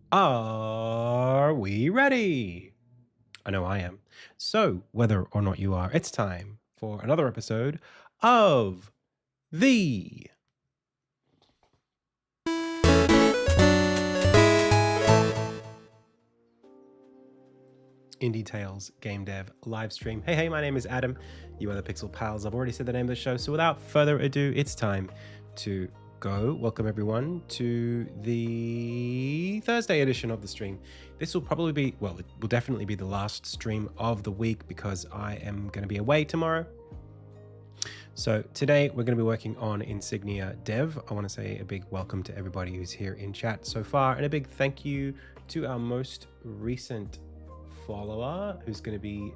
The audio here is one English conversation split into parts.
Are we ready? I know I am. So, whether or not you are, it's time for another episode of the Indie Tales Game Dev live stream. Hey, my name is Adam. You are the Pixel Pals. I've already said the name of the show. So, without further ado, it's time to go. Welcome everyone to the Thursday edition of the stream. This will probably be, well, it will definitely be the last stream of the week because I am going to be away tomorrow. So today we're going to be working on Insignia Dev. I want to say a big welcome to everybody who's here in chat so far, and a big thank you to our most recent follower, who's going to be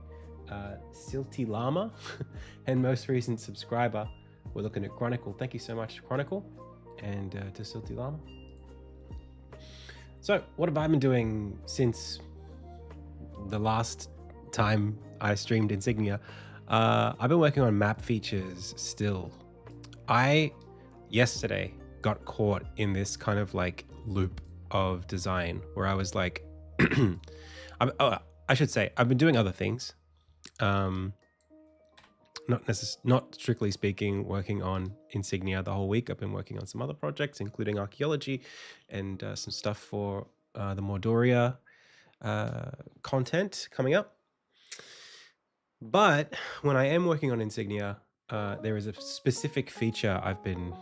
Silty Llama, and most recent subscriber. We're looking at Chronicle. Thank you so much, Chronicle, and to Silty Llama. So what have I been doing since the last time I streamed Insignia? I've been working on map features still. I yesterday got caught in this kind of like loop of design where I was like, I should say I've been doing other things. Not strictly speaking, working on Insignia the whole week. I've been working on some other projects, including archaeology and some stuff for the Mordoria content coming up. But when I am working on Insignia, there is a specific feature I've been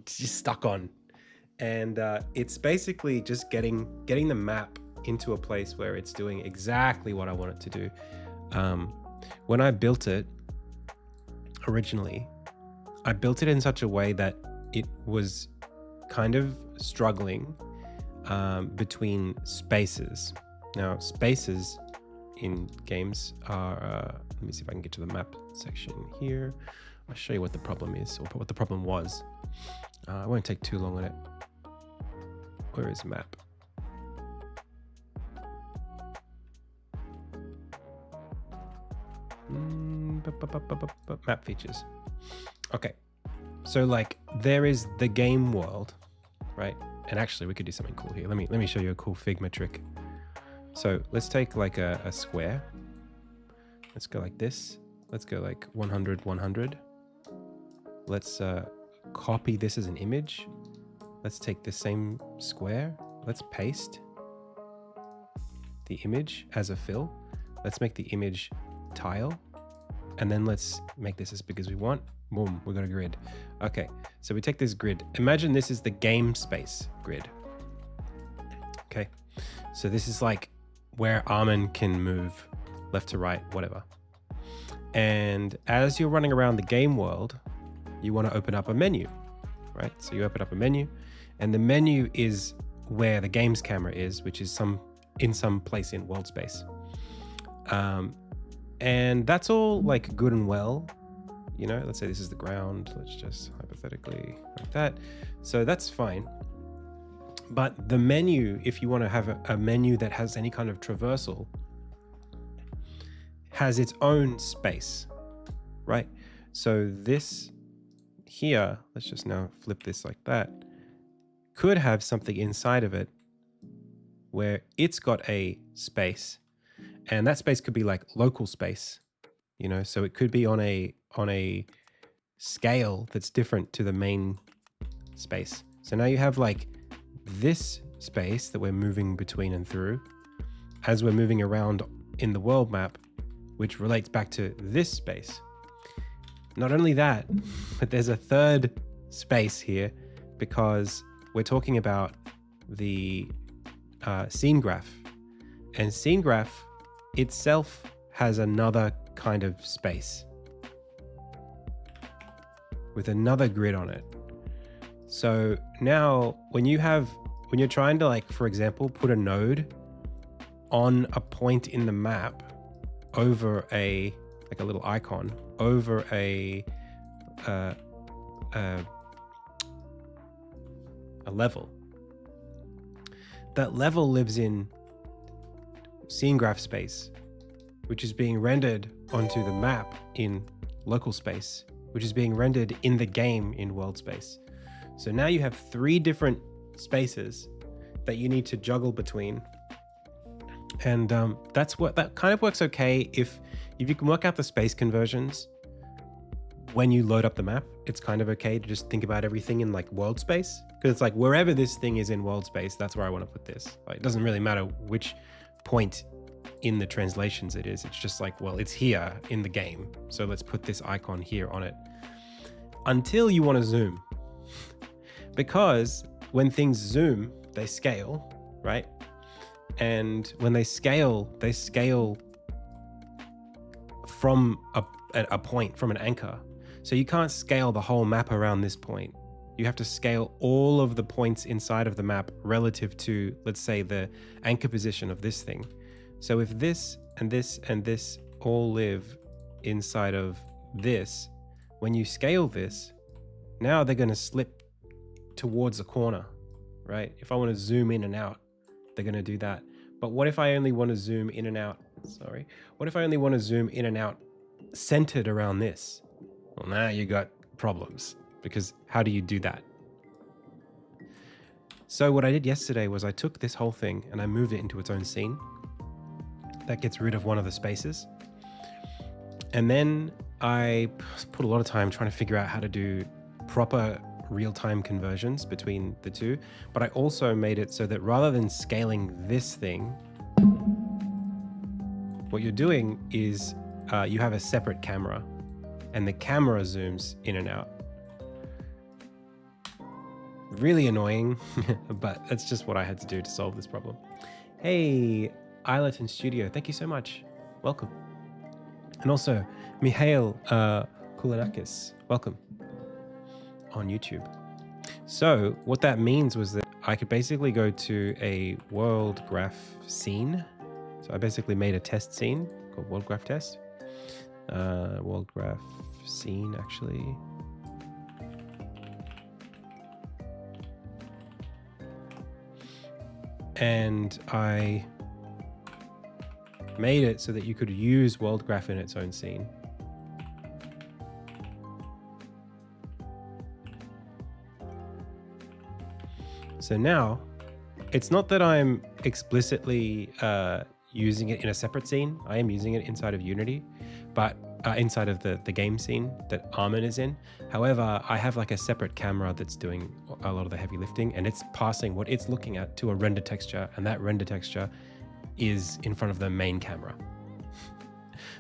just stuck on, and it's basically just getting the map into a place where it's doing exactly what I want it to do. When I built it originally, I built it in such a way that it was kind of struggling between spaces. Now, spaces in games are, let me see if I can get to the map section here. I'll show you what the problem is, or what the problem was. I won't take too long on it. Where is map? Map features. Okay, so like there is the game world, right? And actually we could do something cool here. Let me show you a cool Figma trick. So let's take like a square. Let's go like this. Let's go like 100, 100. Let's copy this as an image. Let's take the same square. Let's paste the image as a fill. Let's make the image tile. And then let's make this as big as we want. Boom, we got a grid. Okay, so we take this grid. Imagine this is the game space grid. Okay, so this is like where Armin can move left to right, whatever. And as you're running around the game world, you want to open up a menu, right? So you open up a menu, and the menu is where the game's camera is, which is in some place in world space. And that's all like good and well. You know, let's say this is the ground. Let's just hypothetically like that. So that's fine. But the menu, if you want to have a menu that has any kind of traversal, has its own space, right? So this here, let's just now flip this like that, could have something inside of it where it's got a space, and that space could be like local space, you know, so it could be on a scale that's different to the main space. So now you have like this space that we're moving between and through as we're moving around in the world map, which relates back to this space. Not only that, but there's a third space here because we're talking about the scene graph, and scene graph itself has another kind of space with another grid on it. So now when you're trying to, like, for example, put a node on a point in the map over a little icon over a level, that level lives in scene graph space, which is being rendered onto the map in local space, which is being rendered in the game in world space. So now you have three different spaces that you need to juggle between. And that kind of works okay if you can work out the space conversions when you load up the map. It's kind of okay to just think about everything in like world space, because it's like wherever this thing is in world space, that's where I want to put this. Like, it doesn't really matter which point in the translations it is. It's just like, well, it's here in the game, so let's put this icon here on it. Until you want to zoom, because when things zoom, they scale, right? And when they scale from a point, from an anchor. So you can't scale the whole map around this point. You have to scale all of the points inside of the map relative to, let's say, the anchor position of this thing. So if this and this and this all live inside of this, when you scale this, now they're going to slip towards a corner, right? If I want to zoom in and out, they're going to do that. But what if I only want to zoom in and out? Sorry. What if I only want to zoom in and out centered around this? Well, now you got problems, because how do you do that? So what I did yesterday was I took this whole thing and I moved it into its own scene. That gets rid of one of the spaces. And then I put a lot of time trying to figure out how to do proper real-time conversions between the two. But I also made it so that rather than scaling this thing, what you're doing is you have a separate camera, and the camera zooms in and out. Really annoying, but that's just what I had to do to solve this problem. Hey, Ileton Studio, thank you so much. Welcome. And also, Mihail Koulanakis, welcome on YouTube. So what that means was that I could basically go to a world graph scene. So I basically made a test scene called world graph test. World graph scene, actually. And I made it so that you could use world graph in its own scene. So now, it's not that I'm explicitly using it in a separate scene. I am using it inside of Unity, but inside of the game scene that Armin is in. However, I have like a separate camera that's doing a lot of the heavy lifting, and it's passing what it's looking at to a render texture, and that render texture is in front of the main camera.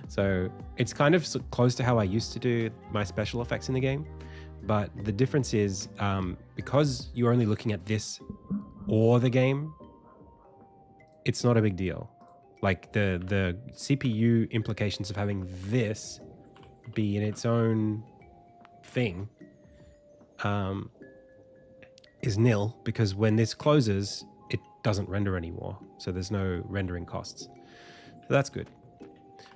So it's kind of close to how I used to do my special effects in the game. But the difference is because you're only looking at this or the game, it's not a big deal. Like the CPU implications of having this be in its own thing is nil, because when this closes, it doesn't render anymore. So there's no rendering costs. So that's good.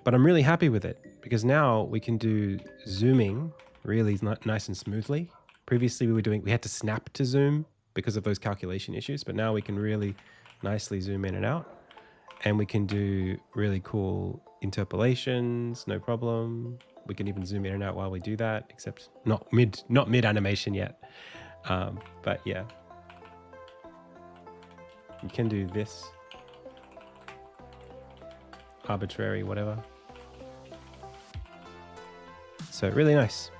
But I'm really happy with it, because now we can do zooming really nice and smoothly. Previously we had to snap to zoom because of those calculation issues, but now we can really nicely zoom in and out, and we can do really cool interpolations, no problem. We can even zoom in and out while we do that, except not mid animation yet. But yeah, you can do this arbitrary, whatever. So really nice.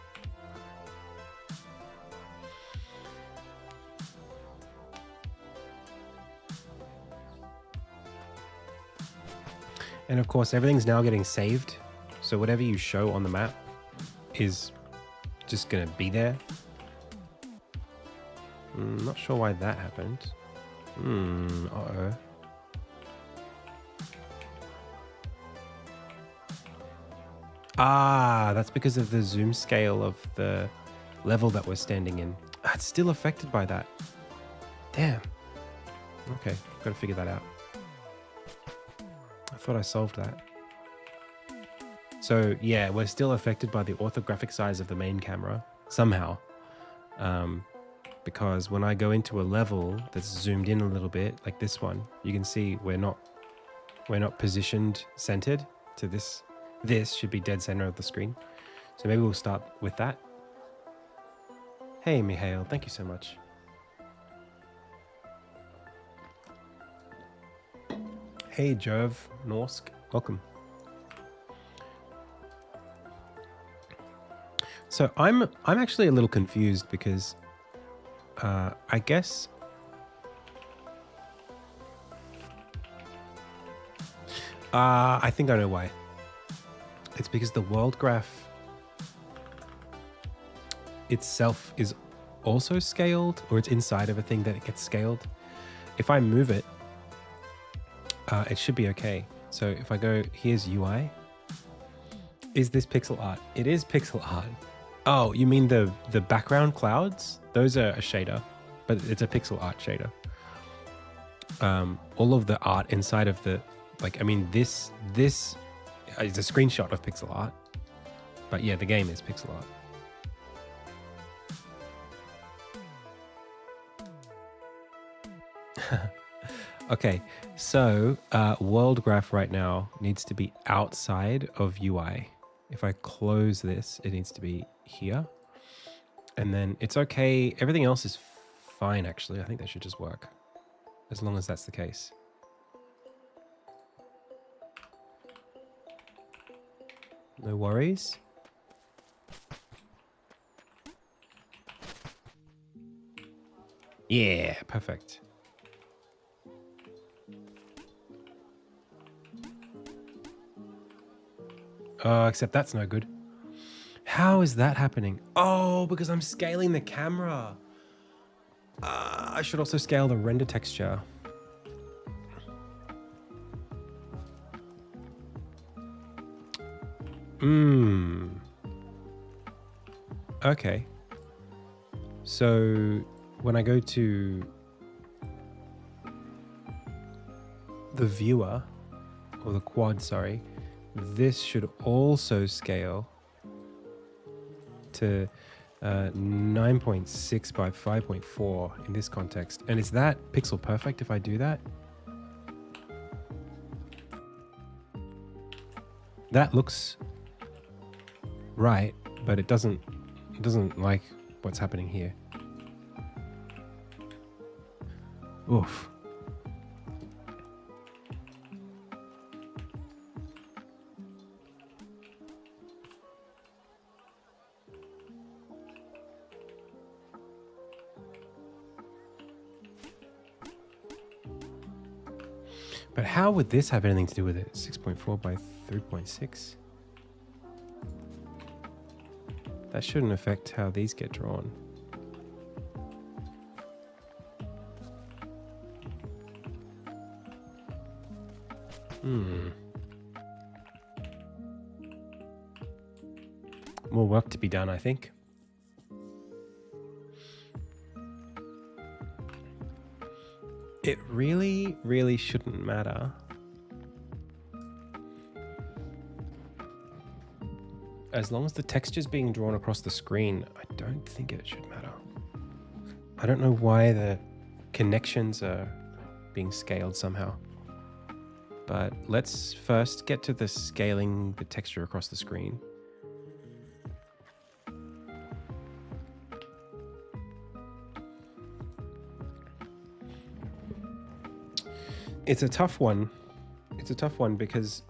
And of course, everything's now getting saved. So whatever you show on the map is just going to be there. Not sure why that happened. Uh-oh. Ah, that's because of the zoom scale of the level that we're standing in. It's still affected by that. Damn. Okay, got to figure that out. I thought I solved that. So yeah, we're still affected by the orthographic size of the main camera somehow. Because when I go into a level that's zoomed in a little bit, like this one, you can see we're not positioned centered to this. This should be dead center of the screen. So maybe we'll start with that. Hey, Mihail, thank you so much. Hey, Jove Norsk, welcome. So I'm actually a little confused because I guess I think I know why. It's because the world graph itself is also scaled, or it's inside of a thing that it gets scaled. If I move it, it should be okay. So if I go, here's UI. Is this pixel art? It is pixel art. Oh, you mean the background clouds? Those are a shader, but it's a pixel art shader. All of the art inside of the, like, I mean, this is a screenshot of pixel art, but yeah, the game is pixel art. Okay, so world graph right now needs to be outside of UI. If I close this, it needs to be here. And then it's okay. Everything else is fine, actually. I think that should just work, as long as that's the case. No worries. Yeah, perfect. Except that's no good. How is that happening? Oh, because I'm scaling the camera. I should also scale the render texture. Okay. So when I go to the viewer, or the quad, sorry, this should also scale to 9.6 by 5.4 in this context. And is that pixel perfect if I do that? That looks right, but it doesn't like what's happening here. Oof. But how would this have anything to do with it? 6.4 by 3.6? That shouldn't affect how these get drawn. More work to be done, I think. It really, really shouldn't matter. As long as the texture's being drawn across the screen, I don't think it should matter. I don't know why the connections are being scaled somehow. But let's first get to the scaling the texture across the screen. It's a tough one. It's a tough one because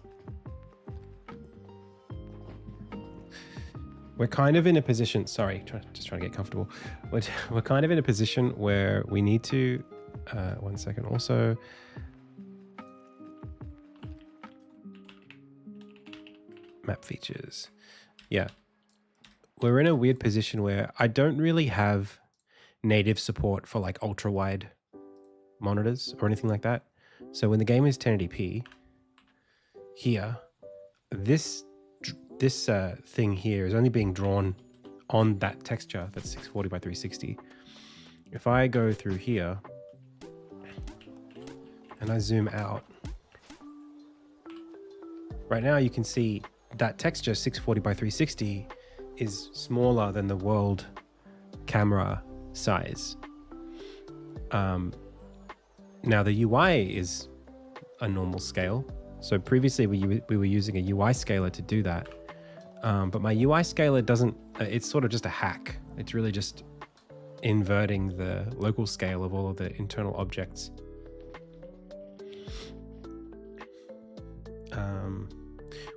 we're kind of in a position, sorry, just trying to get comfortable. We're kind of in a position where we need to, 1 second, also, map features. Yeah, we're in a weird position where I don't really have native support for like ultra wide monitors or anything like that. So when the game is 1080p, here, this thing here is only being drawn on that texture that's 640 by 360. If I go through here and I zoom out, right now you can see that texture 640 by 360 is smaller than the world camera size. Now the UI is a normal scale. So previously we were using a UI scaler to do that. But my UI scaler doesn't, it's sort of just a hack. It's really just inverting the local scale of all of the internal objects.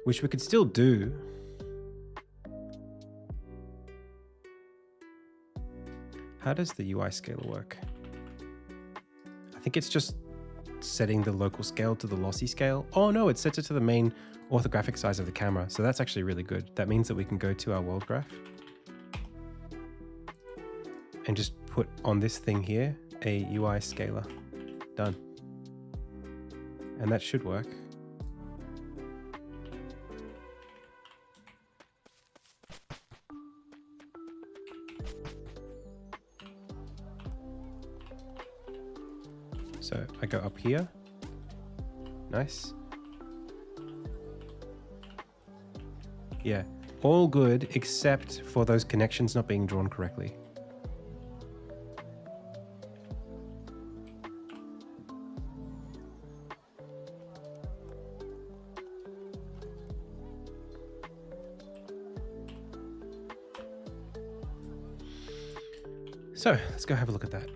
which we could still do. How does the UI scaler work? I think it's just setting the local scale to the lossy scale. Oh no, it sets it to the main orthographic size of the camera. So that's actually really good. That means that we can go to our world graph and just put on this thing here a UI scaler. Done. And that should work. So I go up here. Nice. Yeah, all good except for those connections not being drawn correctly. So let's go have a look at that.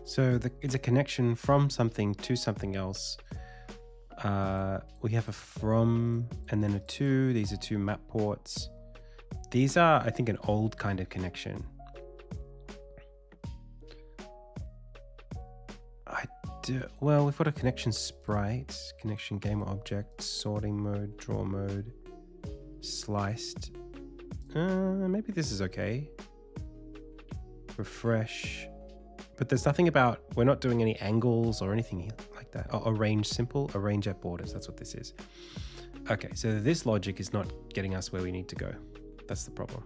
So it's a connection from something to something else. We have a from and then a to. These are two map ports. These are, I think, an old kind of connection. Well, we've got a connection sprite, connection game object, sorting mode, draw mode, sliced. Maybe this is okay. Refresh. But there's nothing about, we're not doing any angles or anything like that. Oh, arrange simple, arrange at borders. That's what this is. Okay, so this logic is not getting us where we need to go. That's the problem.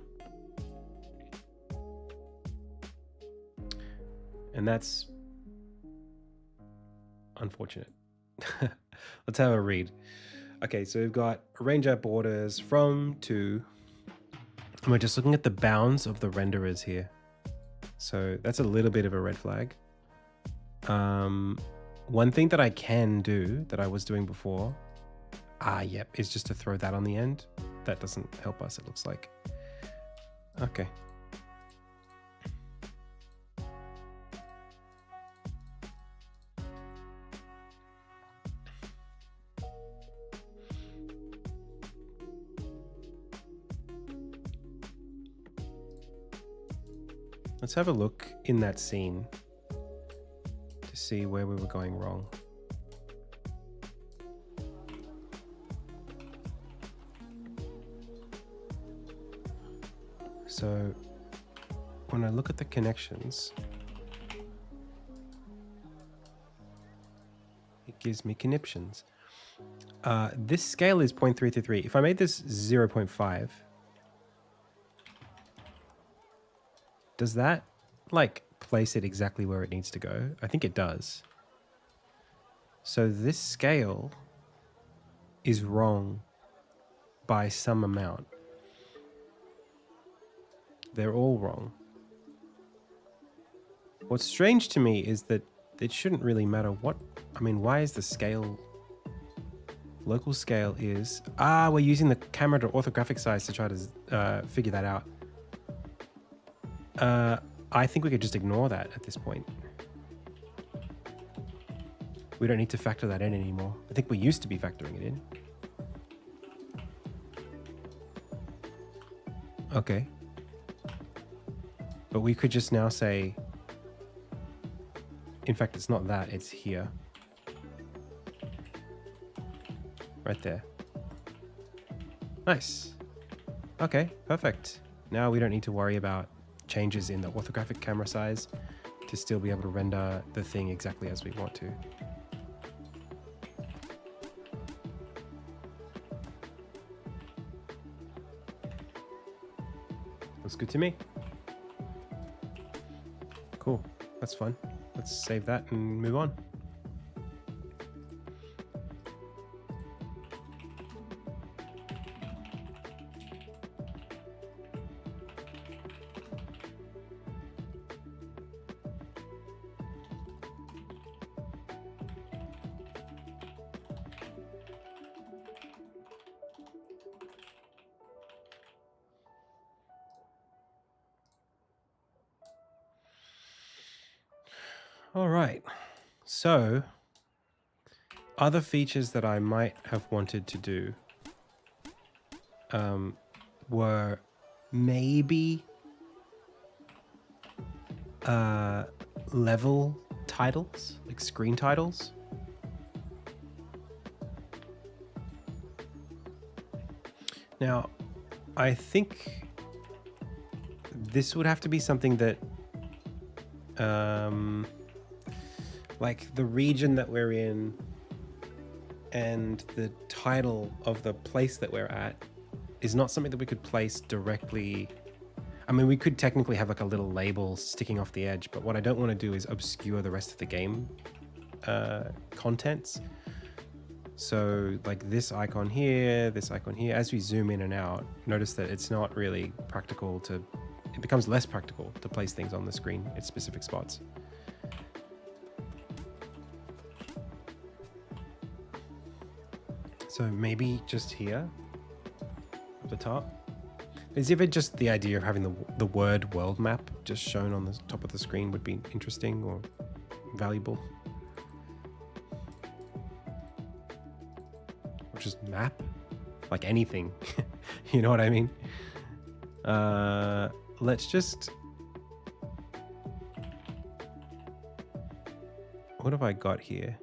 And that's unfortunate. Let's have a read. Okay, so we've got arrange at borders from to, and we're just looking at the bounds of the renderers here. So that's a little bit of a red flag. One thing that I can do that I was doing before, yep, is just to throw that on the end. That doesn't help us, it looks like. Okay. Let's have a look in that scene to see where we were going wrong. So when I look at the connections, it gives me conniptions. This scale is 0.333. If I made this 0.5, does that like place it exactly where it needs to go? I think it does. So this scale is wrong by some amount. They're all wrong. What's strange to me is that it shouldn't really matter what, I mean, why is the scale, local scale is, we're using the camera to orthographic size to try to figure that out. I think we could just ignore that at this point. We don't need to factor that in anymore. I think we used to be factoring it in. Okay. But we could just now say, in fact, it's not that, it's here. Right there. Nice. Okay, perfect. Now we don't need to worry about changes in the orthographic camera size to still be able to render the thing exactly as we want to. Looks good to me. Cool, that's fun. Let's save that and move on. All right. So other features that I might have wanted to do were maybe level titles, like screen titles. Now, I think this would have to be something that like the region that we're in and the title of the place that we're at is not something that we could place directly. I mean, we could technically have like a little label sticking off the edge, but what I don't want to do is obscure the rest of the game contents. So like this icon here, as we zoom in and out, notice that it's not really practical to, it becomes less practical to place things on the screen at specific spots. So maybe just here at the top. Is if it just the idea of having the word world map just shown on the top of the screen would be interesting or valuable. Or just map, like anything, you know what I mean? Let's just, what have I got here?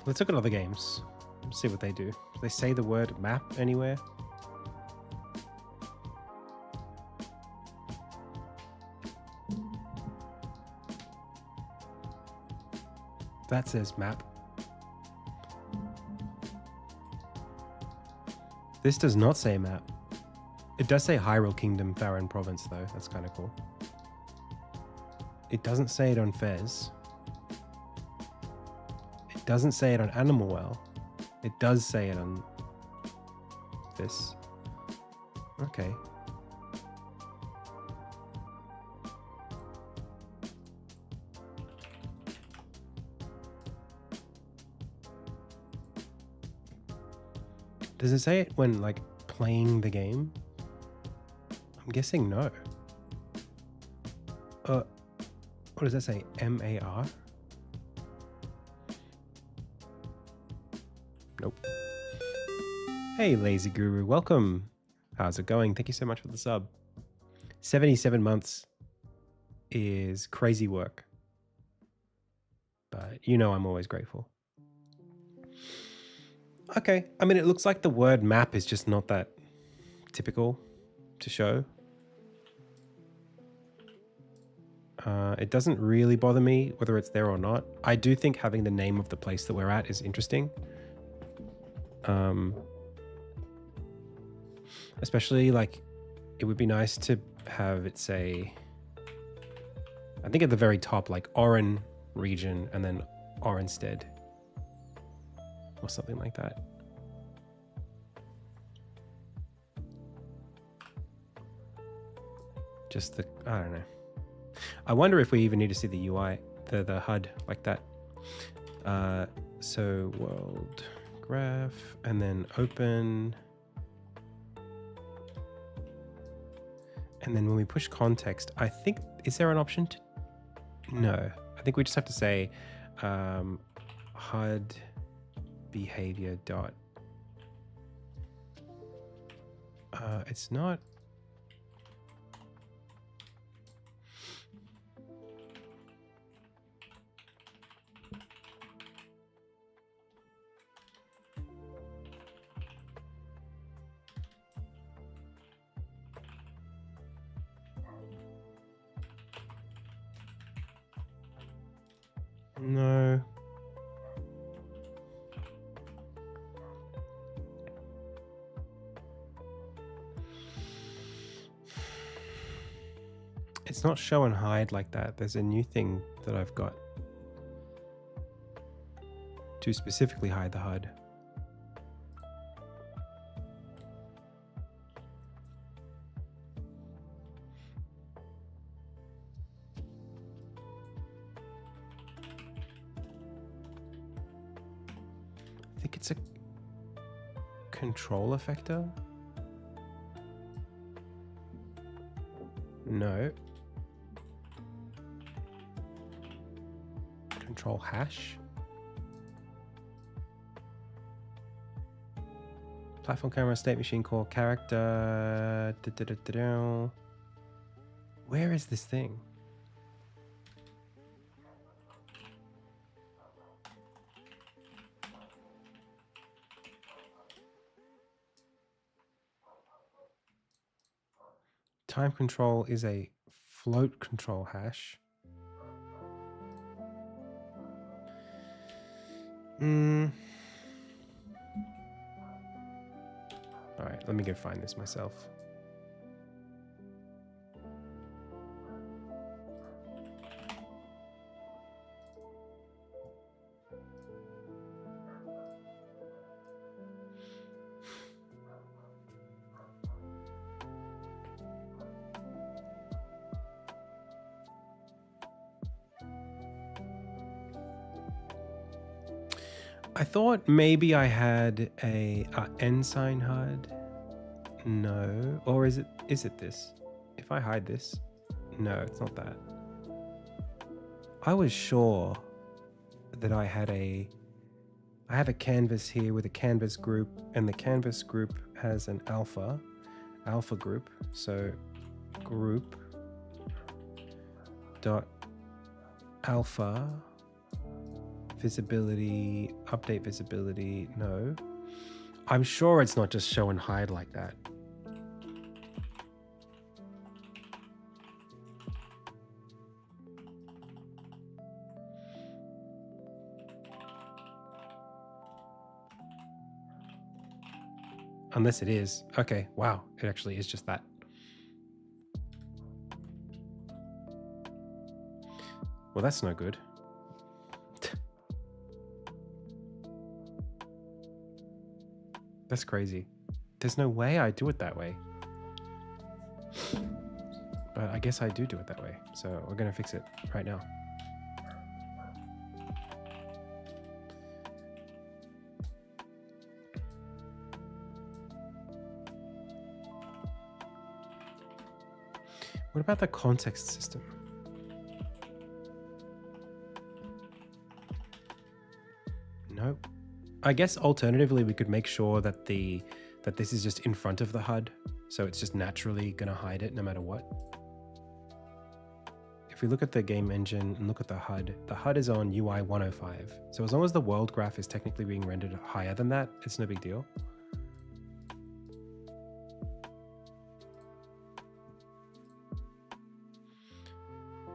Let's look at other games. Let's see what they do. Do they say the word map anywhere? That says map. This does not say map. It does say Hyrule Kingdom, Faron Province though. That's kind of cool. It doesn't say it on Fez. It doesn't say it on Animal Well. It does say it on this. Okay. Does it say it when like playing the game? I'm guessing no. What does that say? MAR? Nope. Hey, Lazy Guru, welcome. How's it going? Thank you so much for the sub. 77 months is crazy work, but you know I'm always grateful. Okay, I mean, it looks like the word map is just not that typical to show. It doesn't really bother me whether it's there or not. I do think having the name of the place that we're at is interesting. Especially like it would be nice to have it say, I think at the very top, like Oran region and then Oranstead or something like that. Just the, I don't know. I wonder if we even need to see the UI, the HUD like that. So world graph and then open. And then when we push context, I think, is there an option to, no, I think we just have to say HUD behavior dot, it's not, no. It's not show and hide like that. There's a new thing that I've got to specifically hide the HUD. I think it's a control effector. No. Control hash. Platform camera, state machine core, character. Where is this thing? Time control is a float control hash. All right, let me go find this myself. I thought maybe I had a ensign HUD. No, or is it this? If I hide this, no, it's not that. I was sure that I have a canvas here with a canvas group, and the canvas group has an alpha group. So group dot alpha visibility, update visibility. No, I'm sure it's not just show and hide like that. Unless it is. Okay, wow, it actually is just that. Well, that's no good. That's crazy. There's no way I do it that way. But I guess I do it that way. So we're going to fix it right now. What about the context system? Nope. I guess alternatively, we could make sure that this is just in front of the HUD, so it's just naturally going to hide it no matter what. If we look at the game engine and look at the HUD is on UI 105. So as long as the world graph is technically being rendered higher than that, it's no big deal.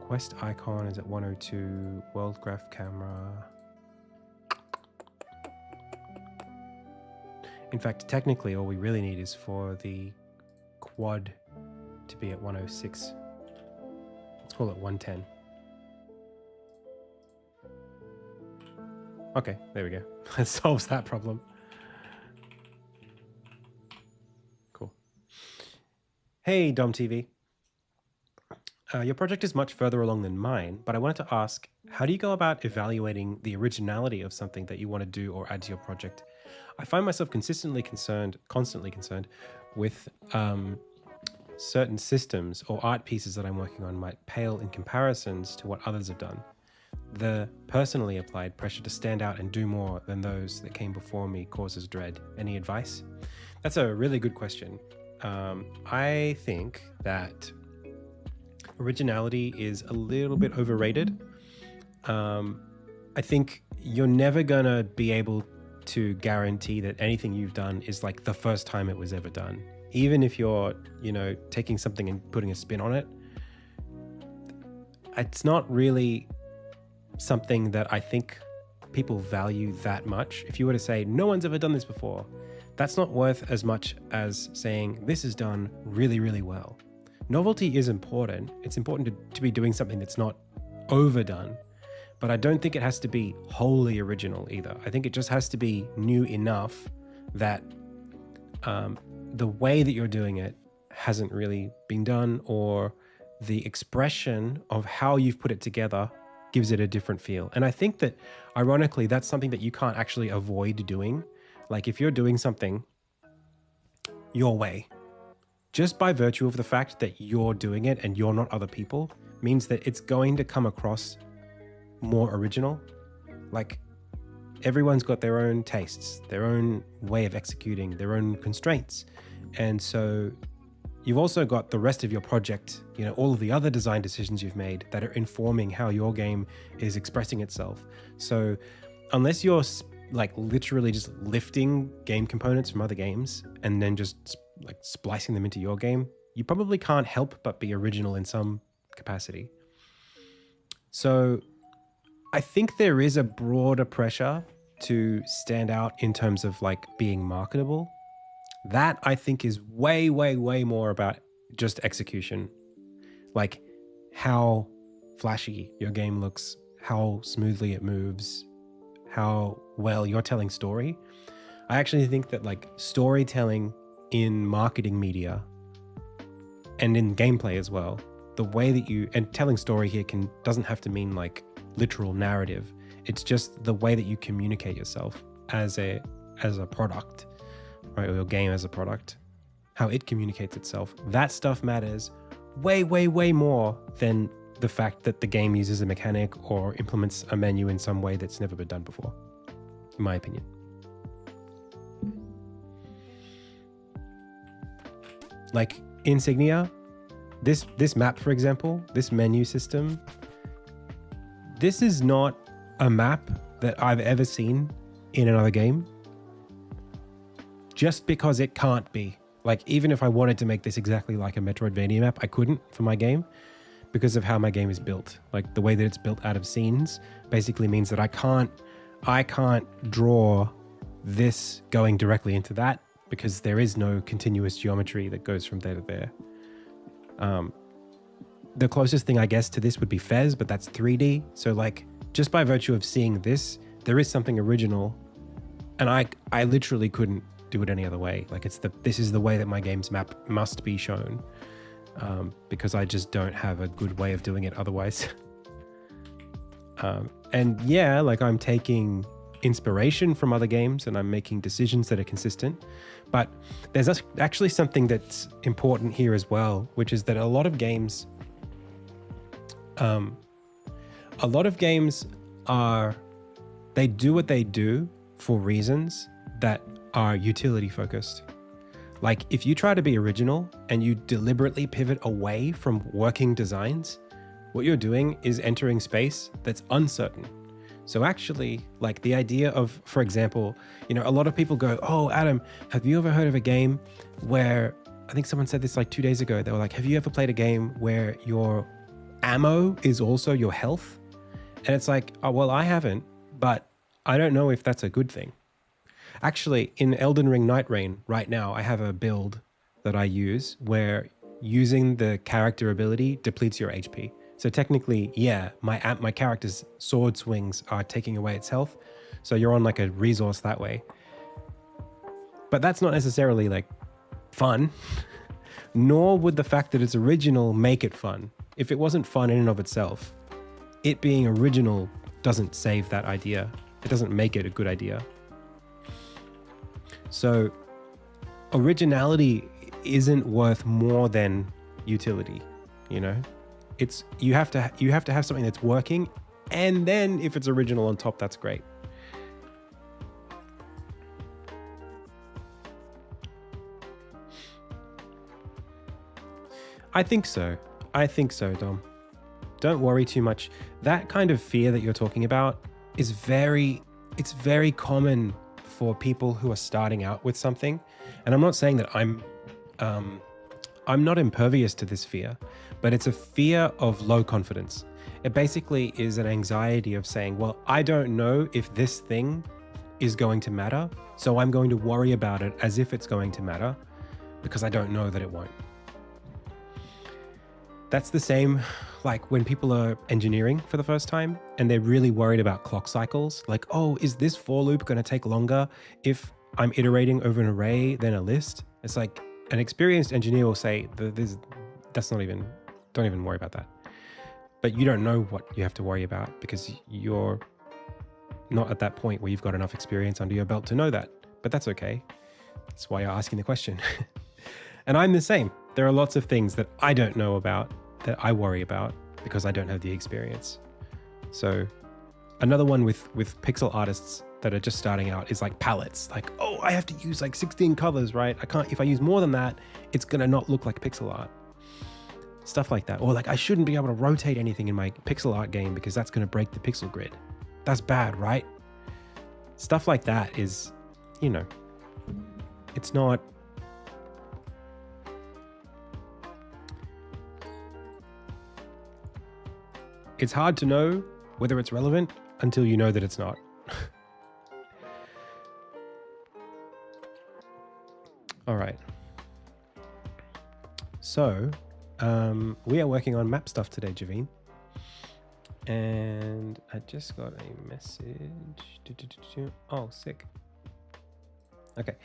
Quest icon is at 102, world graph camera. In fact, technically, all we really need is for the quad to be at 106. Let's call it 110. Okay, there we go. That solves that problem. Cool. Hey, Dom TV. Your project is much further along than mine, but I wanted to ask, how do you go about evaluating the originality of something that you want to do or add to your project? I find myself constantly concerned with certain systems or art pieces that I'm working on might pale in comparisons to what others have done. The personally applied pressure to stand out and do more than those that came before me causes dread. Any advice? That's a really good question. I think that originality is a little bit overrated. I think you're never gonna be able to guarantee that anything you've done is like the first time it was ever done. Even if you're, taking something and putting a spin on it, it's not really something that I think people value that much. If you were to say, no one's ever done this before, that's not worth as much as saying, this is done really, really well. novelty is important. It's important to be doing something that's not overdone, but I don't think it has to be wholly original either. I think it just has to be new enough that the way that you're doing it hasn't really been done, or the expression of how you've put it together gives it a different feel. And I think that, ironically, that's something that you can't actually avoid doing. Like if you're doing something your way, just by virtue of the fact that you're doing it and you're not other people, means that it's going to come across more original. Like everyone's got their own tastes, their own way of executing, their own constraints. And so you've also got the rest of your project, you know, all of the other design decisions you've made that are informing how your game is expressing itself. So unless you're like literally just lifting game components from other games and then just like splicing them into your game, you probably can't help but be original in some capacity. So I think there is a broader pressure to stand out in terms of like being marketable. That I think is way, way, way more about just execution. Like how flashy your game looks, how smoothly it moves, how well you're telling story. I actually think that like storytelling in marketing media and in gameplay as well, the way that you, and telling story here doesn't have to mean like literal narrative. It's just the way that you communicate yourself as a product, right? Or your game as a product, how it communicates itself. That stuff matters way, way, way more than the fact that the game uses a mechanic or implements a menu in some way that's never been done before, in my opinion. Like Insignia, this map, for example, this menu system, this is not a map that I've ever seen in another game, just because it can't be. Like, even if I wanted to make this exactly like a Metroidvania map, I couldn't for my game because of how my game is built. Like the way that it's built out of scenes basically means that I can't draw this going directly into that, because there is no continuous geometry that goes from there to there. The closest thing I guess to this would be Fez, but that's 3D. So like just by virtue of seeing this, there is something original, and I literally couldn't do it any other way. Like this is the way that my game's map must be shown, because I just don't have a good way of doing it otherwise. And yeah, like I'm taking inspiration from other games and I'm making decisions that are consistent, but there's actually something that's important here as well, which is that a lot of games they do what they do for reasons that are utility focused. Like if you try to be original and you deliberately pivot away from working designs, what you're doing is entering space that's uncertain. So actually, like the idea of, for example, you know, a lot of people go, "Oh, Adam, have you ever heard of a game where," I think someone said this like 2 days ago, they were like, "Have you ever played a game where your ammo is also your health?" And it's like, oh, well, I haven't, but I don't know if that's a good thing. Actually, in Elden Ring Night Rain right now, I have a build that I use where using the character ability depletes your HP. So technically, yeah, my character's sword swings are taking away its health. So you're on like a resource that way. But that's not necessarily like fun, nor would the fact that it's original make it fun. If it wasn't fun in and of itself, it being original doesn't save that idea. It doesn't make it a good idea. So originality isn't worth more than utility, you know? It's you have to have something that's working, and then if it's original on top, that's great. I think so, Dom. Don't worry too much. That kind of fear that you're talking about is very common for people who are starting out with something. And I'm not saying that I'm not impervious to this fear, but it's a fear of low confidence. It basically is an anxiety of saying, well, I don't know if this thing is going to matter, so I'm going to worry about it as if it's going to matter because I don't know that it won't. That's the same like when people are engineering for the first time and they're really worried about clock cycles. Like, oh, is this for loop going to take longer if I'm iterating over an array than a list? It's like an experienced engineer will say, that's not even, don't even worry about that. But you don't know what you have to worry about because you're not at that point where you've got enough experience under your belt to know that. But that's okay. That's why you're asking the question. And I'm the same. There are lots of things that I don't know about that I worry about because I don't have the experience. So another one with pixel artists that are just starting out is like palettes. Like, oh, I have to use like 16 colors, right? I can't, if I use more than that, it's gonna not look like pixel art. Stuff like that. Or like, I shouldn't be able to rotate anything in my pixel art game because that's gonna break the pixel grid. That's bad, right? Stuff like that is, you know, it's not, it's hard to know whether it's relevant until you know that it's not. All right. So we are working on map stuff today, Javine. And I just got a message. Oh, sick. Okay.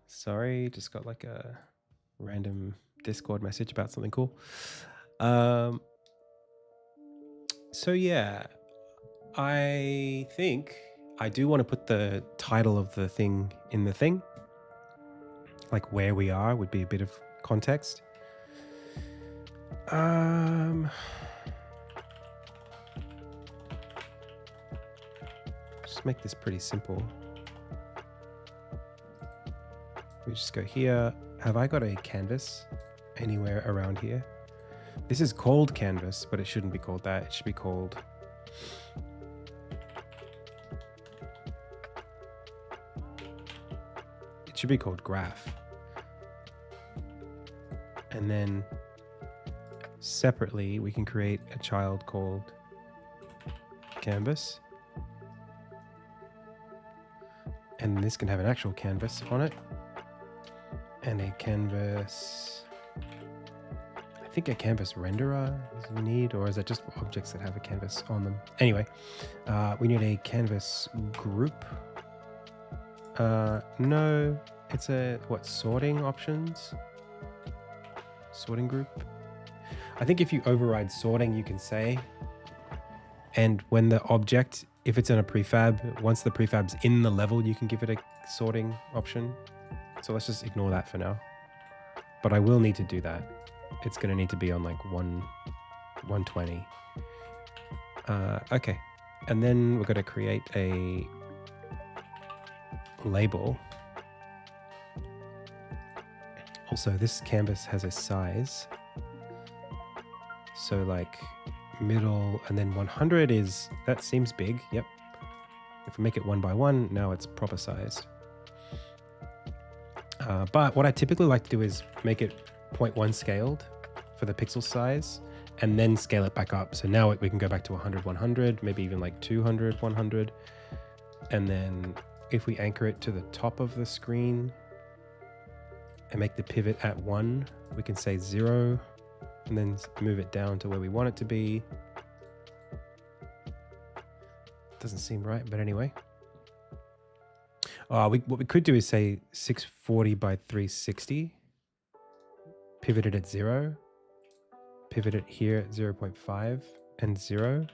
Sorry, just got like a random Discord message about something cool. So yeah, I think I do want to put the title of the thing in the thing. Like where we are would be a bit of context. Just make this pretty simple. We just go here. Have I got a canvas anywhere around here? This is called canvas, but it shouldn't be called that. It should be called... It should be called graph. And then separately, we can create a child called canvas. And this can have an actual canvas on it. And a canvas... I think a canvas renderer is we need, or is that just objects that have a canvas on them? Anyway, we need a canvas group. No, it's a, what, sorting options? Sorting group? I think if you override sorting, you can say, and when the object, if it's in a prefab, once the prefab's in the level, you can give it a sorting option. So let's just ignore that for now. But I will need to do that. It's going to need to be on like 120. Okay. And then we're going to create a label. Also, this canvas has a size. So like middle, and then 100 is, that seems big. Yep. If we make it 1 by 1, now it's proper sized. But what I typically like to do is make it 0.1 scaled for the pixel size and then scale it back up. So now we can go back to 100, 100, maybe even like 200, 100. And then if we anchor it to the top of the screen and make the pivot at 1, we can say 0 and then move it down to where we want it to be. Doesn't seem right, but anyway. What we could do is say 640 by 360. Pivot it at 0. Pivot it here at 0.5 and 0.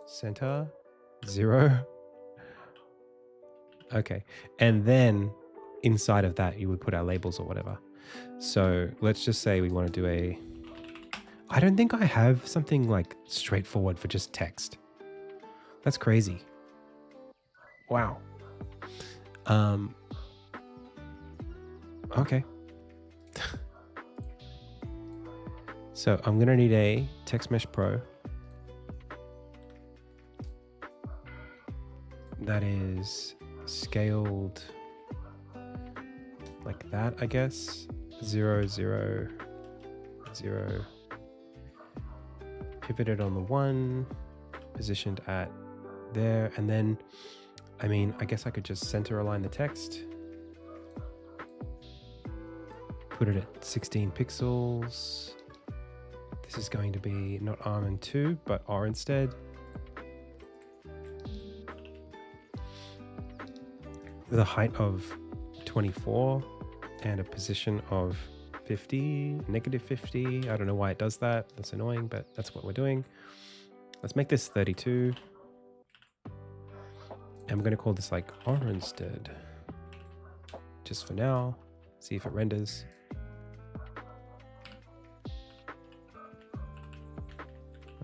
Center, 0. Okay. And then inside of that, you would put our labels or whatever. So let's just say we want to do a... I don't think I have something like straightforward for just text. That's crazy. Wow. Okay. So I'm going to need a Text Mesh Pro. That is scaled like that, I guess. 0, 0, 0. Pivoted on the 1. Positioned at there. And then, I mean, I guess I could just center align the text. Put it at 16 pixels. This is going to be not ARM and 2, but R instead. With a height of 24 and a position of 50, negative 50. I don't know why it does that. That's annoying, but that's what we're doing. Let's make this 32. And we're going to call this like R instead. Just for now. See if it renders.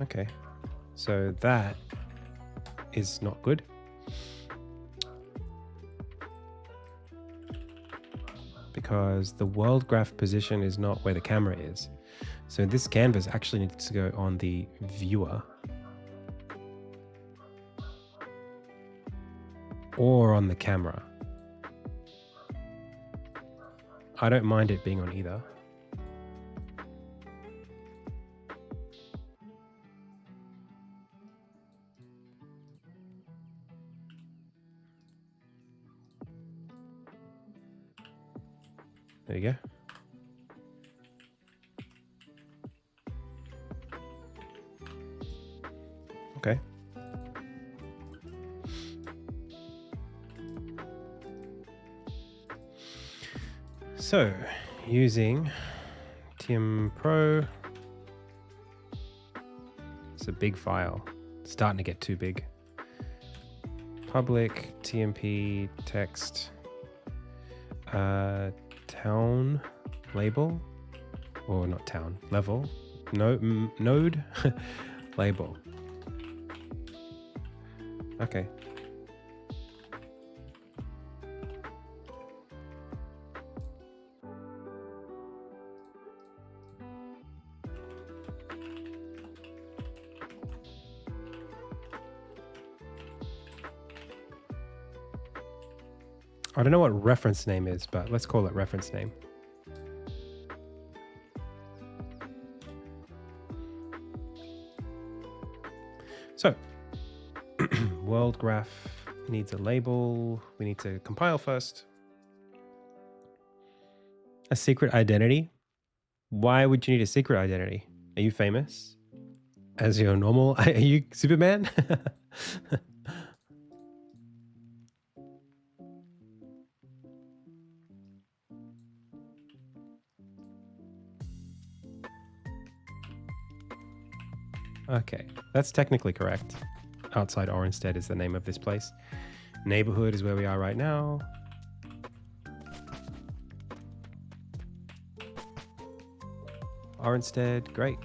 Okay, so that is not good. Because the world graph position is not where the camera is. So this canvas actually needs to go on the viewer. Or on the camera. I don't mind it being on either. There you go. Okay. So, using TM Pro, it's a big file. It's starting to get too big. Public TMP text. Town label, or not town, level, node label. Okay. I don't know what reference name is, but let's call it reference name. So, world graph needs a label. We need to compile first. A secret identity. Why would you need a secret identity? Are you famous? As your normal? Are you Superman? Okay, that's technically correct. Outside Oranstead is the name of this place. Neighborhood is where we are right now. Oranstead, great.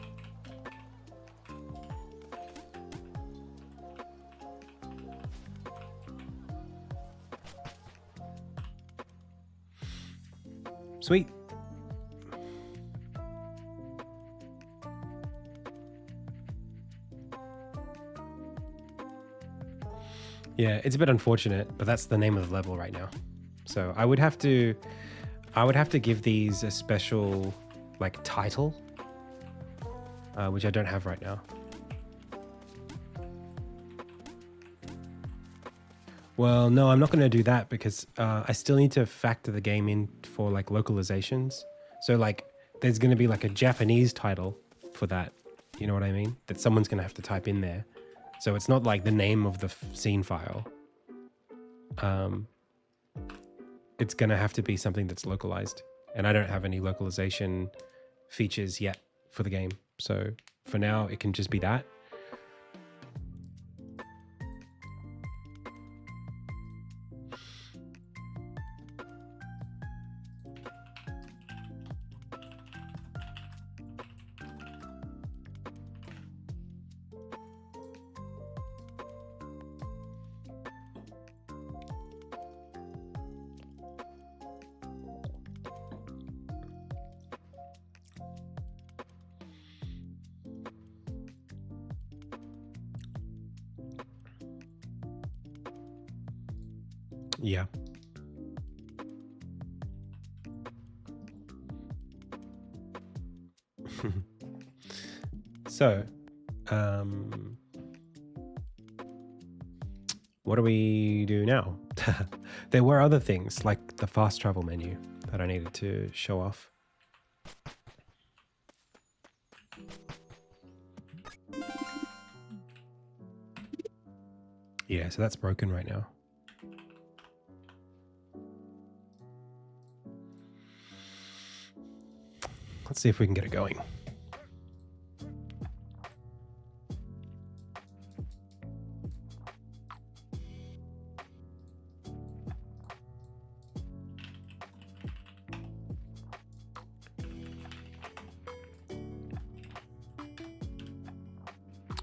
Sweet. Yeah, it's a bit unfortunate, but that's the name of the level right now. So I would have to give these a special like title, which I don't have right now. Well, no, I'm not going to do that because I still need to factor the game in for like localizations. So like there's going to be like a Japanese title for that. You know what I mean? That someone's going to have to type in there. So it's not like the name of the scene file. It's going to have to be something that's localized. And I don't have any localization features yet for the game. So for now, it can just be that. Yeah. So, what do we do now? There were other things like the fast travel menu that I needed to show off. Yeah, so that's broken right now. Let's see if we can get it going.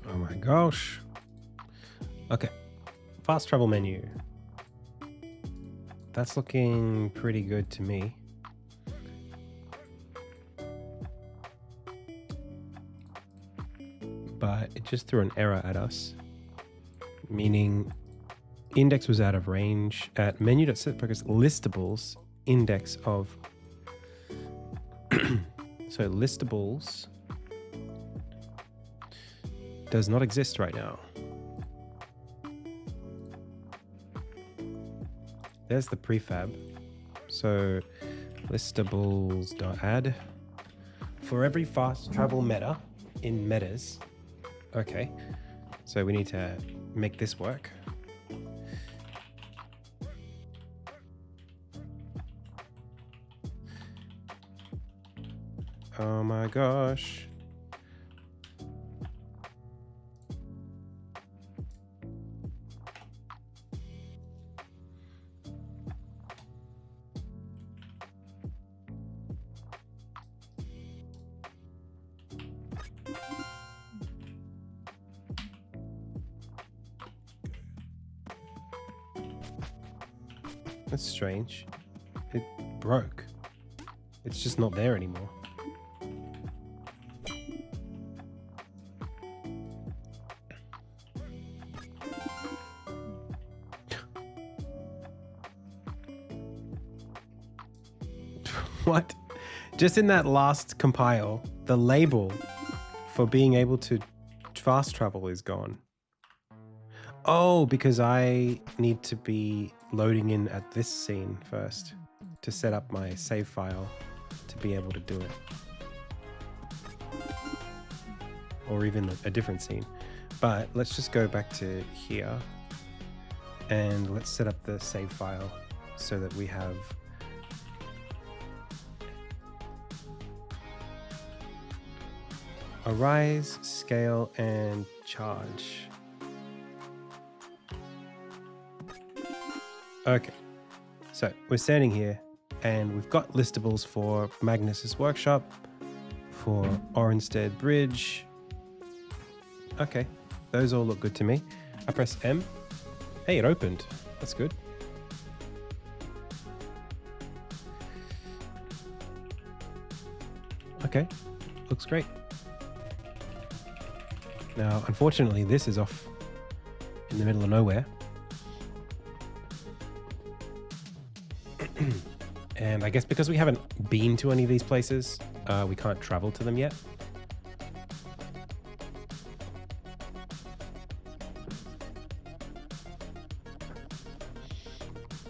Oh my gosh. Okay. Fast travel menu. That's looking pretty good to me. But it just threw an error at us, meaning index was out of range at menu.setFocus listables index of so listables does not exist right now. There's the prefab. So listables.add for every fast travel meta in metas. Okay, so we need to make this work. Oh my gosh. That's strange. It broke. It's just not there anymore. What? Just in that last compile, the label for being able to fast travel is gone. Oh, because I need to be loading in at this scene first to set up my save file to be able to do it. Or even a different scene. But let's just go back to here and let's set up the save file so that we have arise, scale, and charge. Okay, so we're standing here and we've got listables for Magnus's workshop, for Orenstead Bridge. Okay, those all look good to me. I press M. Hey, it opened. That's good. Okay, looks great. Now, unfortunately, this is off in the middle of nowhere. And I guess because we haven't been to any of these places, we can't travel to them yet.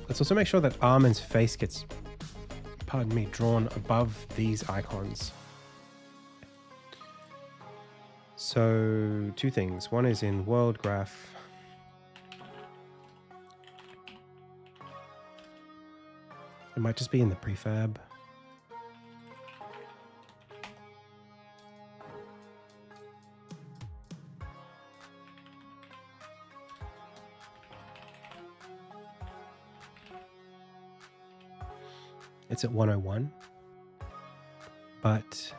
Let's also make sure that Armin's face gets, pardon me, drawn above these icons. So, two things. One is in world graph. It might just be in the prefab. It's at 101. But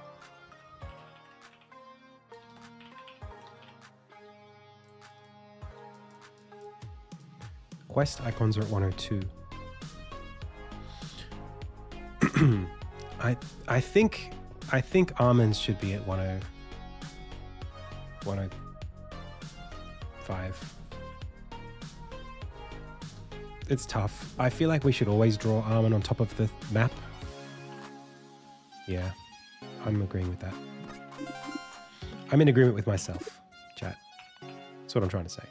quest icons are at 102. I think Armin's should be at 105. It's tough. I feel like we should always draw Armin on top of the map. Yeah, I'm agreeing with that. I'm in agreement with myself, chat. That's what I'm trying to say.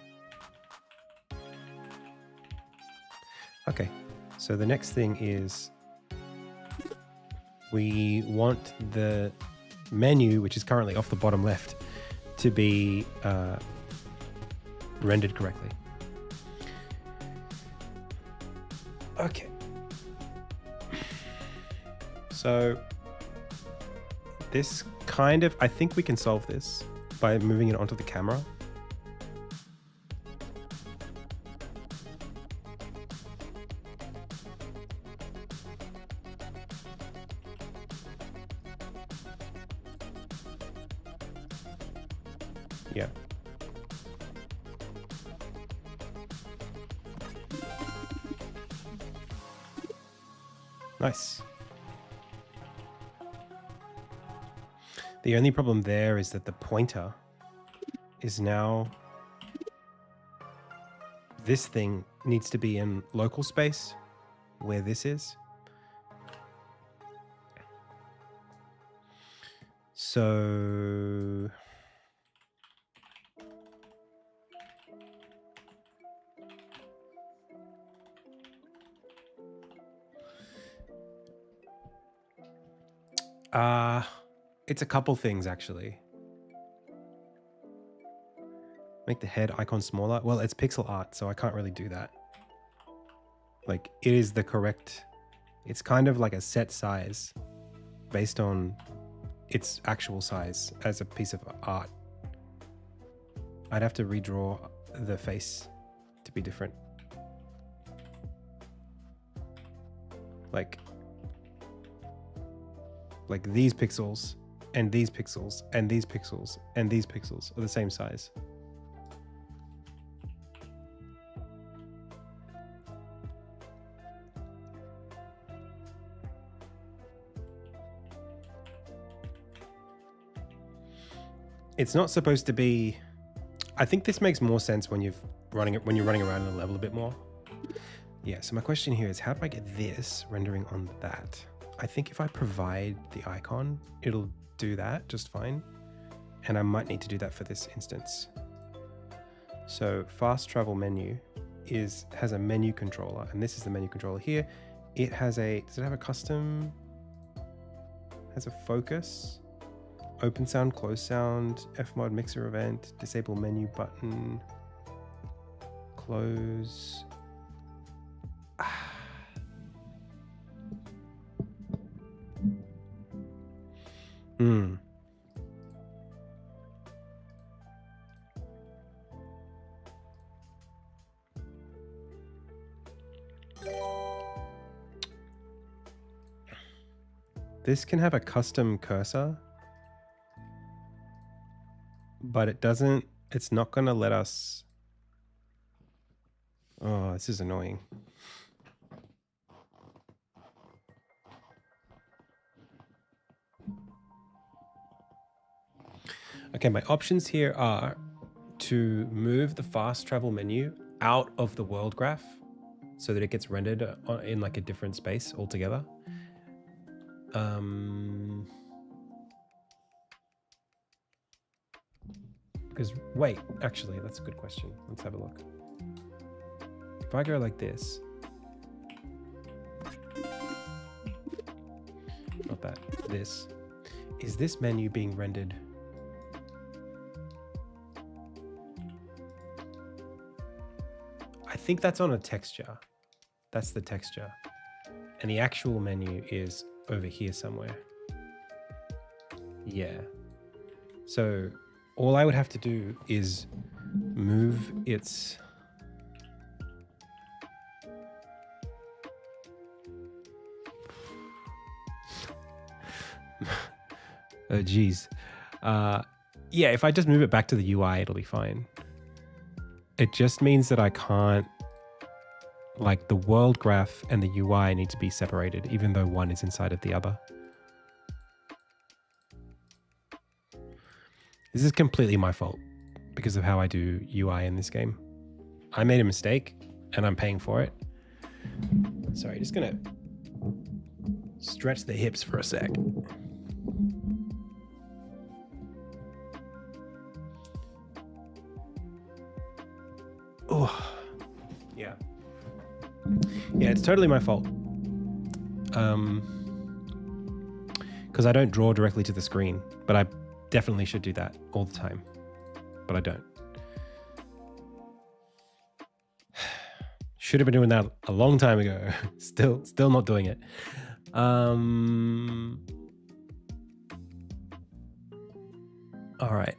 Okay, so the next thing is we want the menu, which is currently off the bottom left, to be rendered correctly. Okay. So this kind of, I think we can solve this by moving it onto the camera. Yeah. Nice. The only problem there is that the pointer is now, this thing needs to be in local space where this is. So it's a couple things actually. Make the head icon smaller. Well, it's pixel art, so I can't really do that. Like, it is the correct, it's kind of like a set size based on its actual size as a piece of art. I'd have to redraw the face to be different. Like these pixels and these pixels and these pixels and these pixels are the same size. It's not supposed to be, I think this makes more sense when you're running around in a level a bit more. Yeah, so my question here is, how do I get this rendering on that? I think if I provide the icon, it'll do that just fine. And I might need to do that for this instance. So fast travel menu has a menu controller, and this is the menu controller here. It has does it have a custom, has a focus, open sound, close sound, Fmod mixer event, disable menu button, close. This can have a custom cursor, but it's not going to let us. Oh, this is annoying. Okay, my options here are to move the fast travel menu out of the world graph so that it gets rendered in like a different space altogether. Because wait, actually, that's a good question. Let's have a look. If I go like this, not that, this, is this menu being rendered? I think that's on a texture. That's the texture. And the actual menu is over here somewhere. Yeah. So all I would have to do is move its oh geez. Yeah, if I just move it back to the UI, it'll be fine. It just means that I can't, like, the world graph and the UI need to be separated, even though one is inside of the other. This is completely my fault because of how I do UI in this game. I made a mistake and I'm paying for it. Sorry, just gonna stretch the hips for a sec. Oh, yeah. Yeah, it's totally my fault. because I don't draw directly to the screen, but I definitely should do that all the time, but I don't. Should have been doing that a long time ago. Still not doing it. All right.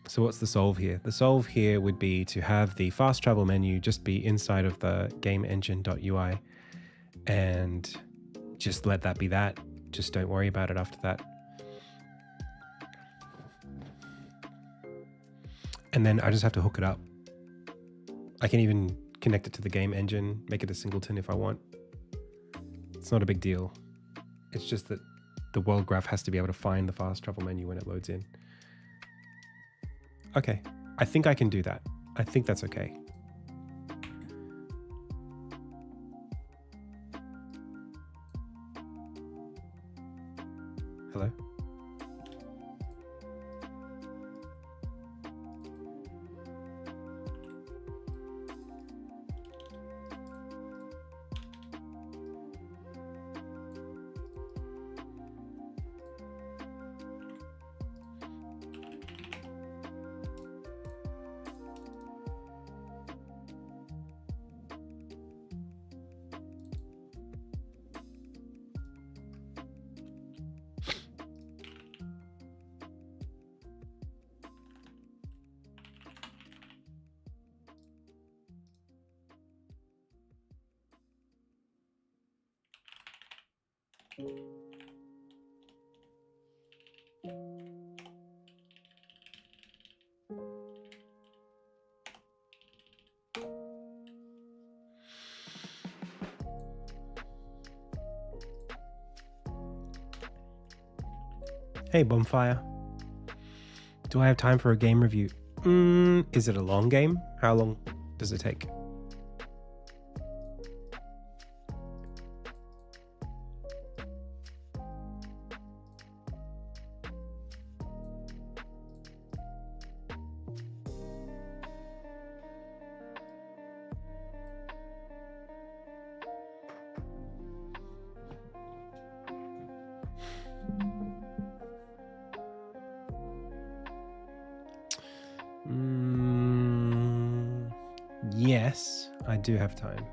So what's the solve here? The solve here would be to have the fast travel menu just be inside of the game engine.ui and just let that be that. Just don't worry about it after that. And then I just have to hook it up. I can even connect it to the game engine, make it a singleton if I want. It's not a big deal. It's just that the world graph has to be able to find the fast travel menu when it loads in. Okay, I think I can do that. I think that's okay. Hello? Hey, Bonfire. Do I have time for a game review? Is it a long game? How long does it take? Yes, I do have time.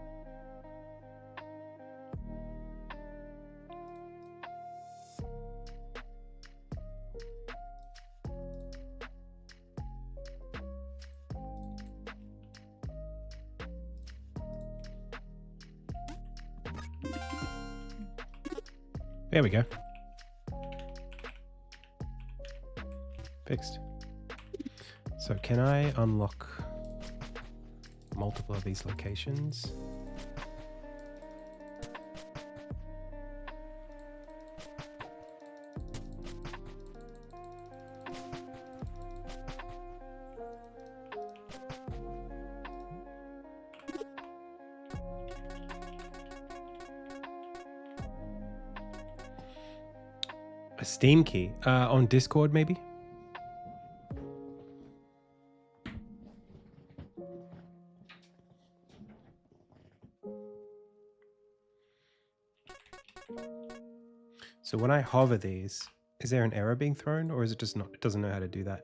There we go. Fixed. So can I unlock multiple of these locations? A Steam key on Discord, maybe? So when I hover these, is there an error being thrown, or is it just not, it doesn't know how to do that?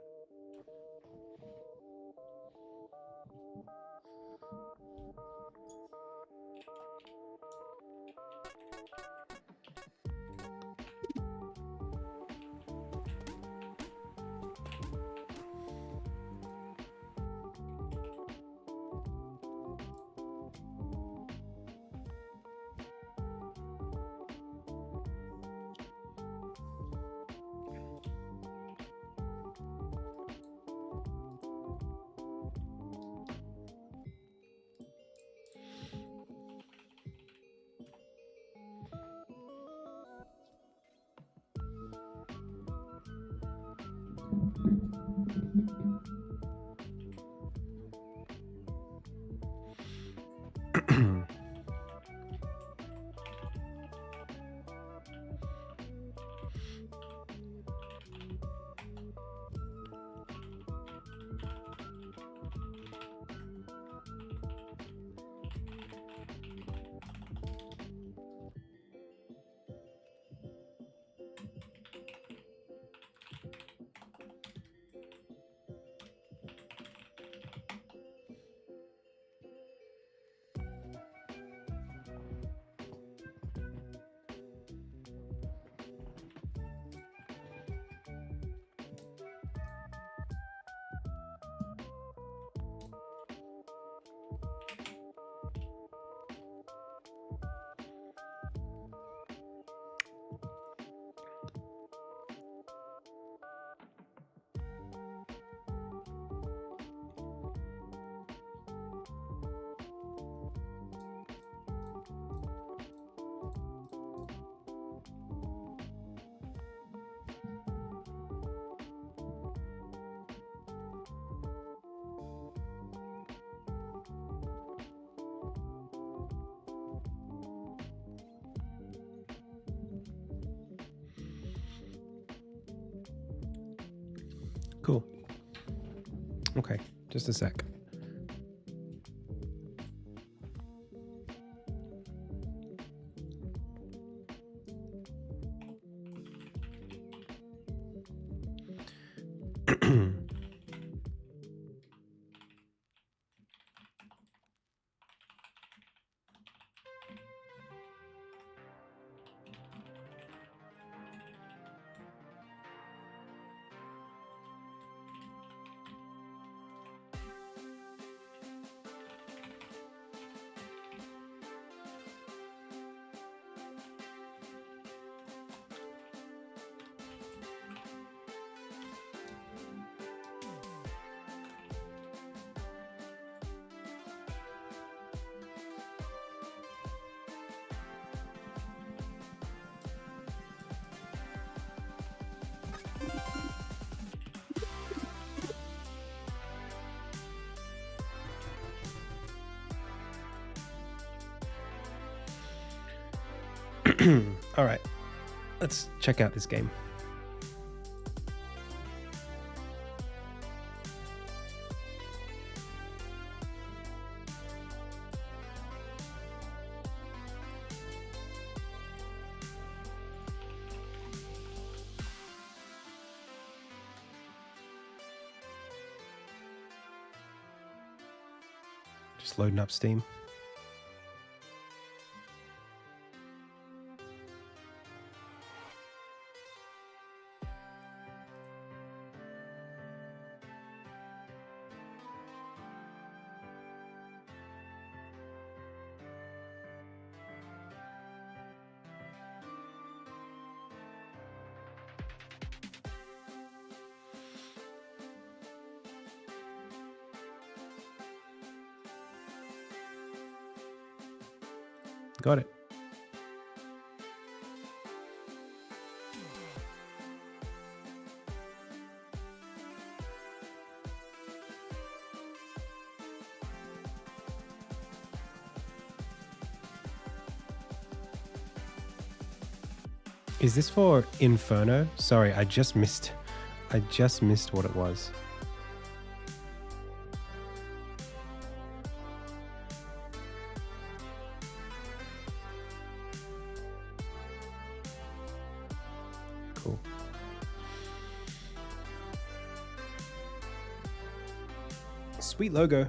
Cool. Okay, just a sec. All right, let's check out this game. Just loading up Steam. Got it. Is this for Inferno? Sorry, I just missed what it was. Cool. Sweet logo.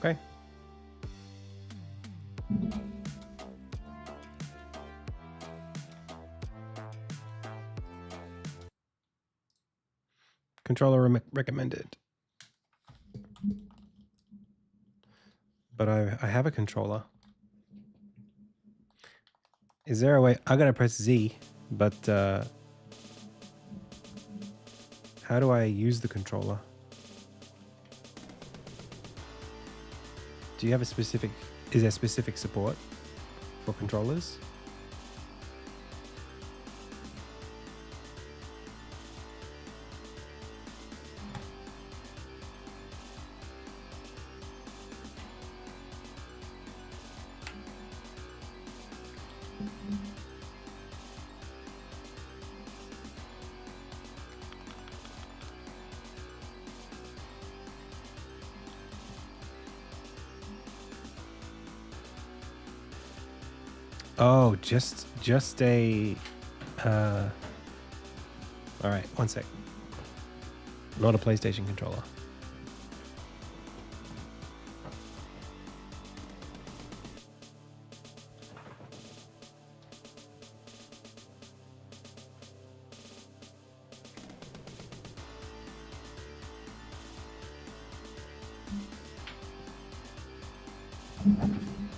Okay. Controller recommended. But I have a controller. Is there a way? I gotta press Z, but how do I use the controller? Do you have a specific, is there specific support for controllers? Oh, just a, all right, one sec. Not a PlayStation controller.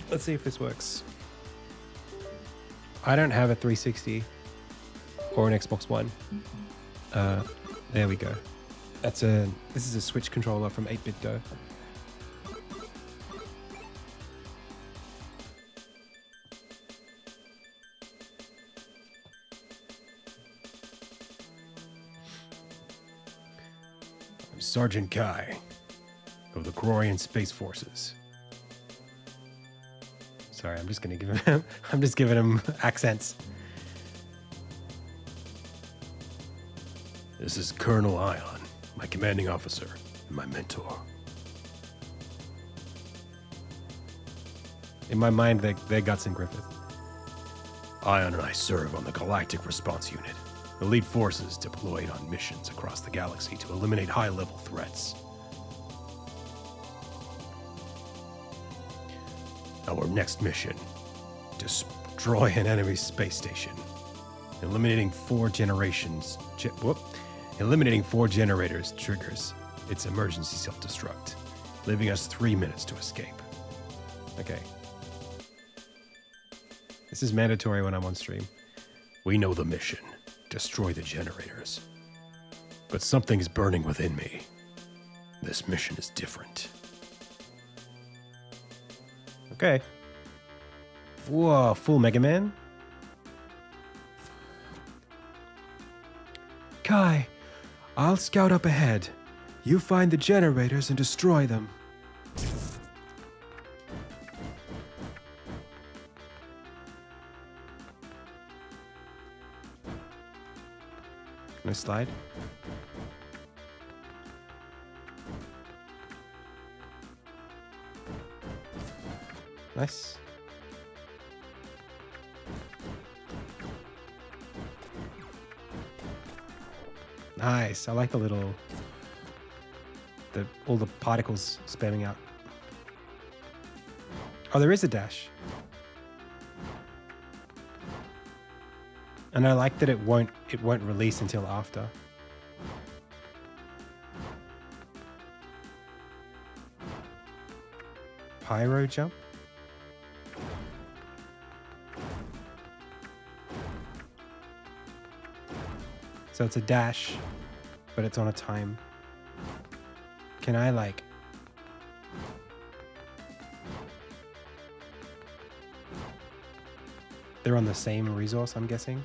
Let's see if this works. I don't have a 360 or an Xbox One. There we go. This is a Switch controller from 8-Bit Go. I'm Sergeant Kai of the Croatian Space Forces. Sorry, I'm just gonna give him. I'm just giving him accents. This is Colonel Ion, my commanding officer and my mentor. In my mind, they're Guts and Griffith. Ion and I serve on the Galactic Response Unit, elite forces deployed on missions across the galaxy to eliminate high-level threats. Our next mission, destroy an enemy space station. Eliminating 4 generators triggers its emergency self-destruct, leaving us 3 minutes to escape. Okay. This is mandatory when I'm on stream. We know the mission, destroy the generators. But something's burning within me. This mission is different. Okay. Whoa, full Mega Man? Kai, I'll scout up ahead. You find the generators and destroy them. Can I slide? Nice. Nice. I like the little... all the particles spamming out. Oh, there is a dash. And I like that it won't release until after. Pyro jump? So it's a dash, but it's on a time. Can I like... They're on the same resource, I'm guessing.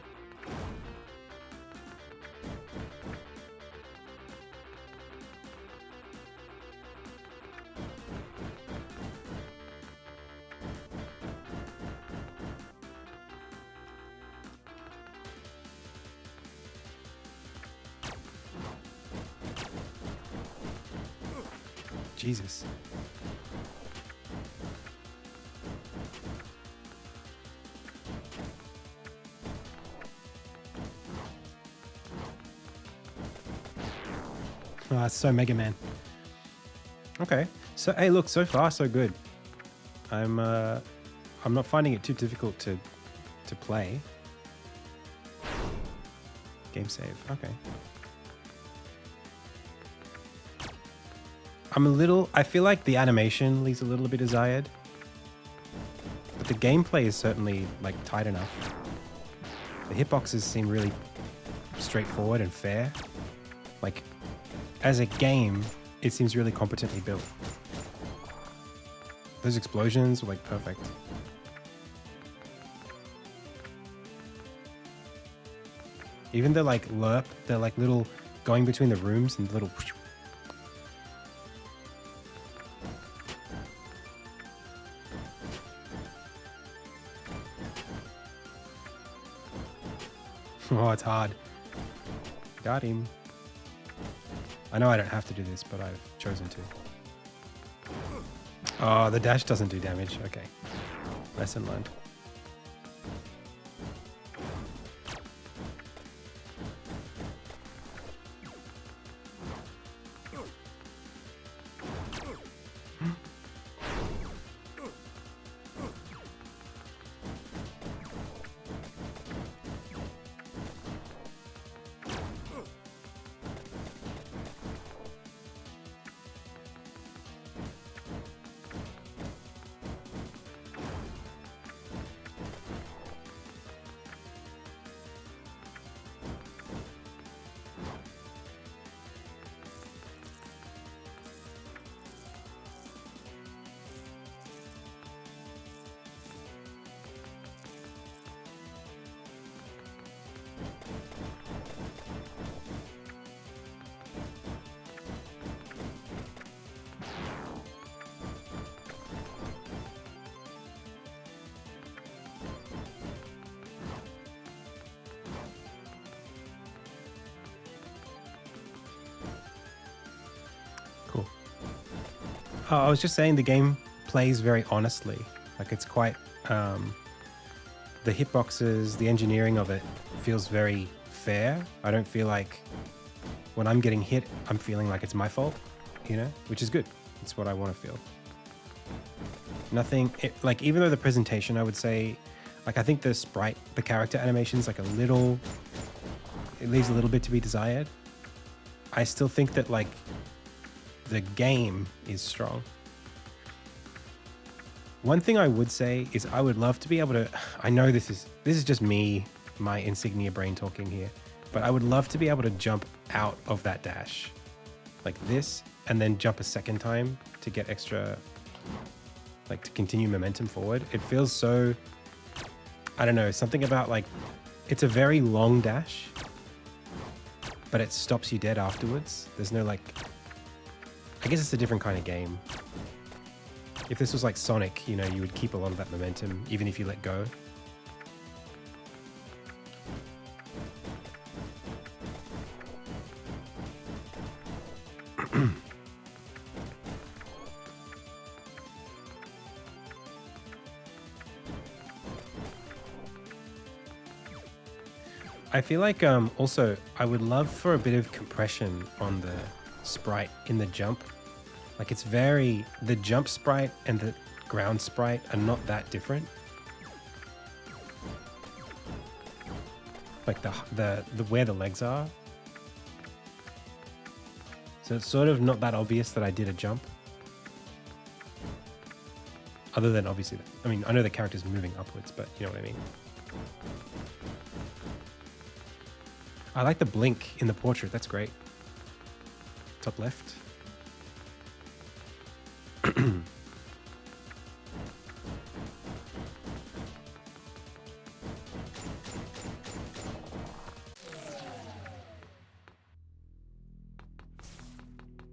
Jesus. Oh, it's so Mega Man. Okay. So, hey, look, so far, so good. I'm not finding it too difficult to play. Game save. Okay. I feel like the animation leaves a little bit desired. But the gameplay is certainly, like, tight enough. The hitboxes seem really straightforward and fair. Like, as a game, it seems really competently built. Those explosions were, like, perfect. Even the, like, lerp, they're, like, little going between the rooms and little... Oh, it's hard. Got him. I know I don't have to do this, but I've chosen to. Oh, the dash doesn't do damage. Okay. Lesson learned. Cool. I was just saying the game plays very honestly. Like it's quite, the hitboxes, the engineering of it feels very fair. I don't feel like when I'm getting hit, I'm feeling like it's my fault, you know, which is good. It's what I want to feel. Nothing, like even though the presentation, I would say, like I think the sprite, the character animation's like a little, it leaves a little bit to be desired. I still think that like the game is strong. One thing I would say is I would love to be able to, I know this is just me, my Insignia brain talking here, but I would love to be able to jump out of that dash like this and then jump a second time to get extra, like to continue momentum forward. It feels so, I don't know, something about like, it's a very long dash, but it stops you dead afterwards. There's no like, I guess it's a different kind of game. If this was like Sonic, you know, you would keep a lot of that momentum even if you let go. I feel like also I would love for a bit of compression on the sprite in the jump. Like it's very, the jump sprite and the ground sprite are not that different. Like the where the legs are. So it's sort of not that obvious that I did a jump. Other than obviously, I mean, I know the character's moving upwards, but you know what I mean. I like the blink in the portrait, that's great. Top left.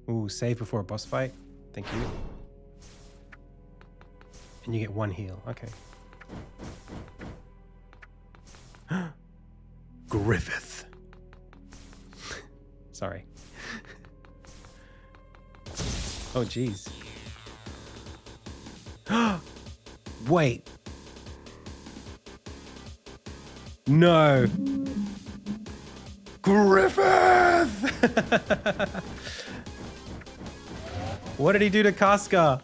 Ooh, save before a boss fight. Thank you. And you get one heal. Okay. Griffith. Sorry. Oh, jeez. Wait. No. Griffith! What did he do to Casca?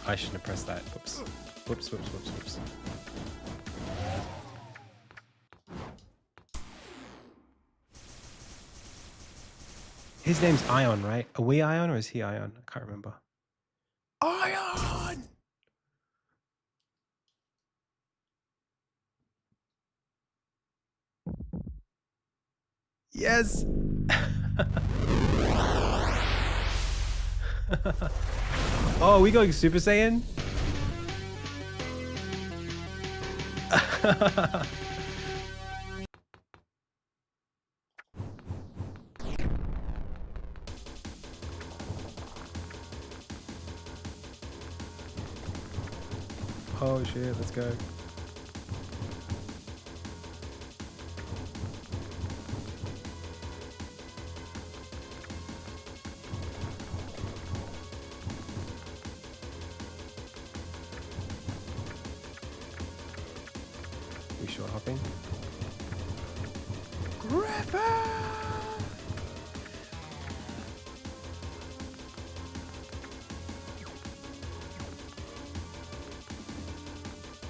I shouldn't have pressed that. Whoops. Whoops, whoops, whoops, whoops. His name's Ion, right? Are we Ion or is he Ion? I can't remember. Ion! Yes! Oh, are we going Super Saiyan? Oh shit, let's go. We short hopping. Griffin!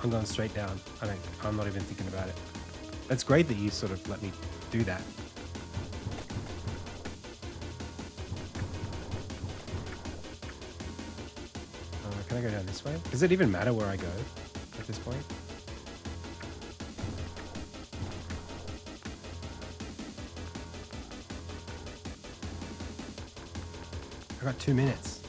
I'm going straight down. I'm not even thinking about it. That's great that you sort of let me do that. Can I go down this way? Does it even matter where I go at this point? I got 2 minutes.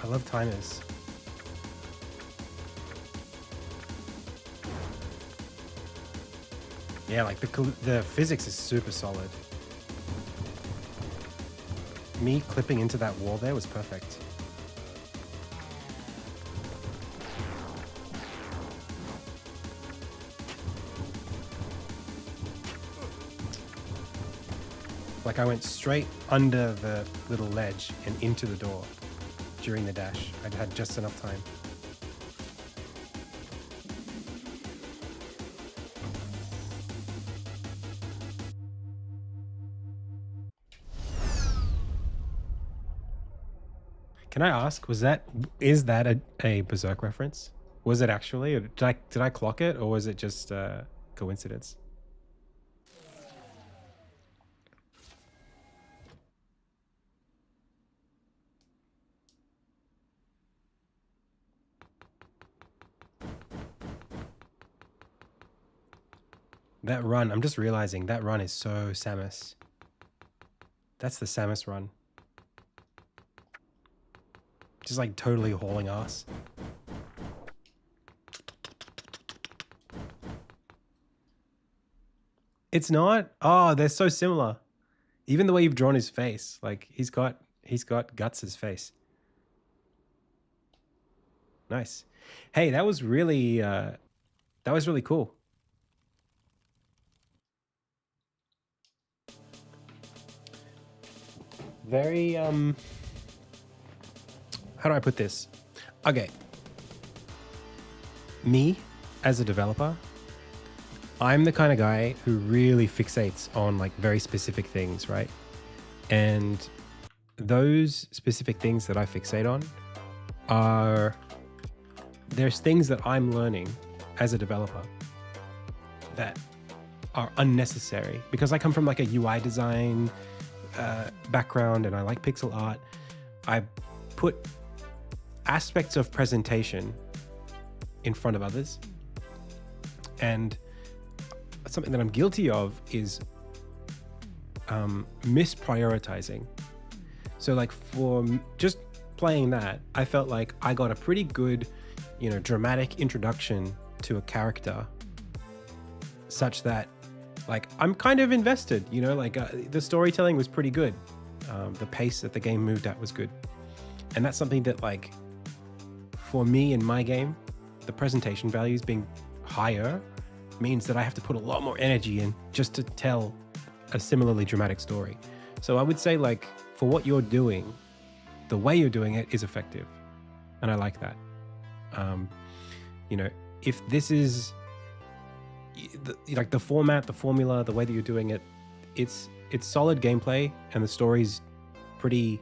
I love timers. Yeah, like the physics is super solid. Me clipping into that wall there was perfect. Like I went straight under the little ledge and into the door during the dash. I'd had just enough time. Can I ask, is that a Berserk reference? Was it actually? Or did I clock it, or was it just coincidence? That run, I'm just realizing that run is so Samus. That's the Samus run. Just like totally hauling ass. It's not? Oh, they're so similar. Even the way you've drawn his face, like he's got Guts' face. Nice. Hey, that was really cool. Very how do I put this? Okay. Me as a developer, I'm the kind of guy who really fixates on like very specific things, right? And those specific things that I fixate on there's things that I'm learning as a developer that are unnecessary because I come from like a UI design background and I like pixel art. I put aspects of presentation in front of others, and something that I'm guilty of is misprioritizing. So like for just playing that, I felt like I got a pretty good, dramatic introduction to a character such that like I'm kind of invested, the storytelling was pretty good. The pace that the game moved at was good. And that's something that like for me in my game, the presentation values being higher means that I have to put a lot more energy in just to tell a similarly dramatic story. So I would say like for what you're doing, the way you're doing it is effective. And I like that. If this is like the format, the formula, the way that you're doing it, it's solid gameplay and the story's pretty,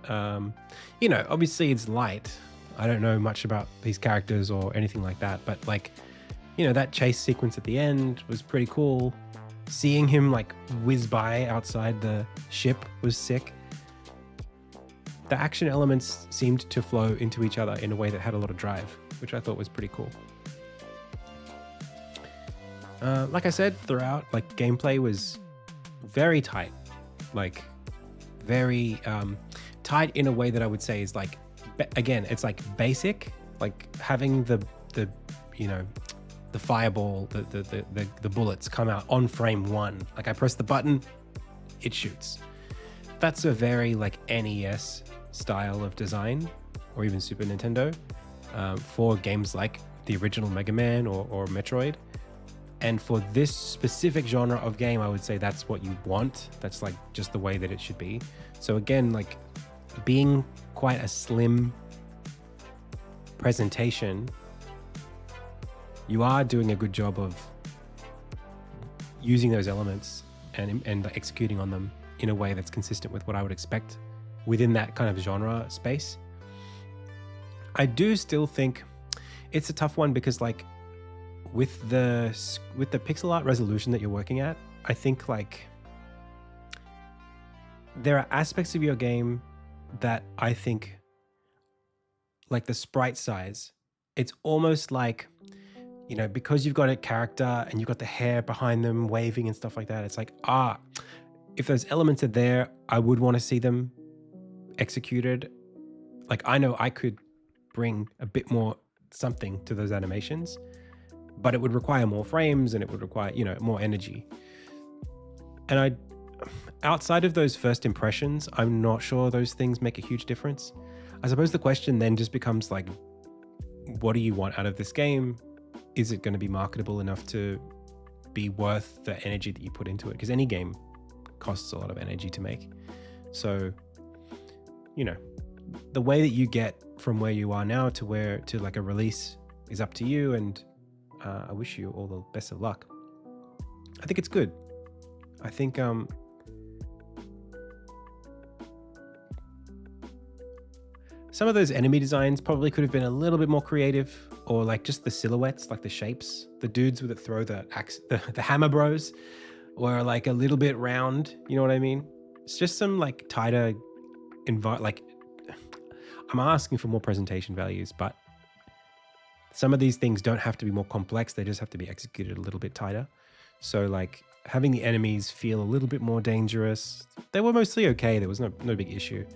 obviously it's light. I don't know much about these characters or anything like that, but like, that chase sequence at the end was pretty cool. Seeing him like whiz by outside the ship was sick. The action elements seemed to flow into each other in a way that had a lot of drive, which I thought was pretty cool. Like I said, throughout, like gameplay was very tight, like very tight in a way that I would say is like, again, it's like basic, like having the fireball, the bullets come out on frame one. Like I press the button, it shoots. That's a very like NES style of design, or even Super Nintendo, for games like the original Mega Man or Metroid. And for this specific genre of game, I would say that's what you want. That's like just the way that it should be. So again, like being quite a slim presentation, you are doing a good job of using those elements and executing on them in a way that's consistent with what I would expect within that kind of genre space. I do still think it's a tough one because like with the pixel art resolution that you're working at, I think like there are aspects of your game that I think like the sprite size, it's almost like, because you've got a character and you've got the hair behind them waving and stuff like that, it's like, if those elements are there, I would want to see them executed Like I know I could bring a bit more something to those animations, but it would require more frames and it would require, you know, more energy. And outside of those first impressions, I'm not sure those things make a huge difference. I suppose the question then just becomes like, what do you want out of this game? Is it going to be marketable enough to be worth the energy that you put into it? Because any game costs a lot of energy to make. So, you know, the way that you get from where you are now to like a release is up to you. And I wish you all the best of luck. I think it's good. I think some of those enemy designs probably could have been a little bit more creative, or like just the silhouettes, like the shapes. The dudes that throw the axe, the hammer bros, were like a little bit round. You know what I mean? It's just some like tighter like I'm asking for more presentation values, but some of these things don't have to be more complex. They just have to be executed a little bit tighter. So like having the enemies feel a little bit more dangerous. They were mostly okay. There was no big issue.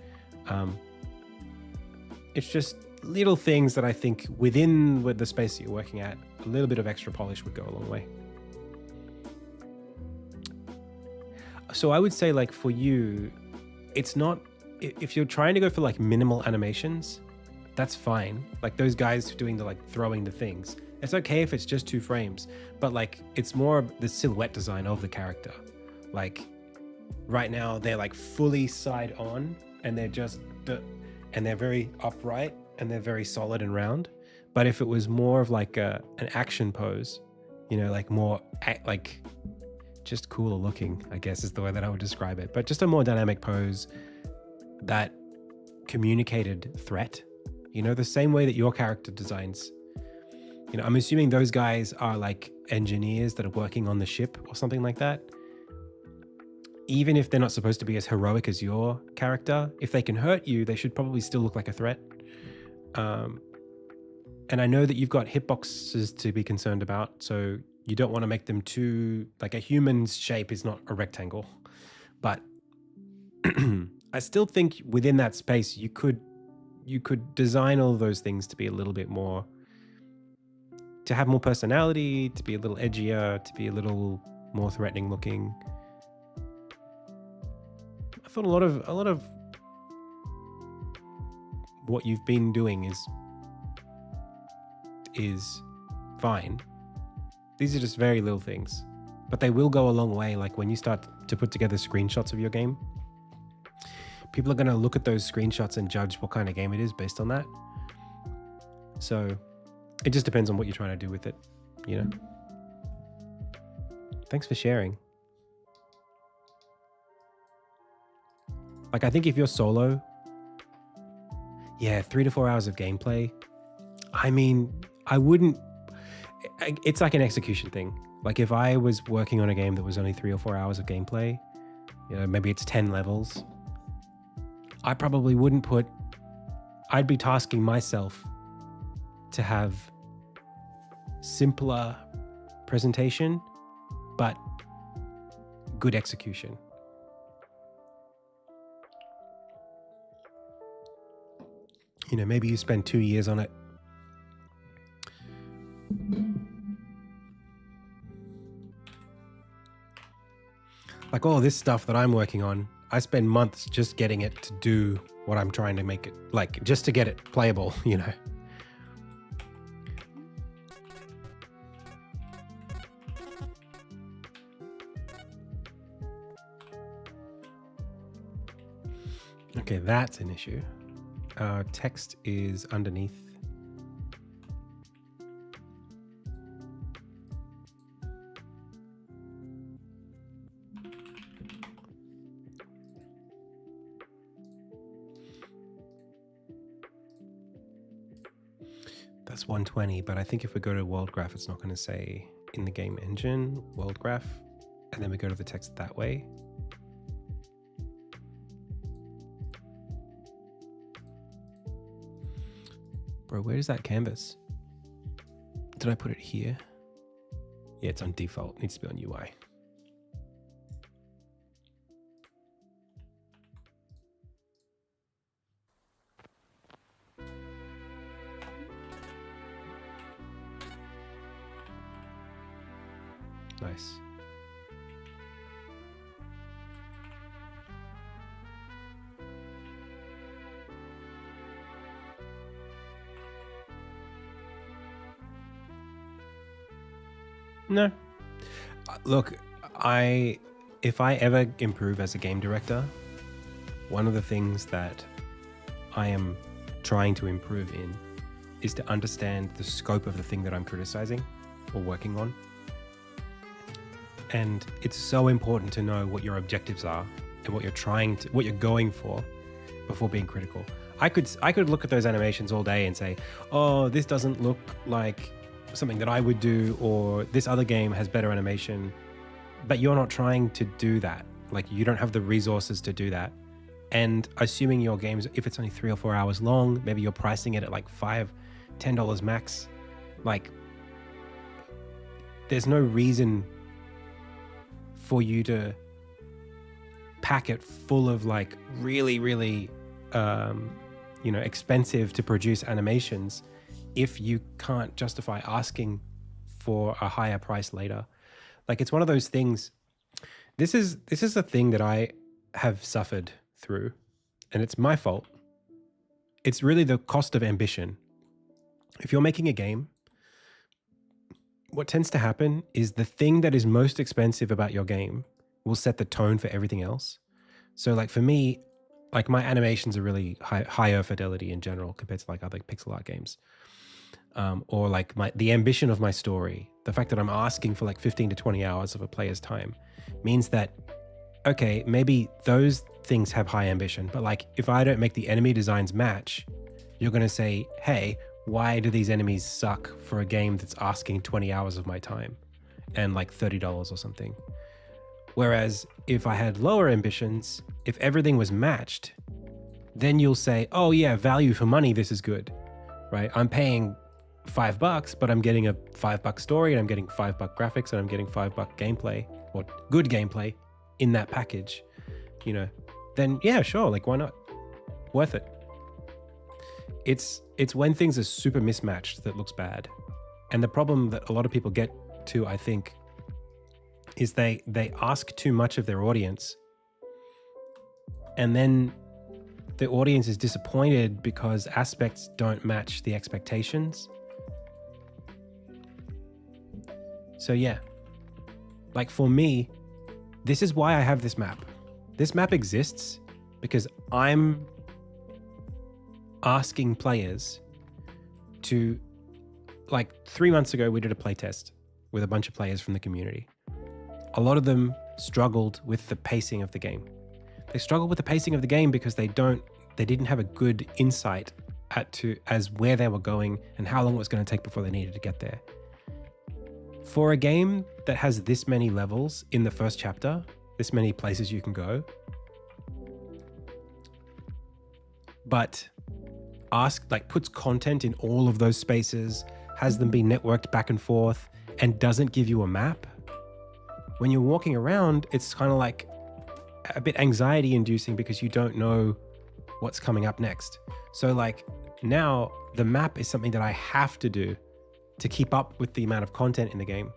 It's just little things that I think within the space that you're working at, a little bit of extra polish would go a long way. So I would say like for you, it's not, if you're trying to go for like minimal animations, that's fine. Like those guys doing the like throwing the things, it's okay if it's just 2 frames, but like it's more the silhouette design of the character. Like right now they're like fully side on and they're just, and they're very upright and they're very solid and round. But if it was more of like an action pose, you know, like more like just cooler looking, I guess is the way that I would describe it. But just a more dynamic pose that communicated threat, you know, the same way that your character designs. You know, I'm assuming those guys are like engineers that are working on the ship or something like that. Even if they're not supposed to be as heroic as your character, if they can hurt you, they should probably still look like a threat. And I know that you've got hitboxes to be concerned about, so you don't want to make them too, like a human's shape is not a rectangle. But I still think within that space, you could design all of those things to be a little bit more, to have more personality, to be a little edgier, to be a little more threatening looking. I thought a lot of what you've been doing is fine. These are just very little things, but they will go a long way. Like when you start to put together screenshots of your game, people are going to look at those screenshots and judge what kind of game it is based on that. So it just depends on what you're trying to do with it, you know? Thanks for sharing. Like, I think if you're solo, yeah, 3 to 4 hours of gameplay. I mean, it's like an execution thing. Like if I was working on a game that was only 3 or 4 hours of gameplay, you know, maybe it's 10 levels, I probably wouldn't I'd be tasking myself to have simpler presentation, but good execution. You know, maybe you spend 2 years on it. Like all this stuff that I'm working on, I spend months just getting it to do what I'm trying to make it, like just to get it playable, you know. Okay, that's an issue. Text is underneath. That's 120, but I think if we go to world graph, it's not going to say in the game engine, world graph, and then we go to the text that way. Bro, where is that canvas? Did I put it here? Yeah, it's on default. It needs to be on UI. Nice. No. Look, if I ever improve as a game director, one of the things that I am trying to improve in is to understand the scope of the thing that I'm criticizing or working on. And it's so important to know what your objectives are and what you're going for before being critical. I could look at those animations all day and say, oh, this doesn't look like something that I would do, or this other game has better animation, but you're not trying to do that. Like, you don't have the resources to do that. And assuming your games, if it's only 3 or 4 hours long, maybe you're pricing it at like $5-10 max. Like, there's no reason for you to pack it full of like really, really, expensive to produce animations if you can't justify asking for a higher price later. Like, it's one of those things. This is a thing that I have suffered through, and it's my fault. It's really the cost of ambition. If you're making a game, what tends to happen is the thing that is most expensive about your game will set the tone for everything else. So like for me, like my animations are really higher fidelity in general compared to like other pixel art games. Or like the ambition of my story, the fact that I'm asking for like 15 to 20 hours of a player's time means that, okay, maybe those things have high ambition, but like if I don't make the enemy designs match, you're going to say, hey, why do these enemies suck for a game that's asking 20 hours of my time and like $30 or something? Whereas if I had lower ambitions, if everything was matched, then you'll say, oh yeah, value for money, this is good, right? I'm paying $5, but I'm getting a $5 story, and I'm getting $5 graphics, and I'm getting $5 gameplay, or good gameplay in that package, then yeah, sure, like why not? Worth it. It's when things are super mismatched that looks bad. And the problem that a lot of people get to, I think, is they ask too much of their audience, and then the audience is disappointed because aspects don't match the expectations. So yeah, like for me, this is why I have this map. This map exists because I'm asking players to, like 3 months ago, we did a playtest with a bunch of players from the community. A lot of them struggled with the pacing of the game. They struggled with the pacing of the game because they didn't have a good insight as where they were going and how long it was going to take before they needed to get there. For a game that has this many levels in the first chapter, this many places you can go, but puts content in all of those spaces, has them be networked back and forth, and doesn't give you a map, when you're walking around, it's kind of like a bit anxiety inducing because you don't know what's coming up next. So like now the map is something that I have to do to keep up with the amount of content in the game.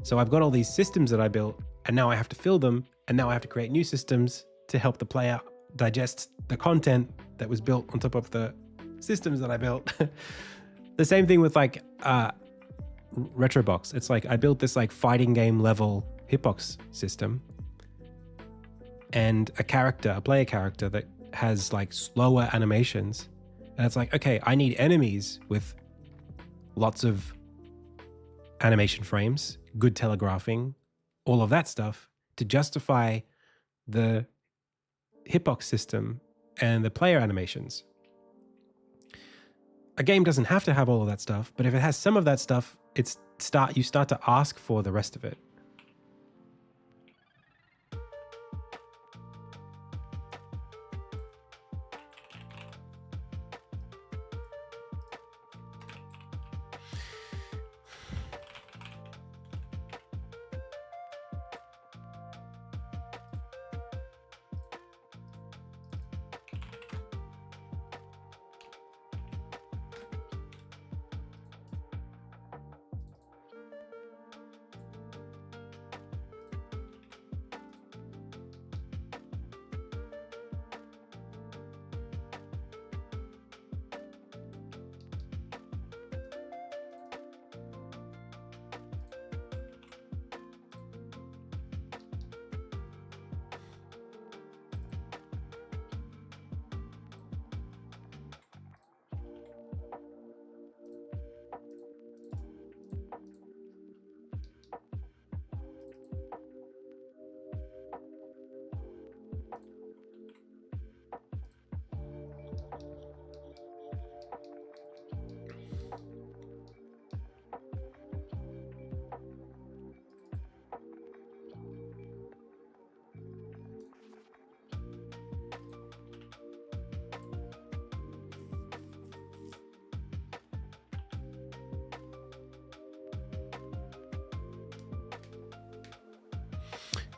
So I've got all these systems that I built, and now I have to fill them, and now I have to create new systems to help the player digest the content that was built on top of the systems that I built. The same thing with like Retrobox. It's like I built this like fighting game level hitbox system, and a player character that has like slower animations. And it's like, okay, I need enemies with lots of animation frames, good telegraphing, all of that stuff to justify the hitbox system and the player animations. A game doesn't have to have all of that stuff, but if it has some of that stuff, you start to ask for the rest of it.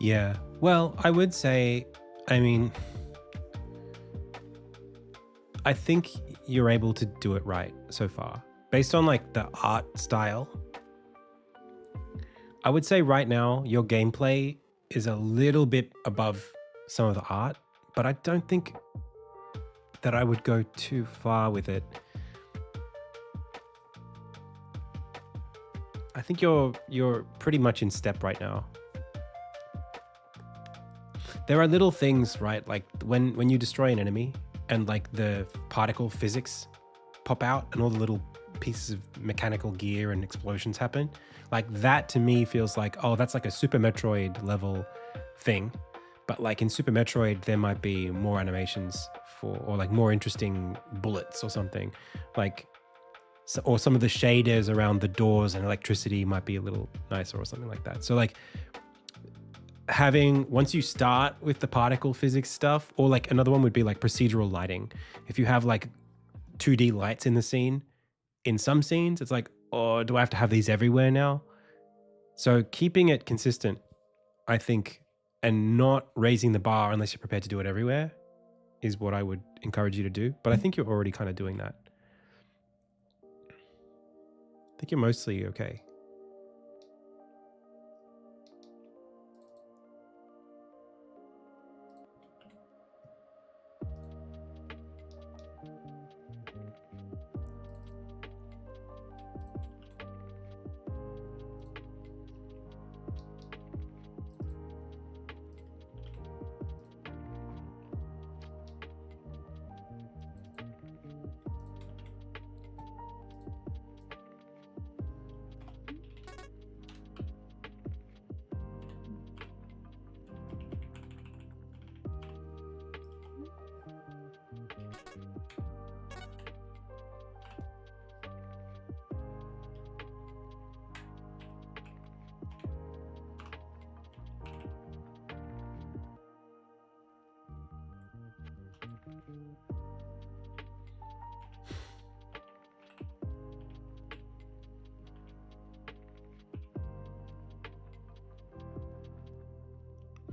Yeah. Well, I would say, I mean, I think you're able to do it right so far. Based on like the art style, I would say right now your gameplay is a little bit above some of the art, but I don't think that I would go too far with it. I think you're pretty much in step right now. There are little things, right? Like when you destroy an enemy and like the particle physics pop out and all the little pieces of mechanical gear and explosions happen. Like that to me feels like, oh, that's like a Super Metroid level thing. But like in Super Metroid, there might be more animations for, or like more interesting bullets or something. Like, so, or some of the shaders around the doors and electricity might be a little nicer or something like that. So like having, once you start with the particle physics stuff, or like another one would be like procedural lighting. If you have like 2D lights in the scene, in some scenes, it's like, oh, do I have to have these everywhere now? So keeping it consistent, I think, and not raising the bar unless you're prepared to do it everywhere is what I would encourage you to do. But I think you're already kind of doing that. I think you're mostly okay.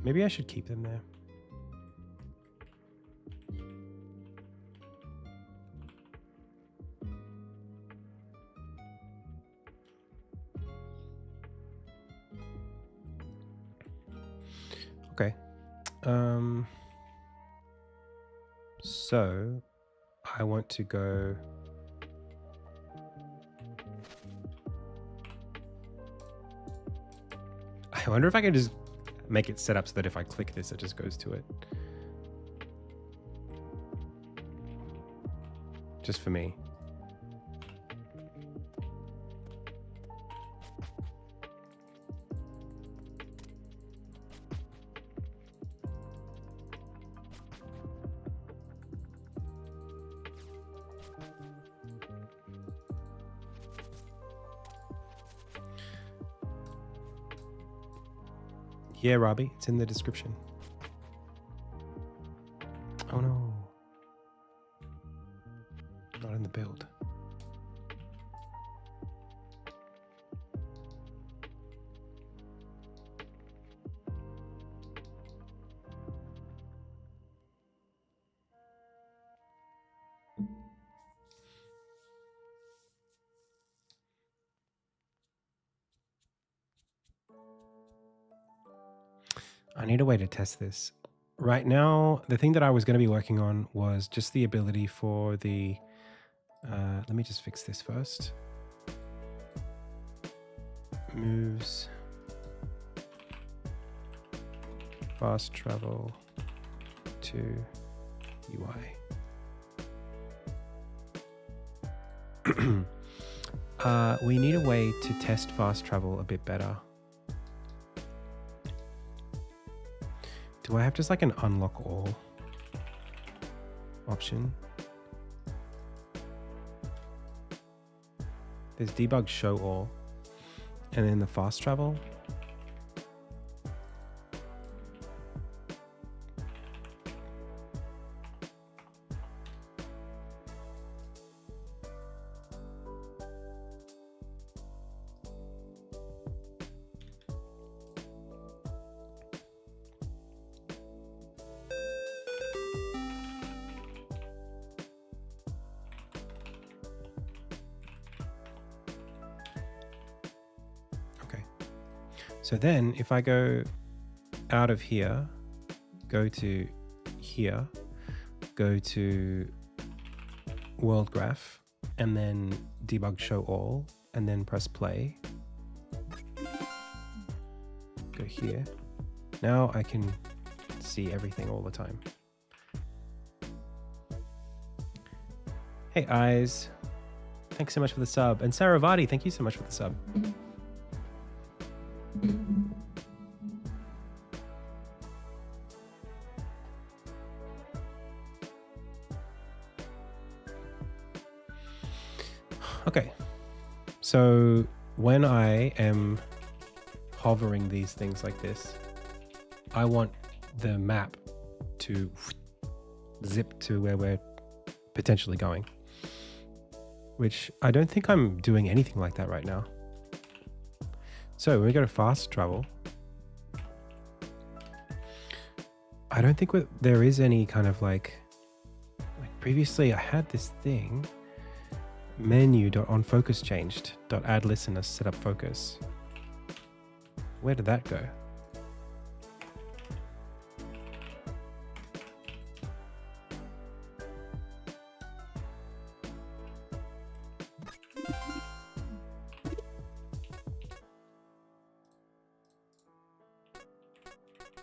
Maybe I should keep them there. Okay. So I want to go. I wonder if I can just make it set up so that if I click this, it just goes to it. Just for me. Yeah, Robbie, it's in the description. Oh no. Not in the build. I need a way to test this. Right now, the thing that I was going to be working on was just the ability for the... let me just fix this first. Moves. Fast travel to UI. We need a way to test fast travel a bit better. Do I have just like an unlock all option? There's debug show all, and then the fast travel. So then if I go out of here, go to here, go to world graph, and then debug show all, and then press play. Go here. Now I can see everything all the time. Hey Eyes, thanks so much for the sub. And Saravati, thank you so much for the sub. Okay, so when I am hovering these things like this, I want the map to zip to where we're potentially going, which I don't think I'm doing anything like that right now. So when we go to fast travel, I don't think there is any kind of like previously I had this thing, menu.onFocusChanged.add listener set up focus. Where did that go?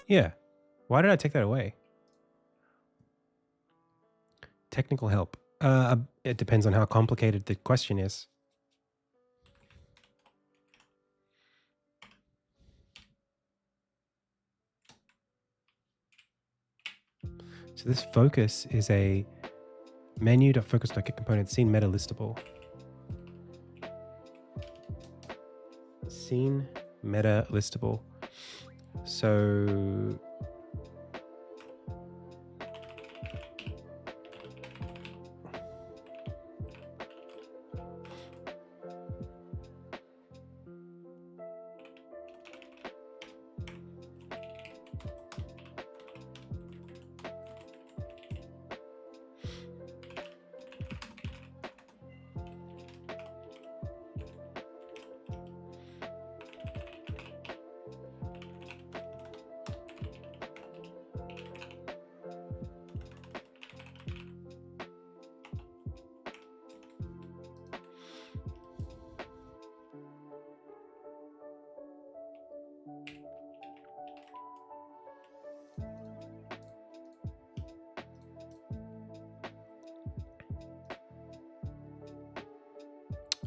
Yeah. Why did I take that away? Technical help. It depends on how complicated the question is. So this focus is a menu.focus.getComponent scene meta listable. Scene meta listable. So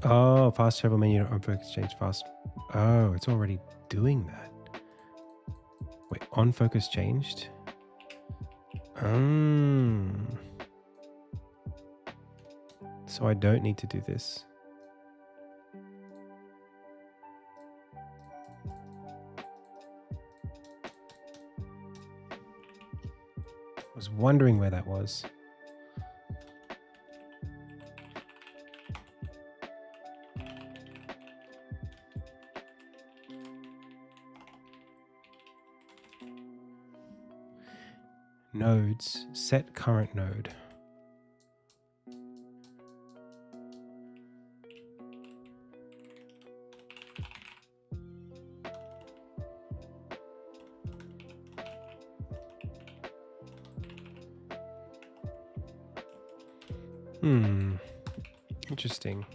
oh, fast travel menu on focus change fast. Oh, it's already doing that. Wait, on focus changed? So I don't need to do this. I was wondering where that was. Nodes, set current node. Interesting.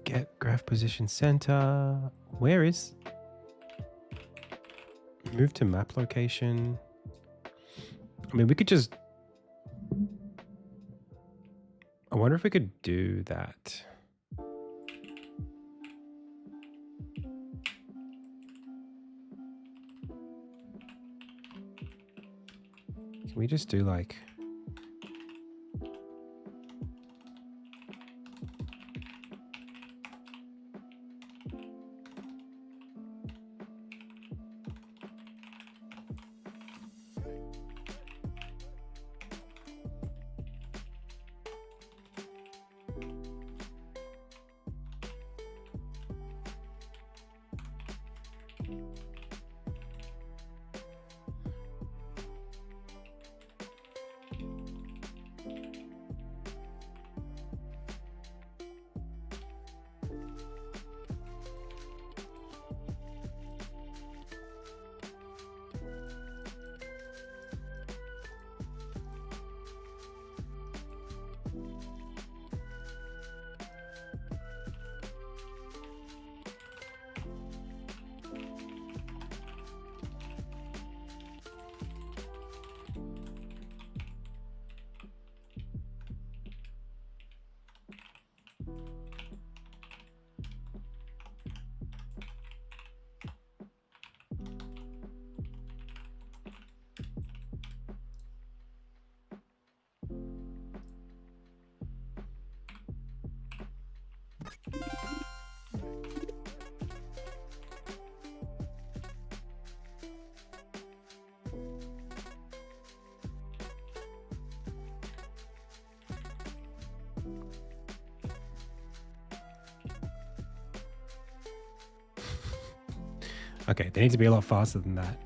Get graph position center. Where is? Move to map location. I mean, we could just. I wonder if we could do that. Can we just do like. Okay, they need to be a lot faster than that.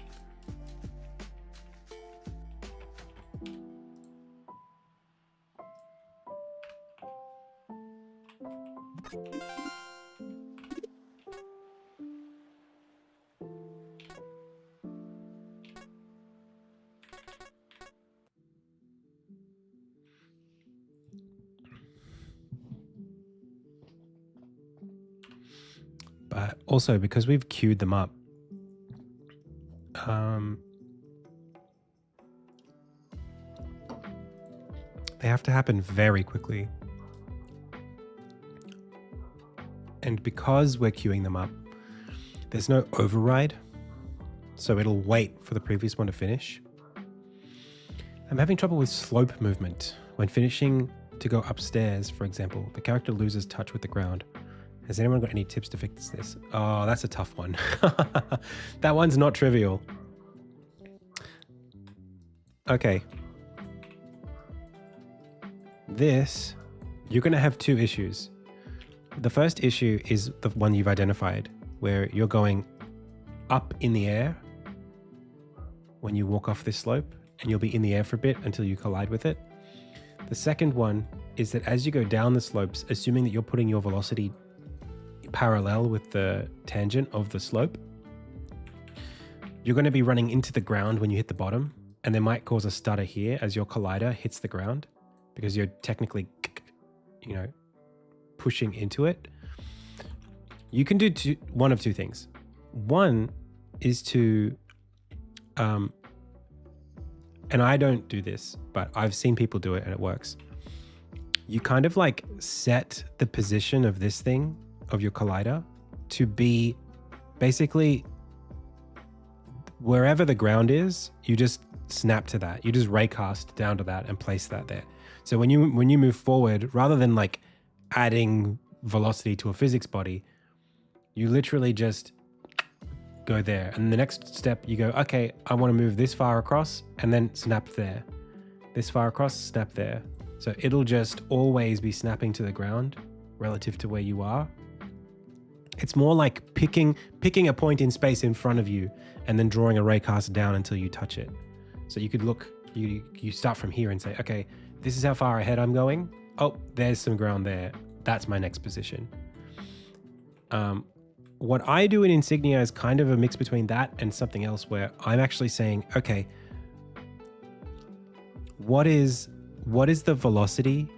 But also because we've queued them up, they have to happen very quickly. And because we're queuing them up, there's no override. So it'll wait for the previous one to finish. I'm having trouble with slope movement. When finishing to go upstairs, for example, the character loses touch with the ground. Has anyone got any tips to fix this? Oh, that's a tough one. That one's not trivial. Okay. This, you're going to have two issues. The first issue is the one you've identified, where you're going up in the air when you walk off this slope, and you'll be in the air for a bit until you collide with it. The second one is that as you go down the slopes, assuming that you're putting your velocity parallel with the tangent of the slope, you're going to be running into the ground when you hit the bottom, and they might cause a stutter here as your collider hits the ground because you're technically, you know, pushing into it. You can do one of two things. One is to, and I don't do this, but I've seen people do it and it works. You kind of like set the position of this thing, of your collider, to be basically wherever the ground is, you just snap to that. You just raycast down to that and place that there. So when you move forward, rather than like adding velocity to a physics body, you literally just go there. And the next step you go, okay, I want to move this far across, and then snap there. This far across, snap there. So it'll just always be snapping to the ground relative to where you are. It's more like picking a point in space in front of you and then drawing a raycast down until you touch it. So you could look, you start from here and say, okay, this is how far ahead I'm going. Oh, there's some ground there. That's my next position. What I do in Insignia is kind of a mix between that and something else, where I'm actually saying, okay, what is the velocity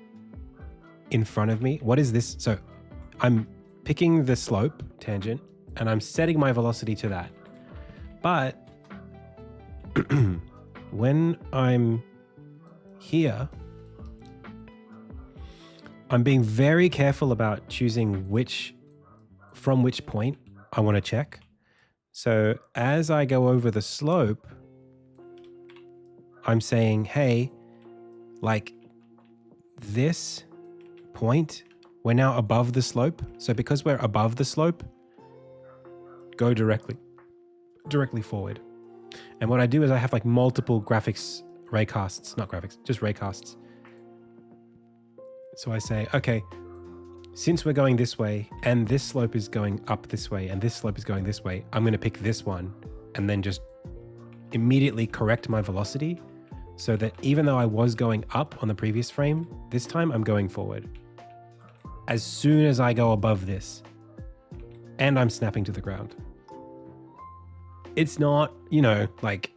in front of me? What is this? So I'm picking the slope tangent and I'm setting my velocity to that. But when I'm here, I'm being very careful about choosing from which point I want to check. So as I go over the slope, I'm saying, hey, like this point, we're now above the slope. So because we're above the slope, go directly forward. And what I do is I have like multiple graphics raycasts, not graphics, just raycasts. So I say, okay, since we're going this way and this slope is going up this way and this slope is going this way, I'm going to pick this one and then just immediately correct my velocity so that even though I was going up on the previous frame, this time I'm going forward. As soon as I go above this and I'm snapping to the ground. It's not, like,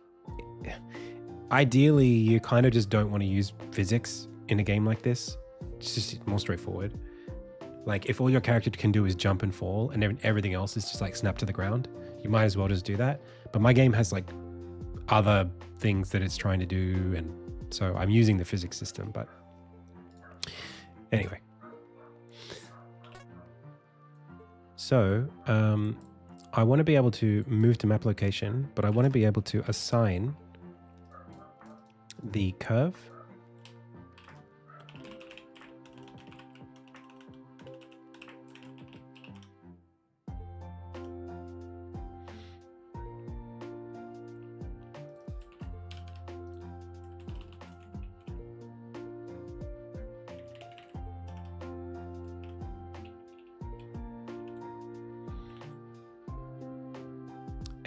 ideally you kind of just don't want to use physics in a game like this. It's just more straightforward. Like if all your character can do is jump and fall and everything else is just like snap to the ground, you might as well just do that. But my game has like other things that it's trying to do, and so I'm using the physics system. But anyway, so I want to be able to move to map location, but I want to be able to assign the curve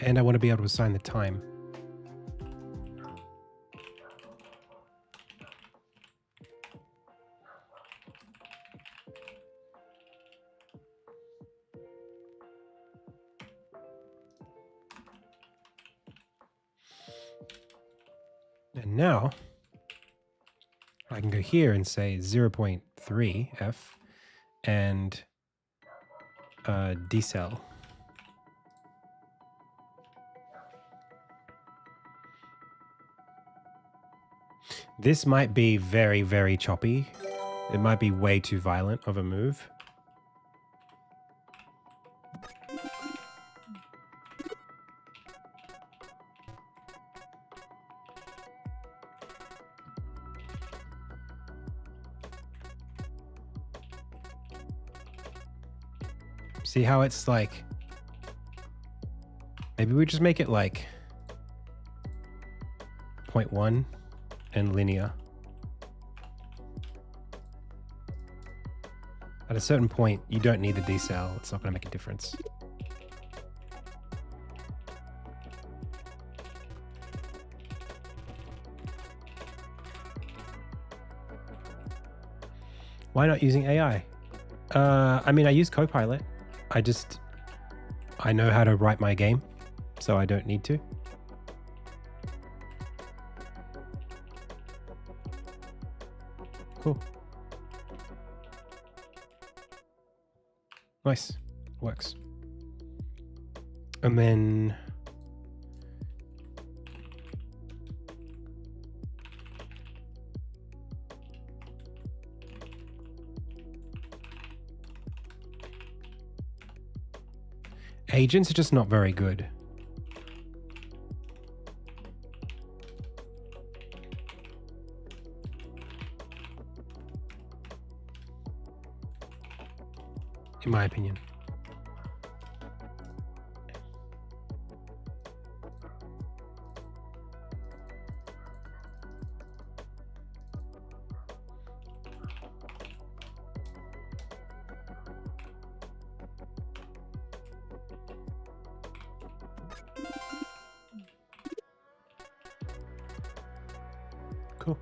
And I want to be able to assign the time. And now I can go here and say 0.3 F and decel. This might be very, very choppy. It might be way too violent of a move. See how it's like, maybe we just make it like 0.1 and linear. At a certain point, you don't need the decel. It's not going to make a difference. Why not using AI? I mean, I use Copilot. I know how to write my game, so I don't need to. Cool. Nice. Works. And then agents are just not very good. In my opinion. Cool.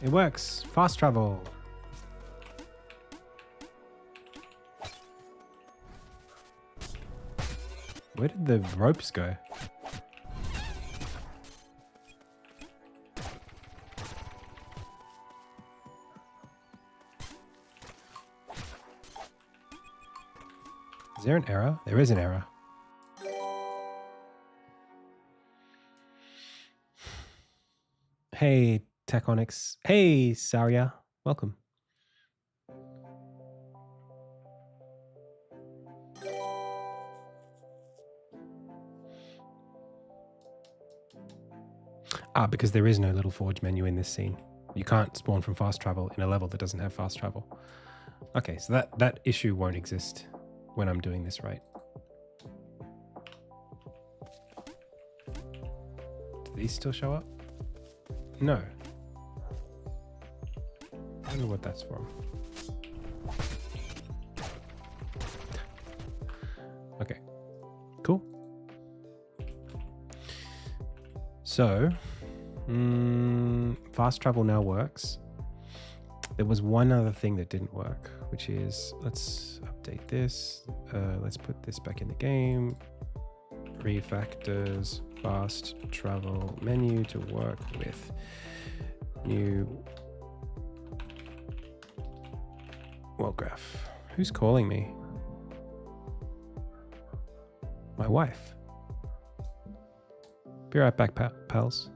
It works. Fast travel. Where did the ropes go? Is there an error? There is an error. Hey, Teconics. Hey, Saria. Welcome. Because there is no little forge menu in this scene. You can't spawn from fast travel in a level that doesn't have fast travel. Okay, so that issue won't exist when I'm doing this right. Do these still show up? No. I don't know what that's from. Okay, cool. So, fast travel now works. There was one other thing that didn't work, which is, let's update this. Let's put this back in the game. Refactors, fast travel menu to work with new world graph. Who's calling me? My wife. Be right back, pals.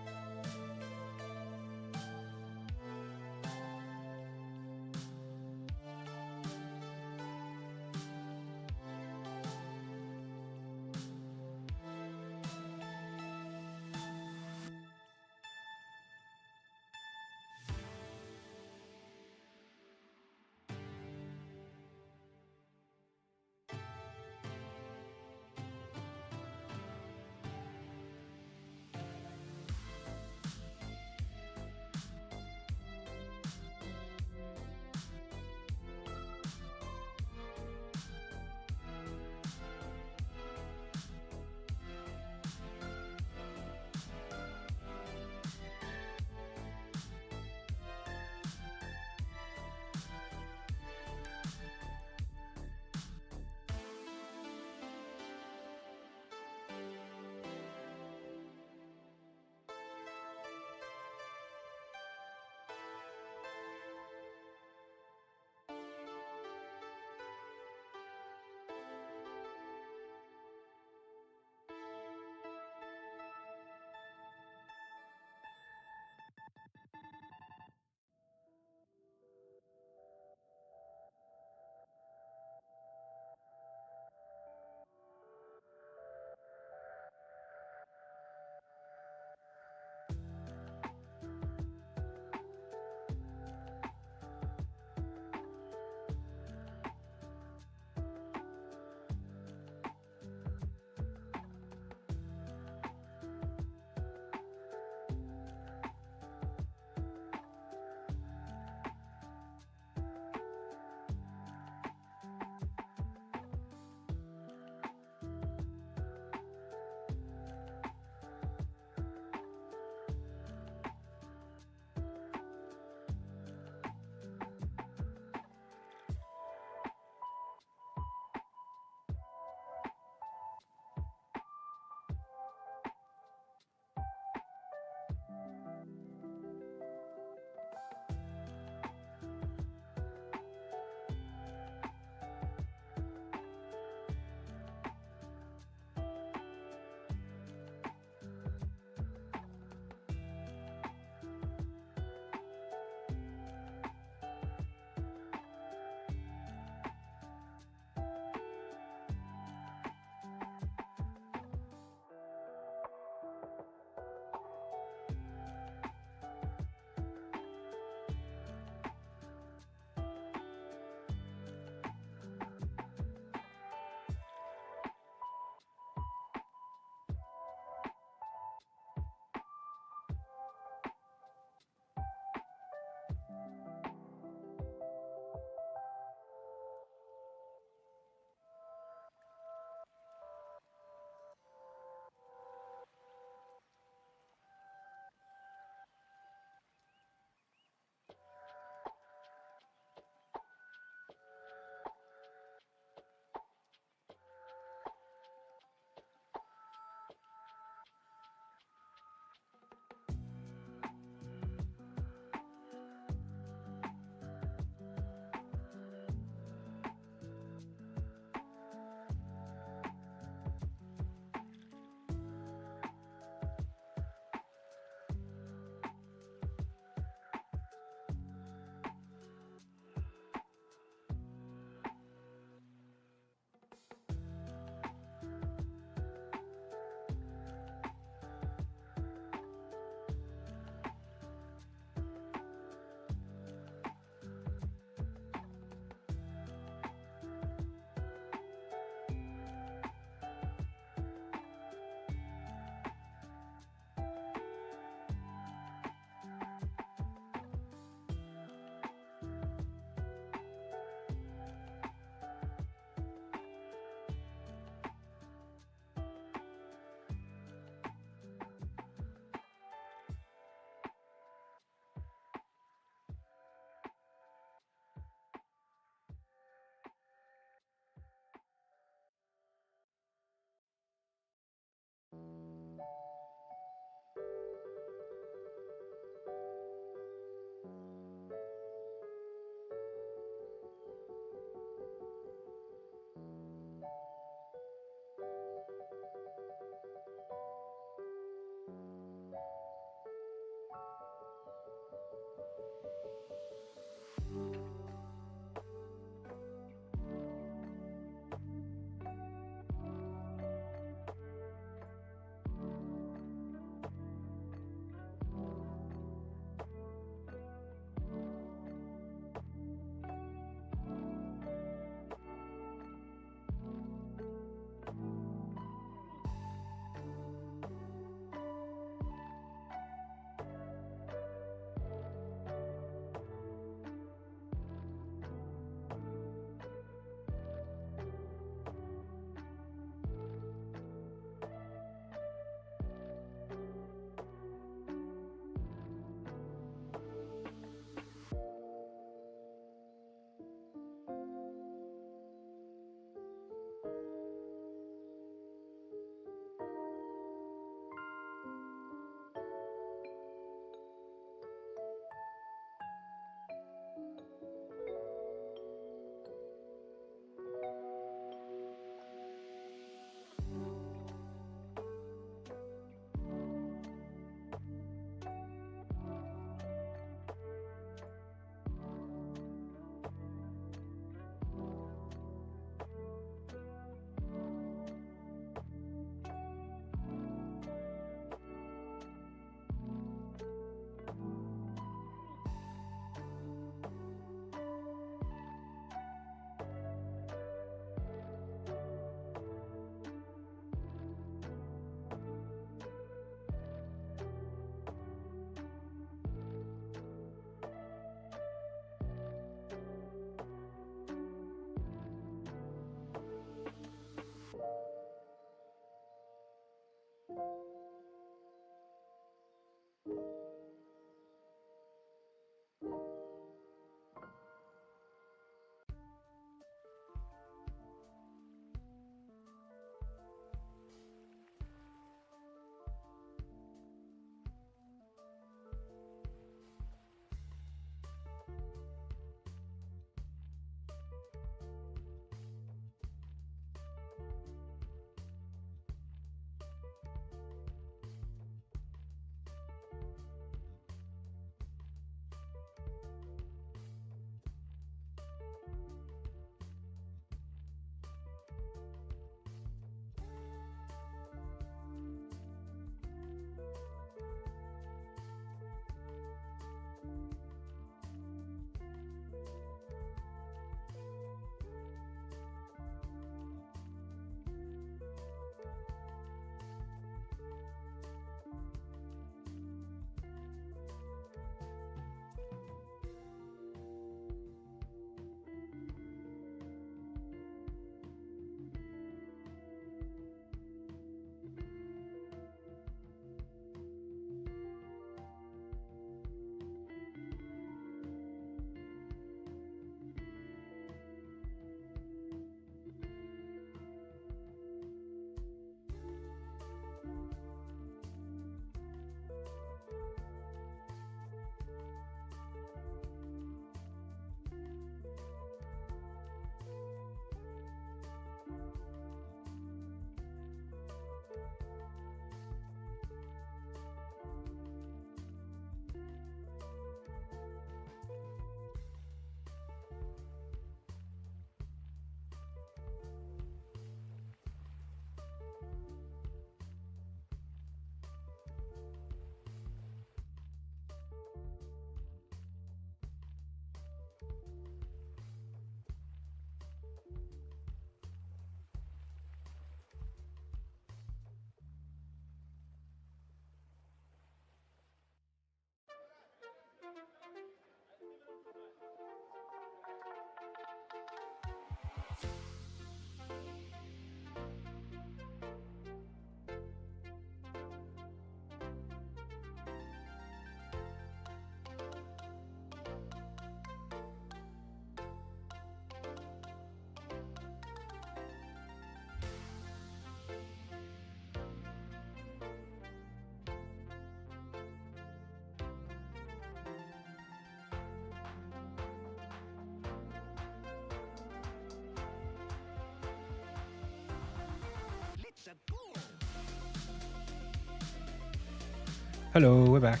Hello, we're back.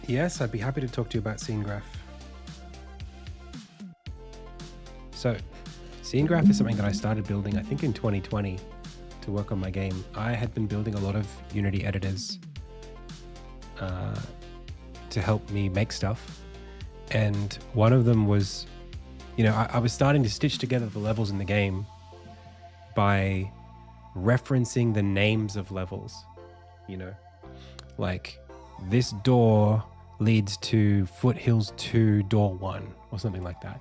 Yes, I'd be happy to talk to you about scene graph. So, scene graph is something that I started building, I think in 2020 to work on my game. I had been building a lot of Unity editors to help me make stuff. And one of them was, you know, I was starting to stitch together the levels in the game by referencing the names of levels, you know, like this door leads to Foothills 2 door 1 or something like that.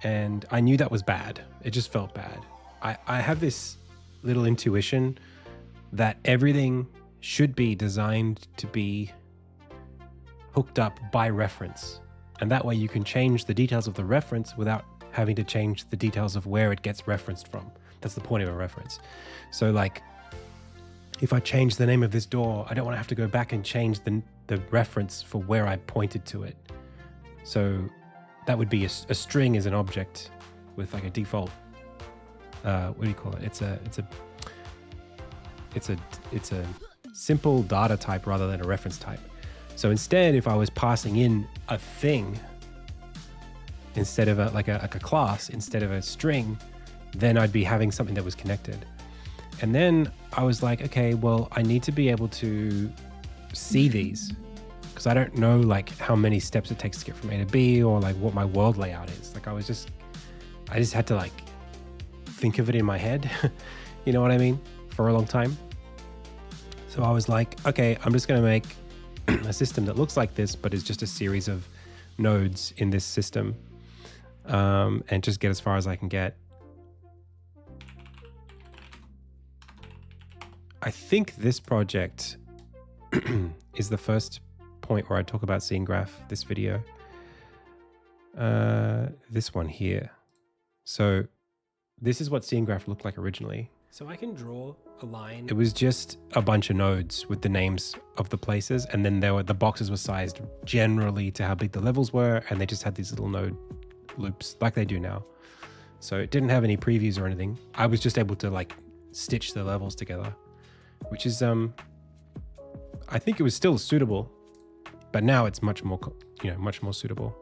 And I knew that was bad. It just felt bad. I have this little intuition that everything should be designed to be hooked up by reference. And that way you can change the details of the reference without having to change the details of where it gets referenced from. That's the point of a reference. So like, if I change the name of this door, I don't want to have to go back and change the reference for where I pointed to it. So that would be a string as an object with like a default, what do you call it? It's a simple data type rather than a reference type. So instead, if I was passing in a thing instead of like a class, instead of a string, then I'd be having something that was connected. And then I was like, okay, well, I need to be able to see these because I don't know like how many steps it takes to get from A to B or like what my world layout is. Like I just had to like think of it in my head, you know what I mean, for a long time. So I was like, okay, I'm just going to make a system that looks like this, but is just a series of nodes in this system, and just get as far as I can get. I think this project is the first point where I talk about scene graph, this video. This one here. So this is what scene graph looked like originally. So I can draw a line. It was just a bunch of nodes with the names of the places, and then the boxes were sized generally to how big the levels were, and they just had these little node loops like they do now. So it didn't have any previews or anything. I was just able to like stitch the levels together, which is I think it was still suitable, but now it's much more suitable.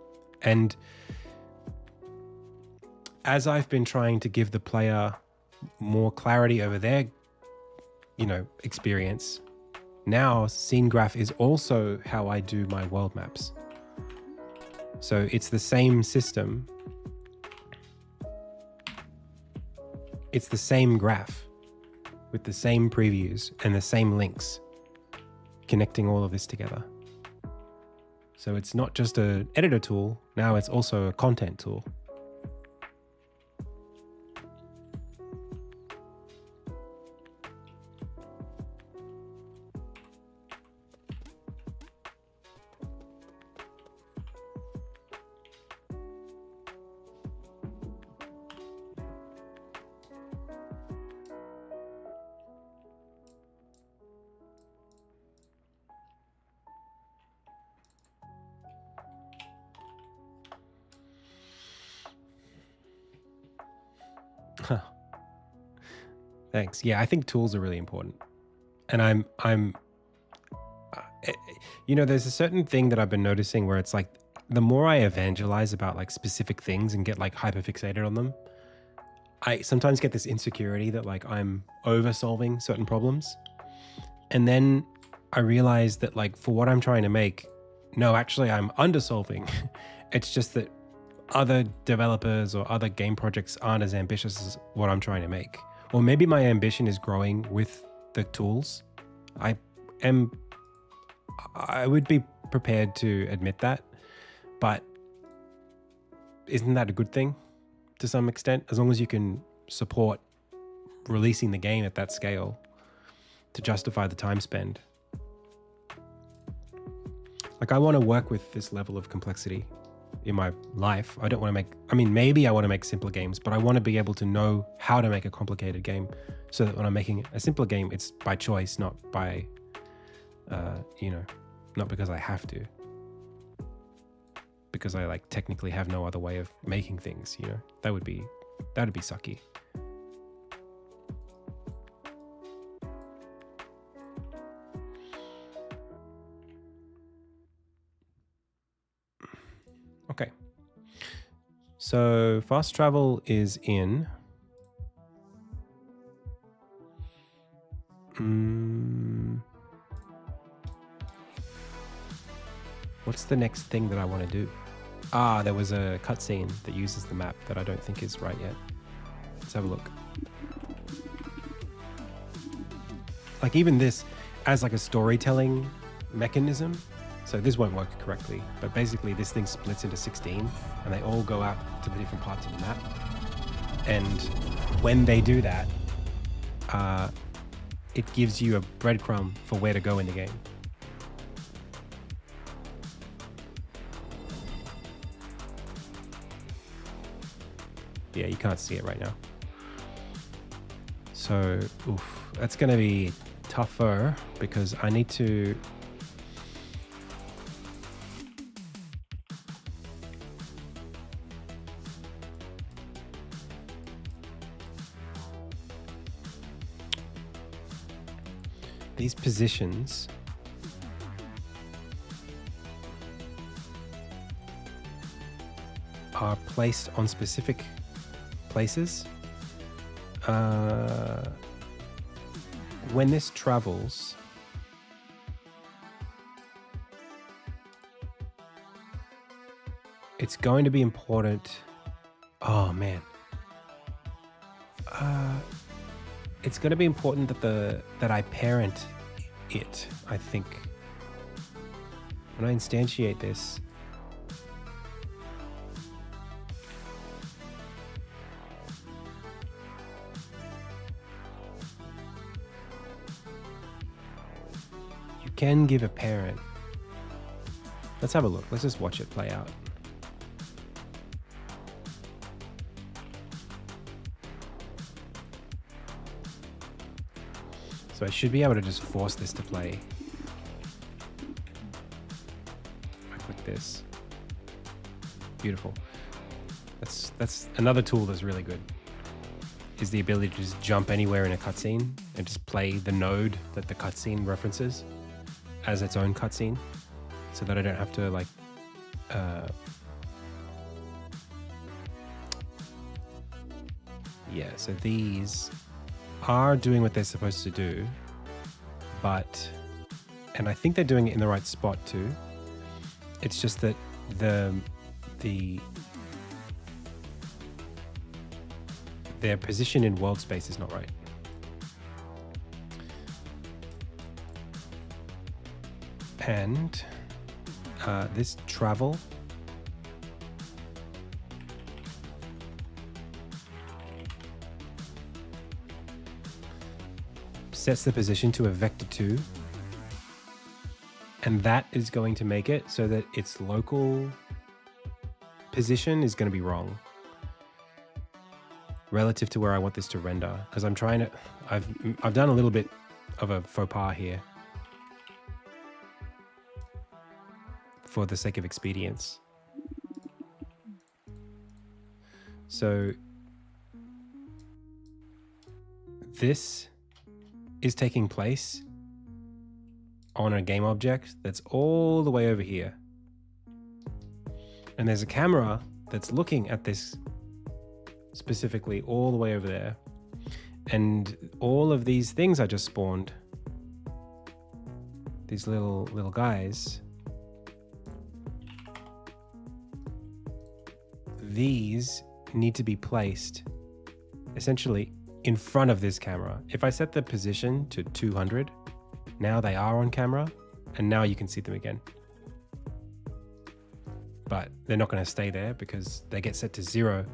And as I've been trying to give the player more clarity over their, experience, now scene graph is also how I do my world maps. So it's the same system. It's the same graph with the same previews and the same links connecting all of this together. So it's not just an editor tool, now it's also a content tool. Thanks. Yeah, I think tools are really important. And there's a certain thing that I've been noticing where it's like, the more I evangelize about like specific things and get like hyper fixated on them, I sometimes get this insecurity that like I'm over solving certain problems. And then I realize that like for what I'm trying to make, no, actually I'm under solving. It's just that other developers or other game projects aren't as ambitious as what I'm trying to make. Or maybe my ambition is growing with the tools. I would be prepared to admit that, but isn't that a good thing to some extent? As long as you can support releasing the game at that scale to justify the time spent. Like I want to work with this level of complexity in my life. I don't want to maybe I want to make simpler games, but I want to be able to know how to make a complicated game so that when I'm making a simpler game, it's by choice, not by, not because I have to. because I like technically have no other way of making things, you know. That'd be sucky. Okay. So fast travel is in. What's the next thing that I want to do? Ah, there was a cutscene that uses the map that I don't think is right yet. Let's have a look. Like even this as like a storytelling mechanism. So this won't work correctly, but basically this thing splits into 16 and they all go out to the different parts of the map. And when they do that, it gives you a breadcrumb for where to go in the game. Yeah, you can't see it right now. So, that's going to be tougher because I need to... These positions are placed on specific places. When this travels, it's going to be important. Oh man. It's going to be important that I parent it, I think. When I instantiate this, you can give a parent. Let's have a look. Let's just watch it play out. So I should be able to just force this to play. I click this. Beautiful. That's another tool that's really good. Is the ability to just jump anywhere in a cutscene and just play the node that the cutscene references as its own cutscene, so that I don't have to like yeah, so these are doing what they're supposed to do, and I think they're doing it in the right spot too. It's just that their position in world space is not right. And this travel sets the position to a vector 2, and that is going to make it so that its local position is going to be wrong relative to where I want this to render, because I'm trying to I've done a little bit of a faux pas here for the sake of expedience. So this is taking place on a game object that's all the way over here. And there's a camera that's looking at this specifically all the way over there. And all of these things I just spawned, these little guys, these need to be placed essentially in front of this camera. If I set the position to 200, now they are on camera, and now you can see them again. But they're not going to stay there because they get set to 0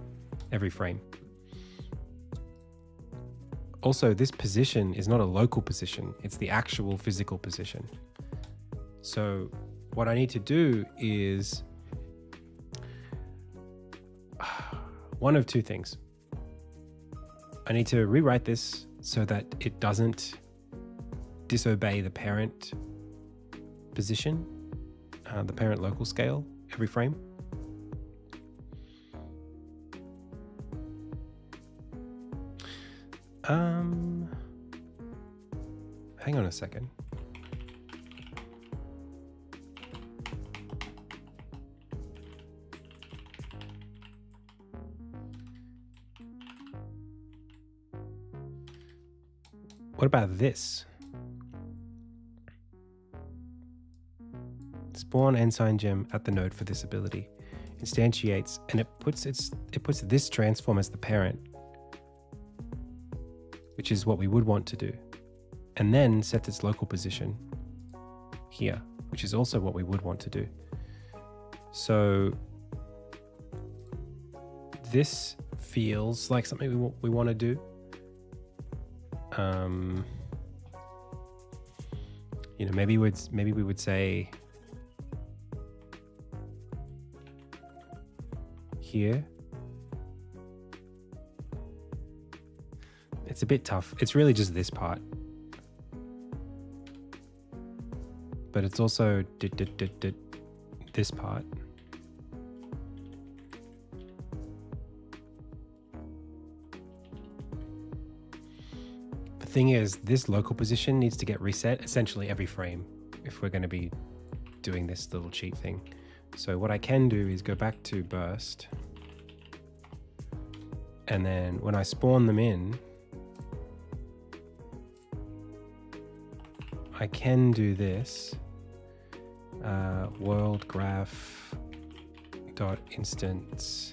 every frame. Also, this position is not a local position, it's the actual physical position. So what I need to do is one of two things. I need to rewrite this so that it doesn't disobey the parent position, the parent local scale every frame. Hang on a second. What about this? Spawn ensign gem at the node for this ability. Instantiates, and it puts this transform as the parent, which is what we would want to do, and then sets its local position here, which is also what we would want to do. So this feels like something we want to do. You know, maybe we would say here. It's a bit tough. It's really just this part, but it's also this part. The thing is, this local position needs to get reset essentially every frame if we're going to be doing this little cheat thing. So what I can do is go back to burst, and then when I spawn them in, I can do this world graph dot instance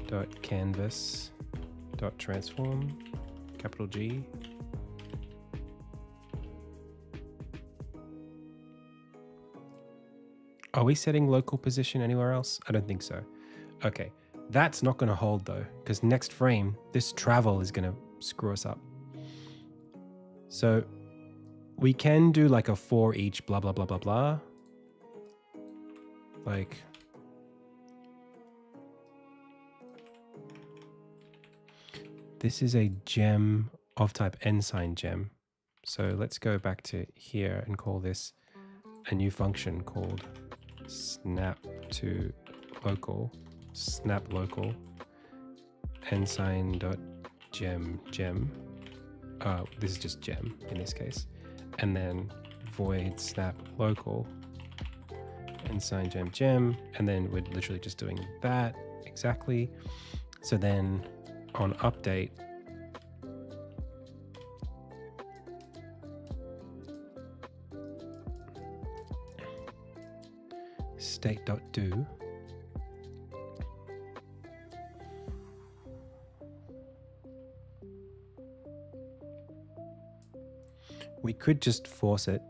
dot canvas dot transform, capital G. Are we setting local position anywhere else? I don't think so. Okay, that's not going to hold though, because next frame, this travel is going to screw us up. So we can do like a for each blah, blah, blah, blah, blah. Like, this is a gem of type ensign gem. So let's go back to here and call this a new function called snap to local, snap local, ensign dot gem. This is just gem in this case, and then void snap local ensign gem, and then we're literally just doing that exactly. So then on update, state.do, we could just force it.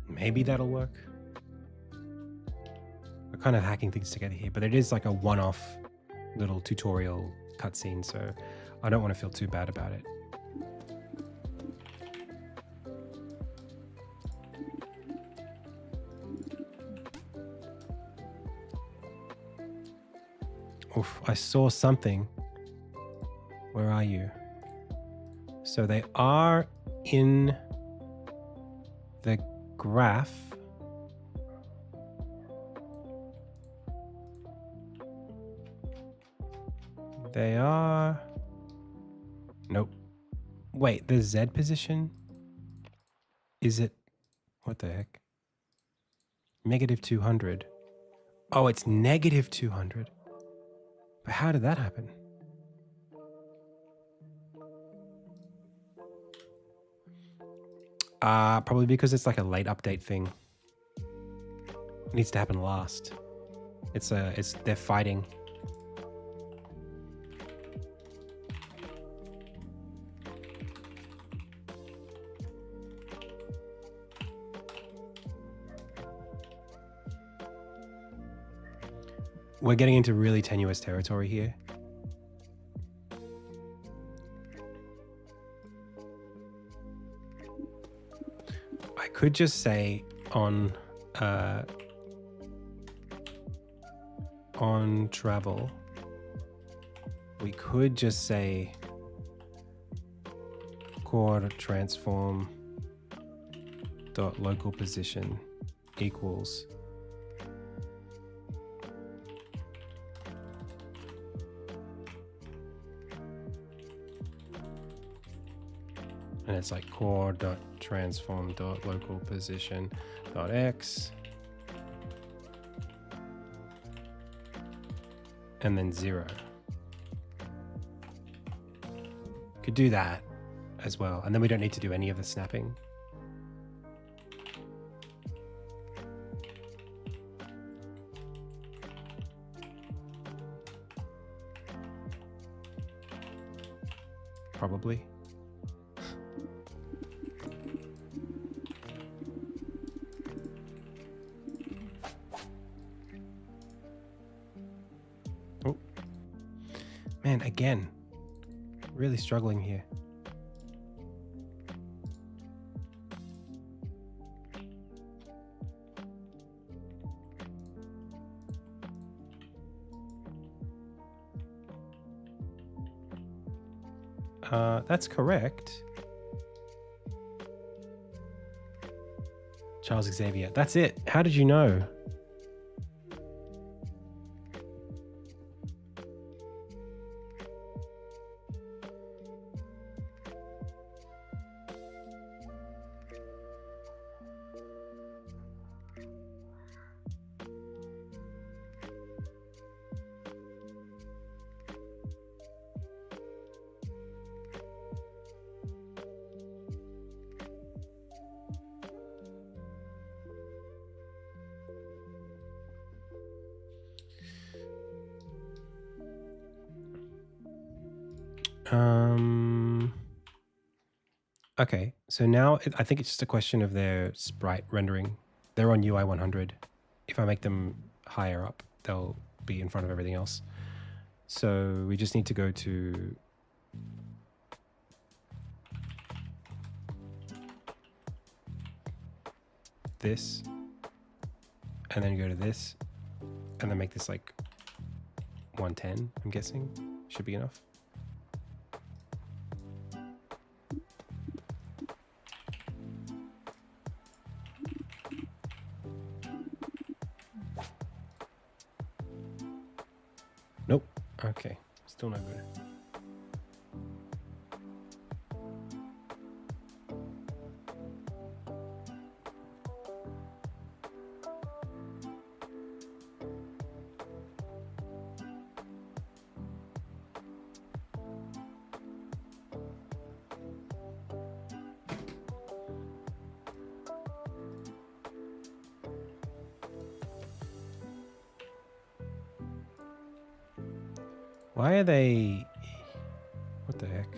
Maybe that'll work. We're kind of hacking things together here, but it is like a one-off little tutorial cutscene, so I don't want to feel too bad about it. Oof, I saw something. Where are you? So they are in the graph. They are... Nope. Wait, the Z position? Is it... What the heck? Negative 200. Oh, it's negative 200. But how did that happen? Probably because it's like a late update thing. It needs to happen last. They're fighting. we're getting into really tenuous territory here. I could just say on travel, we could just say core transform dot local position equals and it's like core dot transform dot local position dot x and then 0. Could do that as well, and then we don't need to do any of the snapping. Probably. Oh. Man, again, really struggling here. That's correct. Charles Xavier. That's it. How did you know? Okay, so now I think it's just a question of their sprite rendering. They're on UI 100. If I make them higher up, they'll be in front of everything else. So we just need to go to this, and then go to this, and then make this like 110, I'm guessing. Should be enough. Nope. Okay. Still no good. Why are they... What the heck?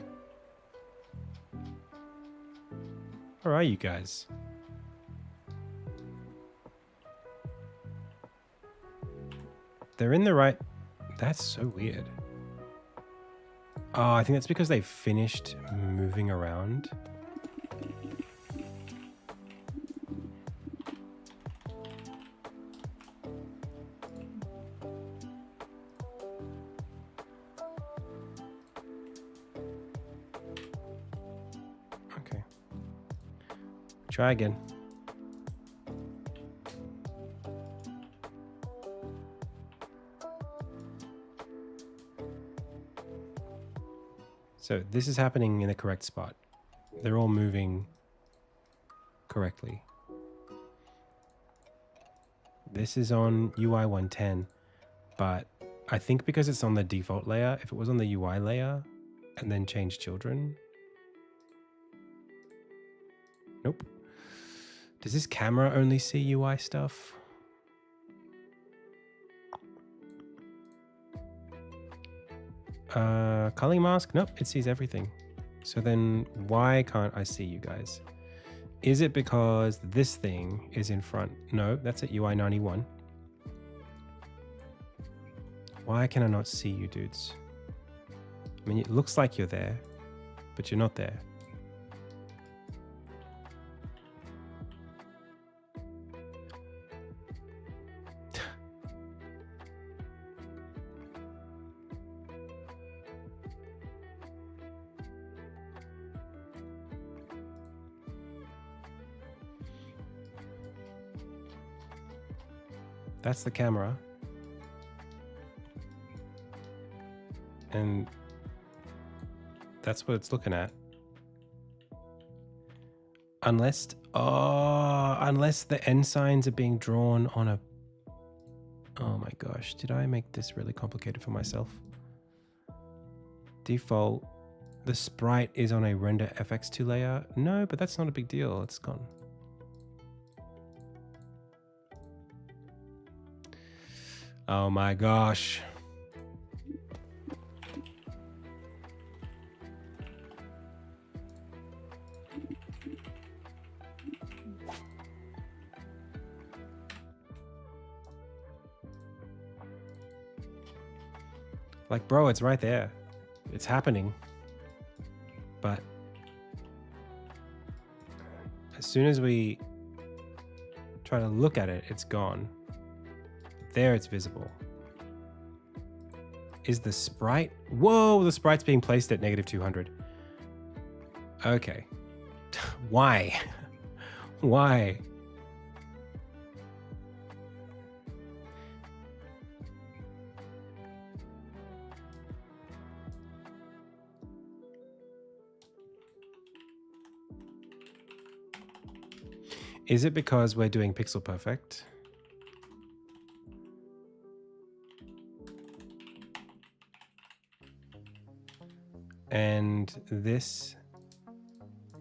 Where are you guys? They're in the right... That's so weird. Oh, I think that's because they finished moving around. Try again. So this is happening in the correct spot. They're all moving correctly. This is on UI 110, but I think because it's on the default layer, if it was on the UI layer and then change children. Nope. Does this camera only see UI stuff? Culling mask? Nope, it sees everything. So then why can't I see you guys? Is it because this thing is in front? No, that's at UI 91. Why can I not see you dudes? I mean, it looks like you're there, but you're not there. That's the camera. And that's what it's looking at. Unless the end signs are being drawn on a... Oh my gosh, did I make this really complicated for myself? Default, the sprite is on a render FX2 layer. No, but that's not a big deal. It's gone. Oh my gosh. Like, bro, it's right there. It's happening. But as soon as we try to look at it, it's gone. There it's visible. Is the sprite? Whoa, the sprite's being placed at -200. Okay. Why? Why? Is it because we're doing pixel perfect? And this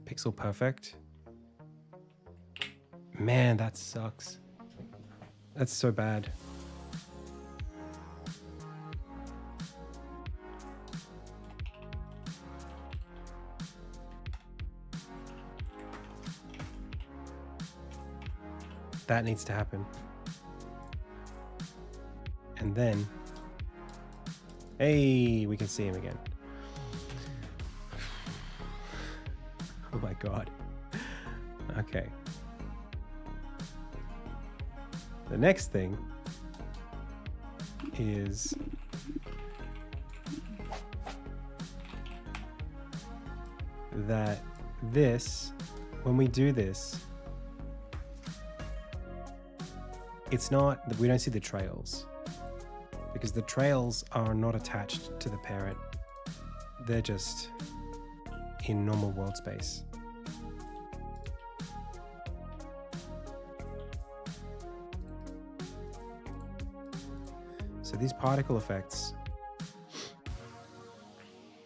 pixel perfect? Man, that sucks. That's so bad. That needs to happen. And then, hey, we can see him again. Oh my God. Okay. The next thing is that this, when we do this, it's not, we don't see the trails because the trails are not attached to the parent. They're just in normal world space. So these particle effects,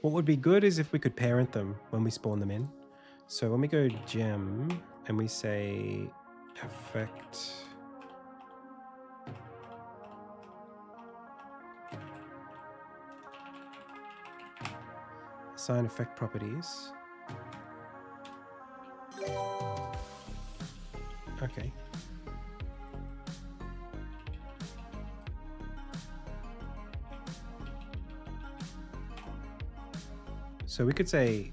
what would be good is if we could parent them when we spawn them in. So when we go gem and we say effect, assign effect properties. Okay. So we could say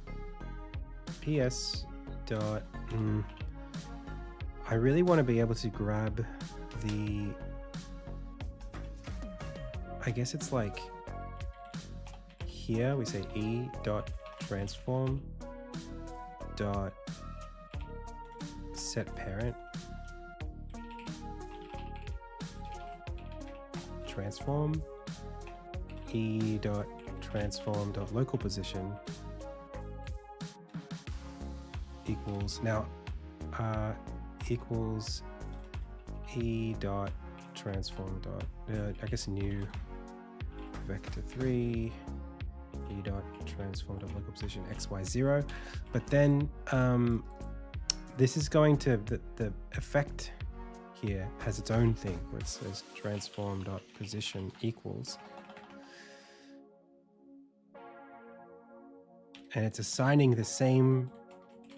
ps dot, I really want to be able to grab the, I guess it's like here we say e dot transform dot set parent transform e dot transform dot local position equals now equals e dot transform dot I guess new vector 3 e dot transform dot local position xy0, but then this is going to the effect here has its own thing where it says transform dot position equals, and it's assigning the same,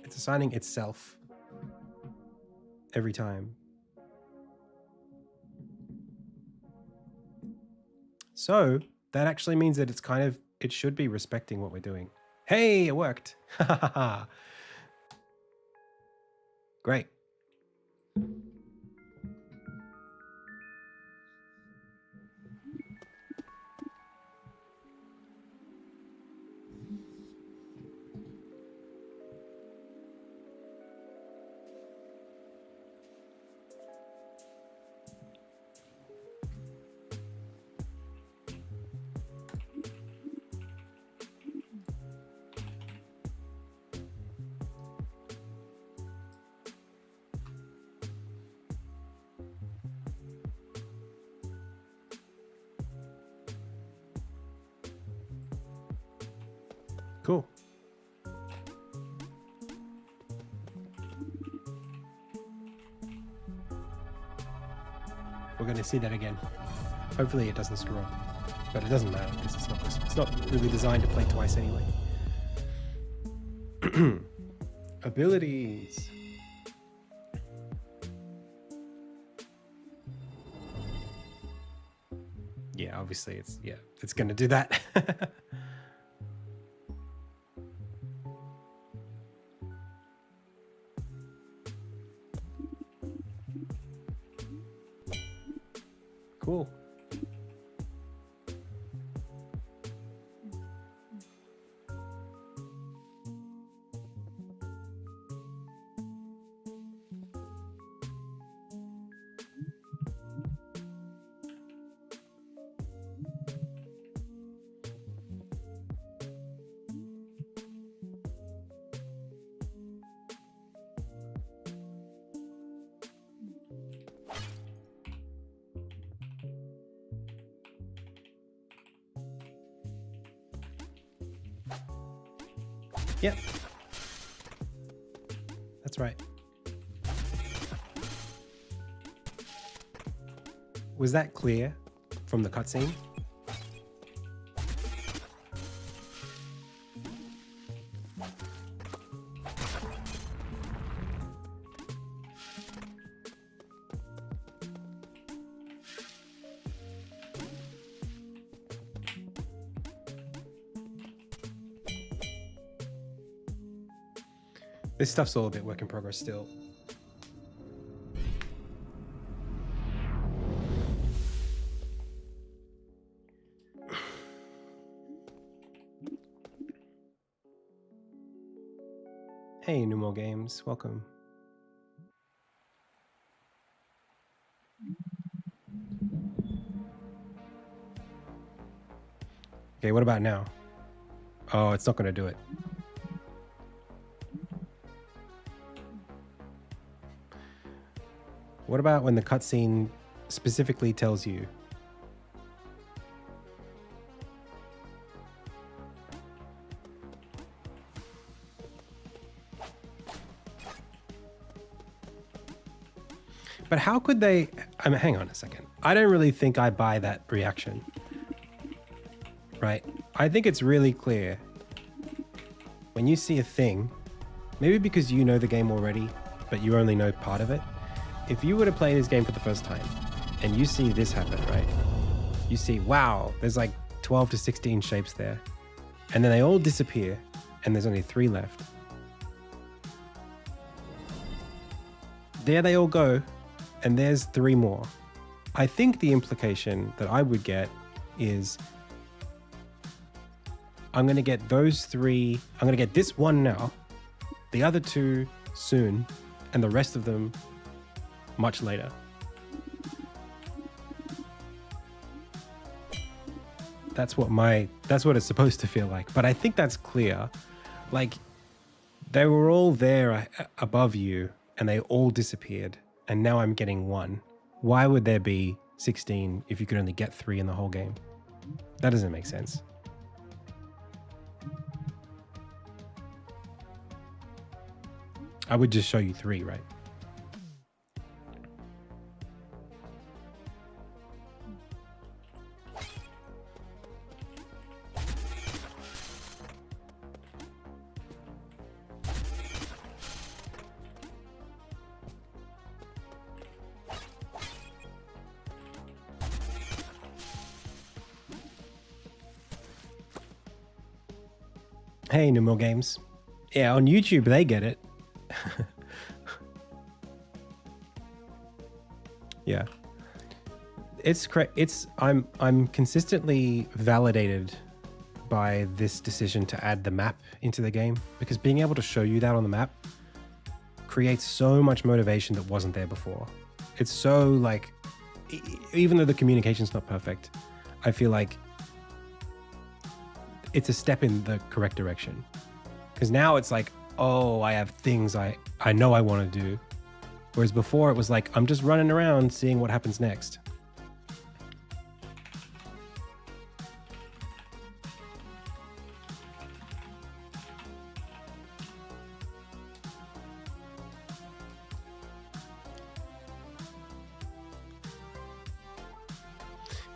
it's assigning itself every time. So that actually means that it's kind of, it should be respecting what we're doing. Hey, it worked. Great. Cool. We're going to see that again. Hopefully it doesn't screw up, but it doesn't matter because it's not really designed to play twice anyway. Abilities. Yeah, obviously it's going to do that. Cool. Yep. That's right. Was that clear from the cutscene? This stuff's all a bit work in progress still. Hey, No More Games, welcome. Okay, what about now? Oh, it's not going to do it. What about when the cutscene specifically tells you? But how could they? I mean, hang on a second. I don't really think I buy that reaction. Right? I think it's really clear when you see a thing, maybe because you know the game already, but you only know part of it. If you were to play this game for the first time and you see this happen, right? You see, wow, there's like 12 to 16 shapes there. And then they all disappear and there's only 3 left. There they all go and there's 3 more. I think the implication that I would get is I'm going to get those 3, I'm going to get this one now, the other 2 soon, and the rest of them much later. That's what it's supposed to feel like. But I think that's clear. Like they were all there above you and they all disappeared. And now I'm getting 1. Why would there be 16 if you could only get 3 in the whole game? That doesn't make sense. I would just show you 3, right? Hey, no more games. Yeah, on YouTube, they get it. Yeah. I'm consistently validated by this decision to add the map into the game, because being able to show you that on the map creates so much motivation that wasn't there before. It's so like, even though the communication's not perfect, I feel like it's a step in the correct direction. Because now it's like, oh, I have things I know I want to do. Whereas before it was like, I'm just running around seeing what happens next.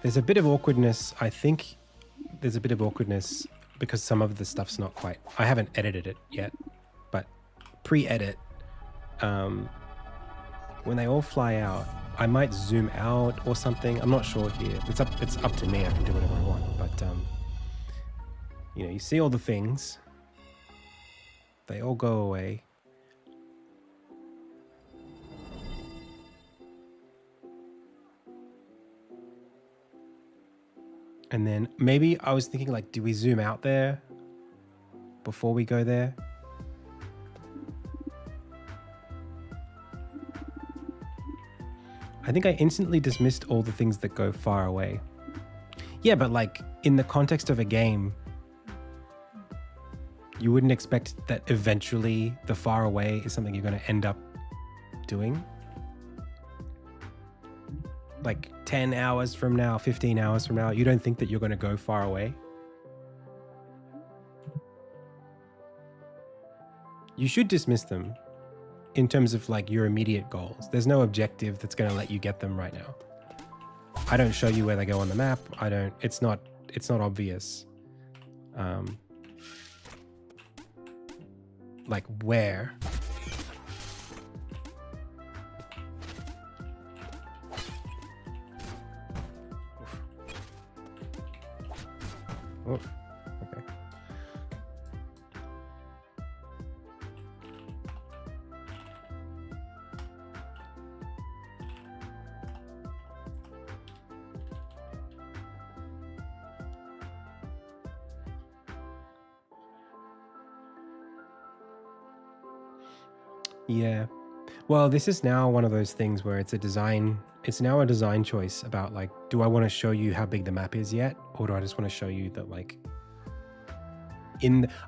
There's a bit of awkwardness. I think there's a bit of awkwardness because some of the stuff's not quite... I haven't edited it yet, but pre-edit, when they all fly out, I might zoom out or something. I'm not sure here. It's up to me. I can do whatever I want. But, you know, you see all the things. They all go away. And then maybe I was thinking, like, do we zoom out there before we go there? I think I instantly dismissed all the things that go far away. Yeah, but like in the context of a game, you wouldn't expect that eventually the far away is something you're going to end up doing. Like 10 hours from now, 15 hours from now, you don't think that you're going to go far away? You should dismiss them in terms of like your immediate goals. There's no objective that's going to let you get them right now. I don't show you where they go on the map. It's not obvious. Like where? Oof. Okay. Yeah. Well, this is now one of those things where it's now a design choice about like, do I want to show you how big the map is yet? Or do I just want to show you that like,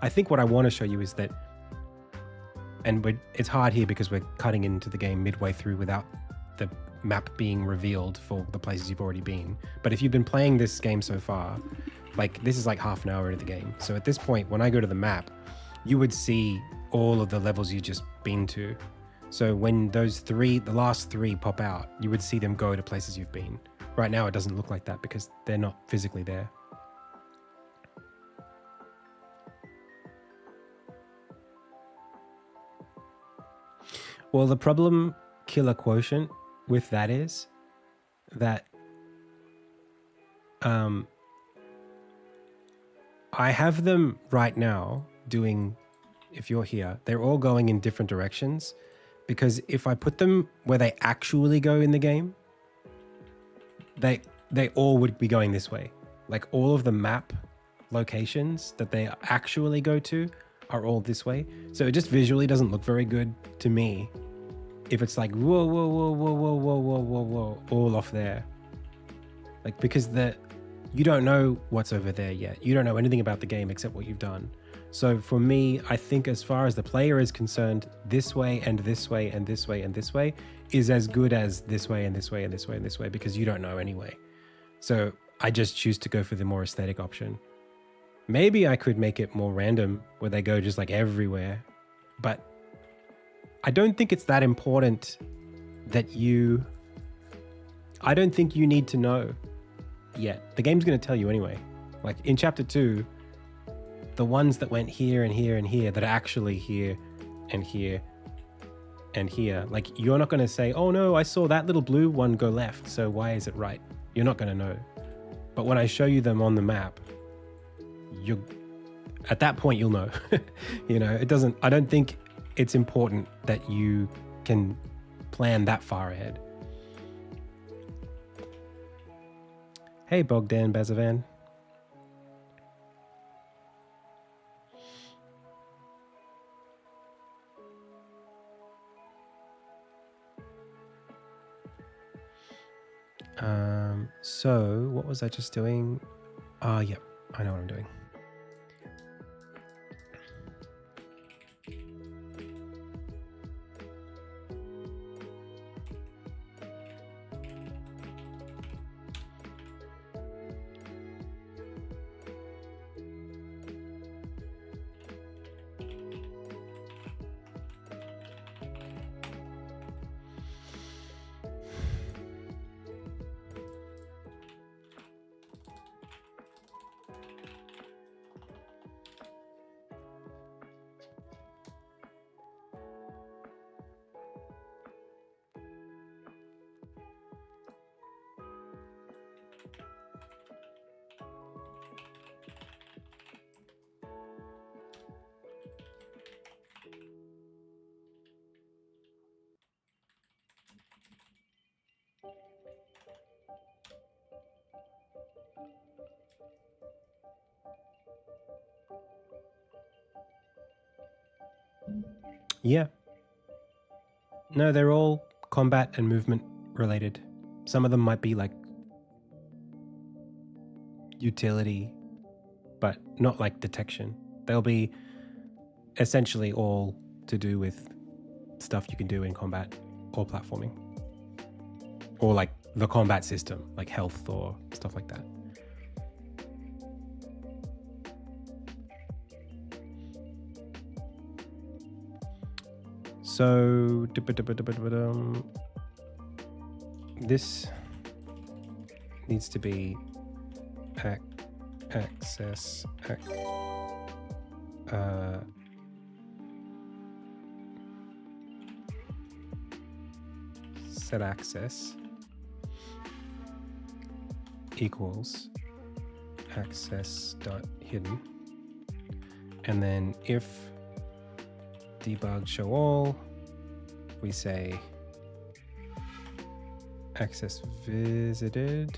I think what I want to show you is that, and it's hard here because we're cutting into the game midway through without the map being revealed for the places you've already been. But if you've been playing this game so far, like this is like half an hour into the game. So at this point, when I go to the map, you would see all of the levels you've just been to. So when the last three pop out, you would see them go to places you've been. Right now, it doesn't look like that because they're not physically there. Well, the problem killer quotient with that is that I have them right now doing, if you're here, they're all going in different directions. Because if I put them where they actually go in the game, they all would be going this way. Like all of the map locations that they actually go to are all this way. So it just visually doesn't look very good to me if it's like, whoa, whoa, whoa, whoa, whoa, whoa, whoa, whoa, whoa, all off there. Like, because you don't know what's over there yet. You don't know anything about the game except what you've done. So for me, I think as far as the player is concerned, this way and this way and this way and this way is as good as this way and this way and this way and this way, because you don't know anyway. So I just choose to go for the more aesthetic option. Maybe I could make it more random where they go just like everywhere, but I don't think it's that important that I don't think you need to know yet. The game's going to tell you anyway. Like in chapter 2, the ones that went here and here and here that are actually here and here and here, like you're not going to say, oh no, I saw that little blue one go left, so why is it right? You're not going to know. But when I show you them on the map, At that point, you'll know. You know, I don't think it's important that you can plan that far ahead. Hey, Bogdan Bazavan. So what was I just doing? Yep, I know what I'm doing. Yeah. No, they're all combat and movement related. Some of them might be like utility, but not like detection. They'll be essentially all to do with stuff you can do in combat or platforming, or like the combat system, like health or stuff like that. So this needs to be access set access equals access.hidden, and then if debug show all, we say access visited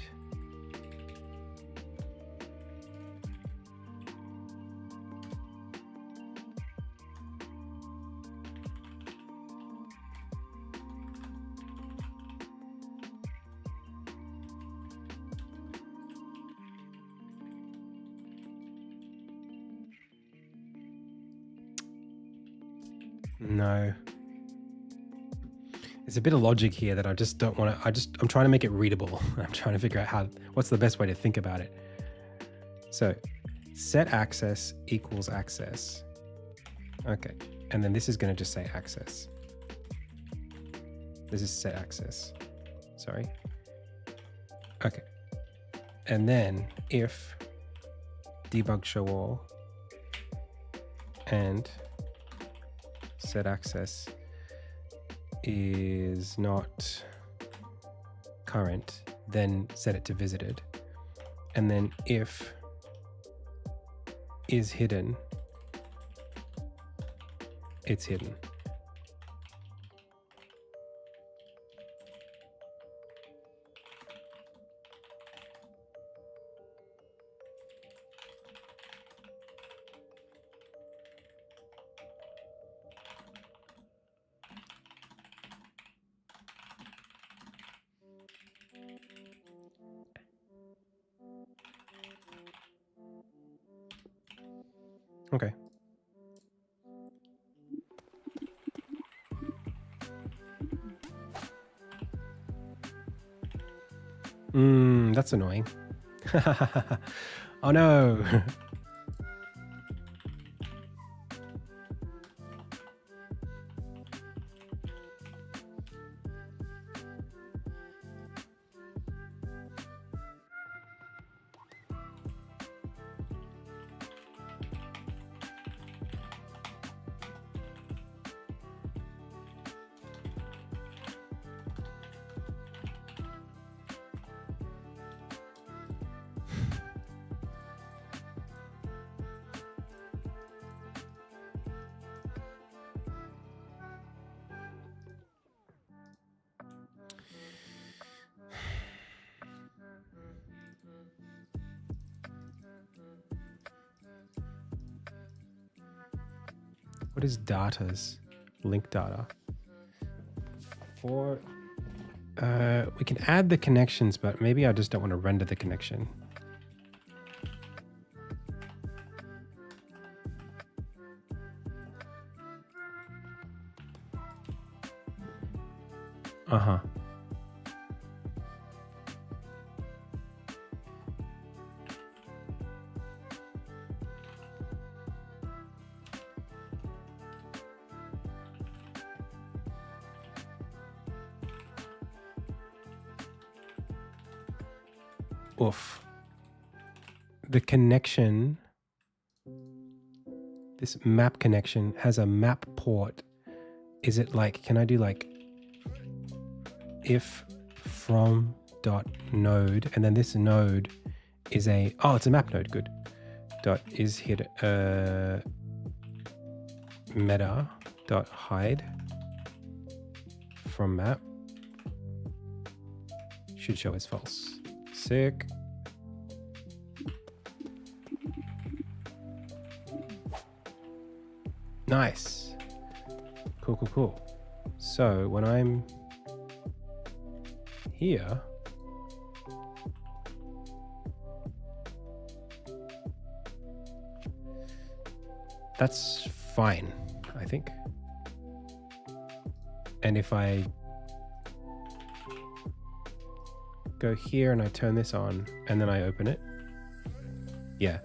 No. There's a bit of logic here that I just don't want to, I'm trying to make it readable. I'm trying to figure out what's the best way to think about it. So set access equals access. Okay. And then this is going to just say access. This is set access. Sorry. Okay. And then if debug show all and set access is not current, then set it to visited. And then if is hidden, it's hidden. Okay. That's annoying. Oh no. What is data's? Link data. For we can add the connections, but maybe I just don't want to render the connection. Uh-huh. Oof. The connection, this map connection has a map port. Is it like, can I do like if from dot node, and then this node is a, oh, it's a map node, good. Dot is hid meta dot hide from map should show as false. Sick. Nice. Cool, cool, cool. So when I'm here, that's fine, I think. And if I go here and I turn this on and then I open it, yeah,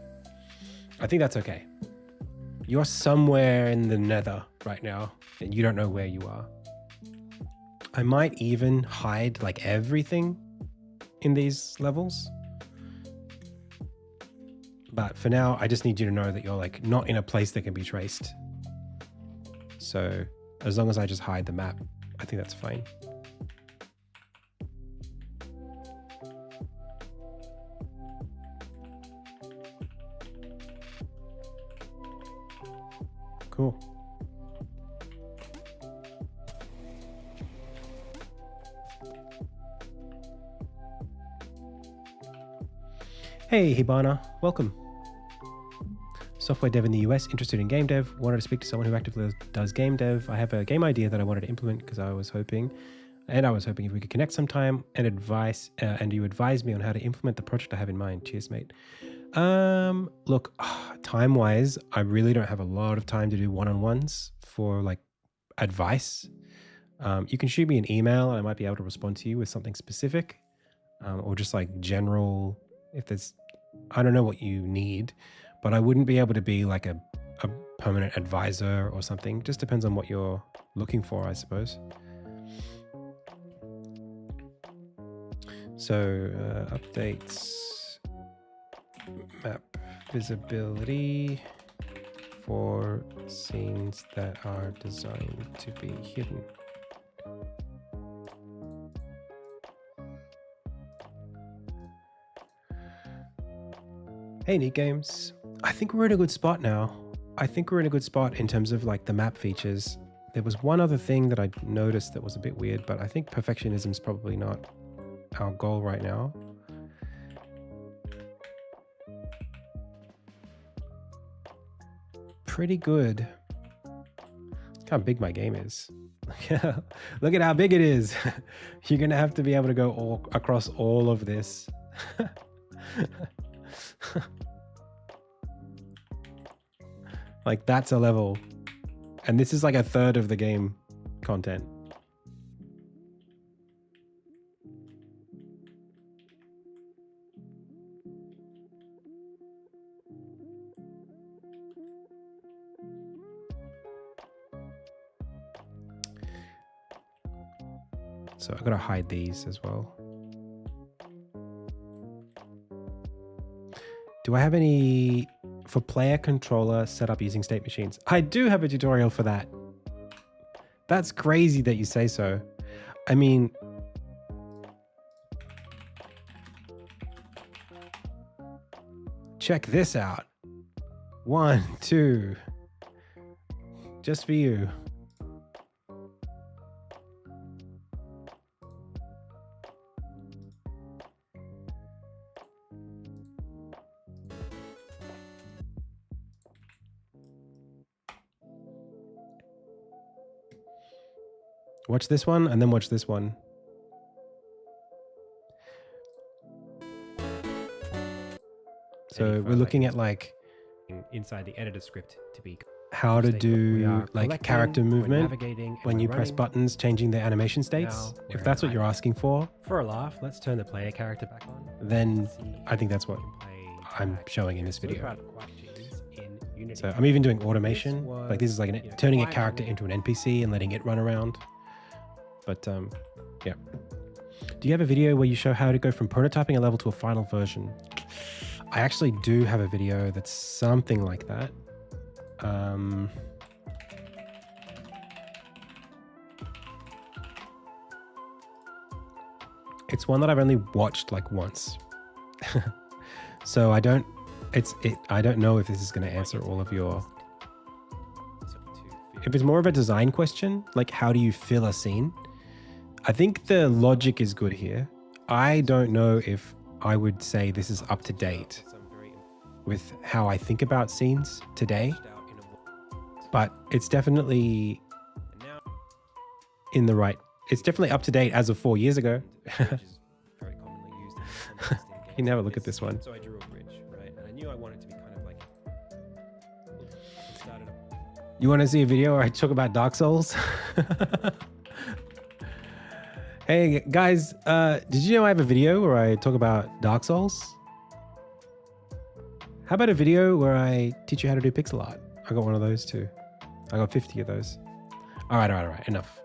I think that's okay. You're somewhere in the nether right now and you don't know where you are. I might even hide like everything in these levels. But for now, I just need you to know that you're like not in a place that can be traced. So as long as I just hide the map, I think that's fine. Cool. Hey, Hibana, welcome. Software dev in the US, interested in game dev, wanted to speak to someone who actively does game dev. I have a game idea that I wanted to implement because I was hoping if we could connect sometime and you advise me on how to implement the project I have in mind. Cheers, mate. Look, time-wise, I really don't have a lot of time to do one-on-ones for like advice. You can shoot me an email and I might be able to respond to you with something specific, or just like general, if there's, I don't know what you need, but I wouldn't be able to be like a permanent advisor or something. Just depends on what you're looking for, I suppose. So updates, map visibility for scenes that are designed to be hidden. Hey, Neat Games. I think we're in a good spot now. I think we're in a good spot in terms of like the map features. There was one other thing that I noticed that was a bit weird, but I think perfectionism is probably not our goal right now. Pretty good. Look how big my game is. Look at how big it is. You're gonna have to be able to go across all of this. Like that's a level, and this is like a third of the game content. So I've got to hide these as well. Do I have any for player controller setup using state machines? I do have a tutorial for that. That's crazy that you say so. I mean, check this out. 1, 2, just for you. Watch this one and then watch this one. So we're looking at like inside the editor script to be how to do like character movement when you press buttons, changing their animation states. If that's what you're asking for a laugh, let's turn the player character back on. Then I think that's what I'm showing in this video. So I'm even doing automation. Like this is like turning a character into an NPC and letting it run around. But yeah. Do you have a video where you show how to go from prototyping a level to a final version? I actually do have a video that's something like that. It's one that I've only watched like once. So I don't know if this is going to answer all of your... If it's more of a design question, like how do you fill a scene? I think the logic is good here. I don't know if I would say this is up to date with how I think about scenes today, but it's definitely in the right... It's definitely up to date as of 4 years ago. You can have a look at this one. So I drew a bridge, right? And I knew I wanted to be kind of like... You want to see a video where I talk about Dark Souls? Hey guys, did you know I have a video where I talk about Dark Souls? How about a video where I teach you how to do pixel art? I got one of those too. I got 50 of those. All right. Enough.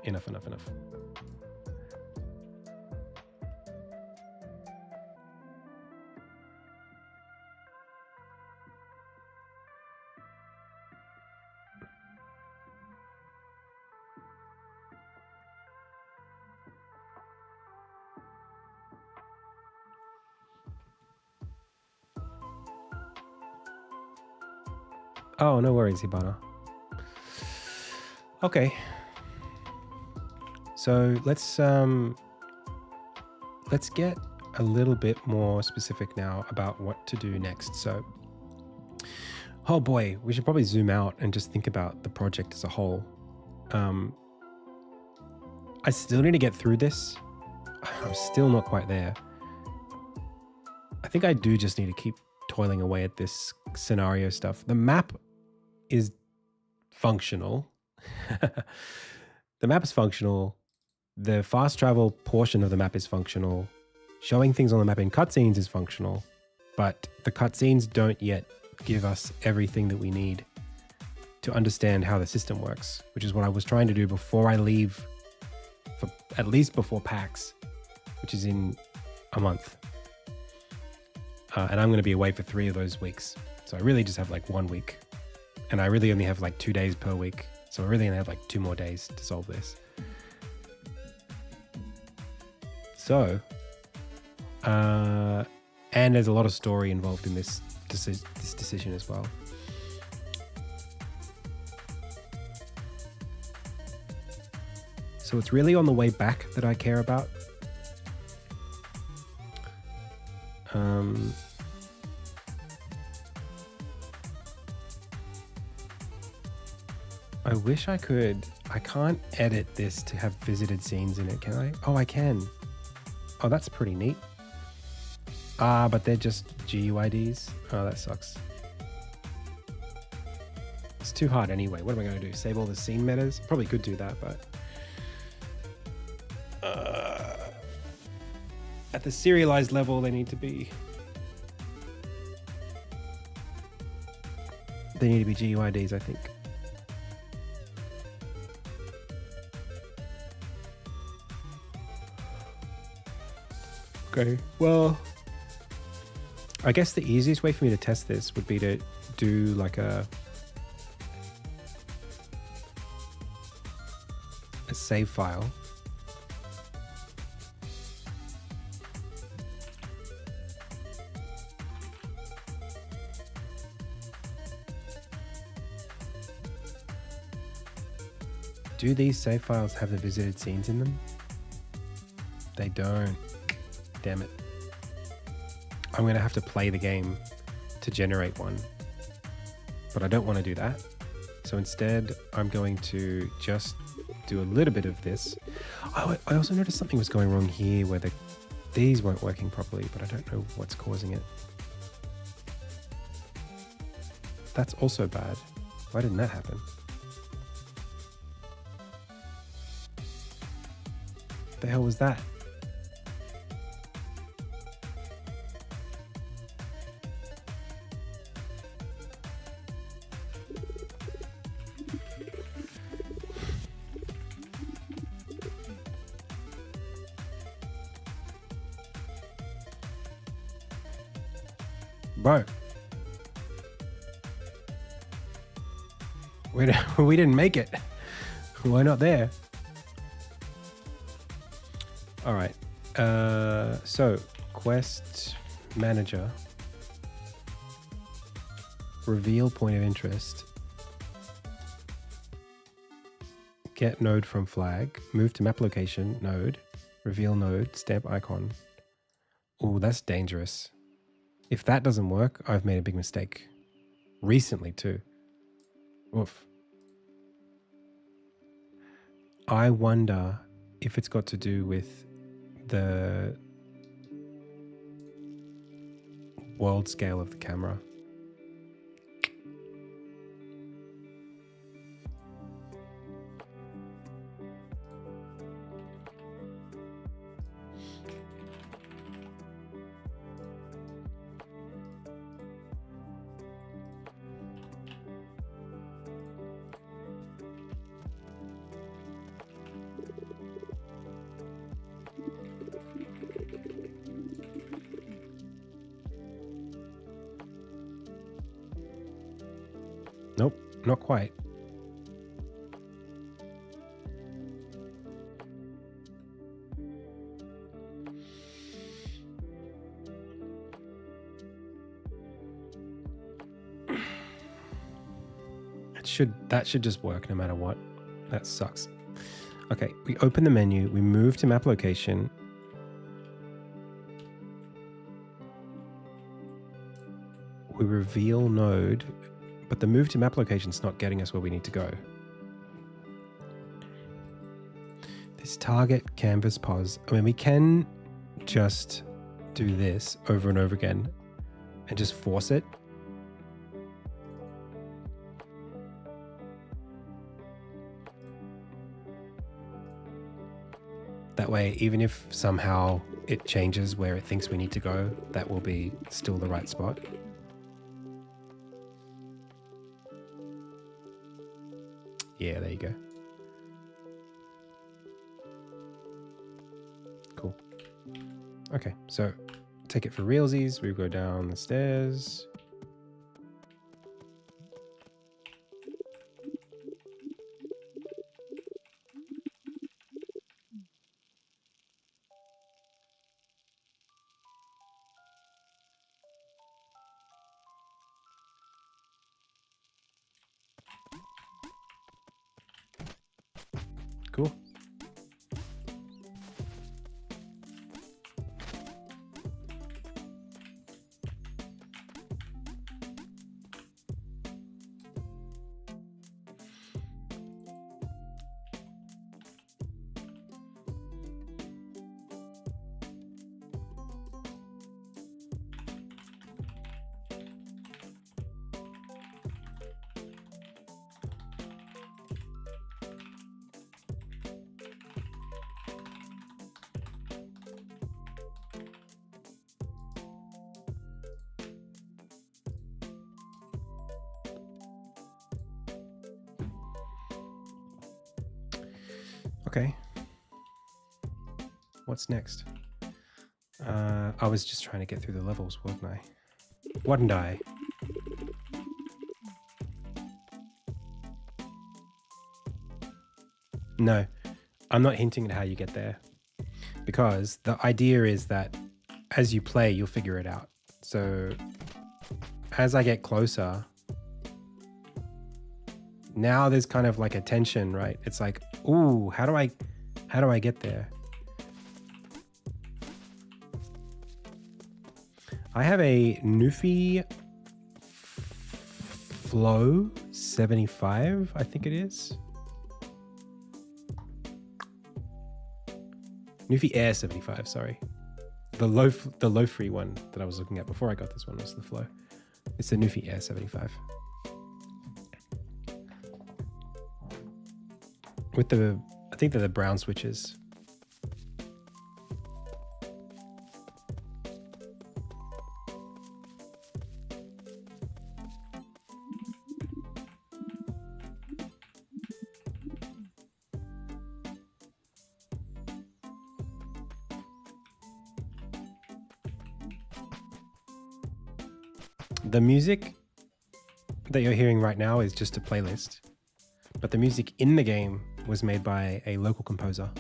Oh, no worries, Hibana. Okay. So let's get a little bit more specific now about what to do next. So, oh boy, we should probably zoom out and just think about the project as a whole. I still need to get through this. I'm still not quite there. I think I do just need to keep toiling away at this scenario stuff. The map is functional. The map is functional. The fast travel portion of the map is functional. Showing things on the map in cutscenes is functional, but the cutscenes don't yet give us everything that we need to understand how the system works, which is what I was trying to do before I leave, for at least before PAX, which is in a month. And I'm going to be away for 3 of those weeks. So I really just have like 1 week. And I really only have like 2 days per week. So I really only have like 2 more days to solve this. So, and there's a lot of story involved in this decision as well. So it's really on the way back that I care about. I wish I could. I can't edit this to have visited scenes in it, can I? Oh, I can. Oh, that's pretty neat. But they're just GUIDs. Oh, that sucks. It's too hard anyway. What am I going to do? Save all the scene metas? Probably could do that, but... at the serialized level, they need to be... They need to be GUIDs, I think. Okay, well, I guess the easiest way for me to test this would be to do like a save file. Do these save files have the visited scenes in them? They don't. Damn it. I'm going to have to play the game to generate one. But I don't want to do that. So instead, I'm going to just do a little bit of this. Oh, I also noticed something was going wrong here where these weren't working properly, but I don't know what's causing it. That's also bad. Why didn't that happen? The hell was that? Bro. We didn't make it. Why not there? All right. So quest manager, reveal point of interest, get node from flag, move to map location, node, reveal node, stamp icon. Oh, that's dangerous. If that doesn't work, I've made a big mistake. Recently too. Oof. I wonder if it's got to do with the world scale of the camera. Nope, not quite. That should just work no matter what. That sucks. Okay, we open the menu, we move to map location. We reveal node, but the move to map location is not getting us where we need to go. This target canvas pause. I mean, we can just do this over and over again and just force it. That way, even if somehow it changes where it thinks we need to go, that will be still the right spot. Yeah, there you go. Cool. Okay, so take it for realsies. We go down the stairs. Cool. Okay. What's next? I was just trying to get through the levels, wasn't I? Wasn't I? No, I'm not hinting at how you get there, because the idea is that as you play, you'll figure it out. So as I get closer, now there's kind of like a tension, right? It's like, ooh, how do I get there? I have a Newfie Flow 75, I think it is. Newfie Air 75, sorry. The low free one that I was looking at before I got this one was the Flow. It's the Newfie Air 75. With the, I think they're the brown switches. The music that you're hearing right now is just a playlist, but the music in the game was made by a local composer.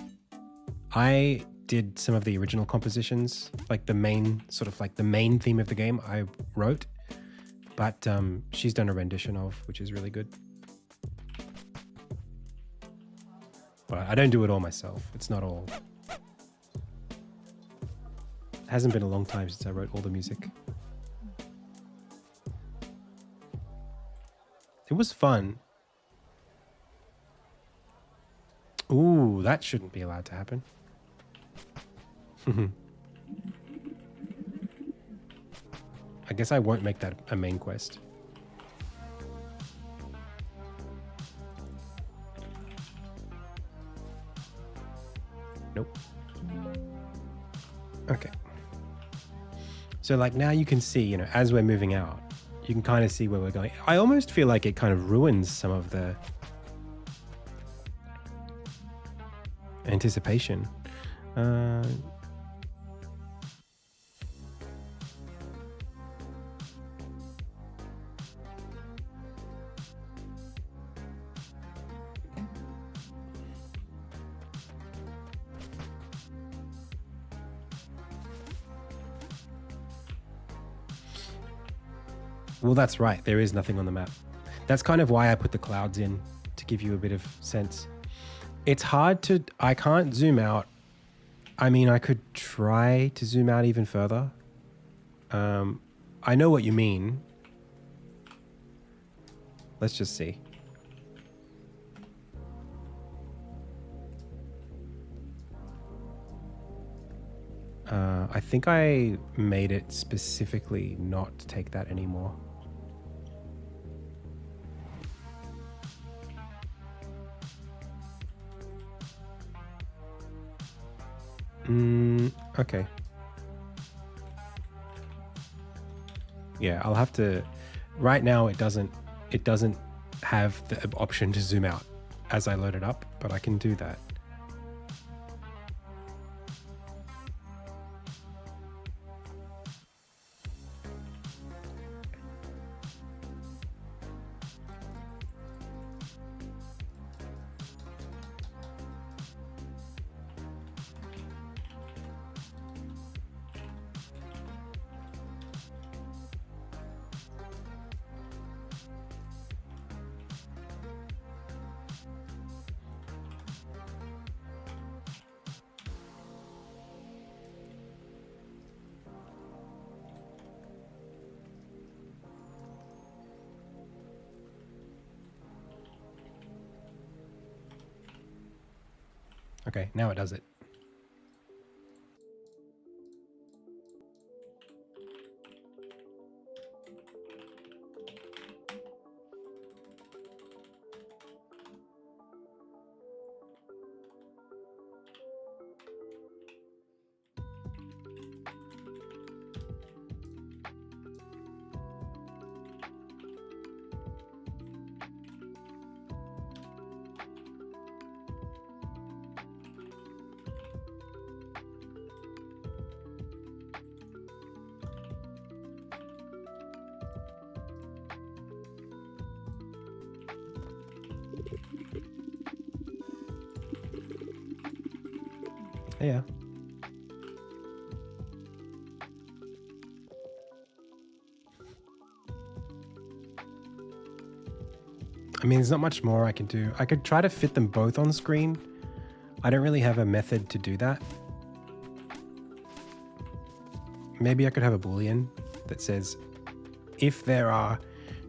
I did some of the original compositions, like the main theme of the game I wrote, but she's done a rendition of, which is really good. But I don't do it all myself. It's not all. It hasn't been a long time since I wrote all the music. It was fun. Ooh, that shouldn't be allowed to happen. I guess I won't make that a main quest. Nope. Okay. So like now you can see, you know, as we're moving out, you can kind of see where we're going. I almost feel like it kind of ruins some of the anticipation. Well, that's right. There is nothing on the map. That's kind of why I put the clouds in, to give you a bit of sense. It's hard to, I can't zoom out. I mean, I could try to zoom out even further. I know what you mean. Let's just see. I think I made it specifically not take that anymore. Okay. Yeah, I'll have to, right now it doesn't have the option to zoom out as I load it up, but I can do that. Okay, now it does it. Yeah. I mean, there's not much more I can do. I could try to fit them both on screen. I don't really have a method to do that. Maybe I could have a Boolean that says, if there are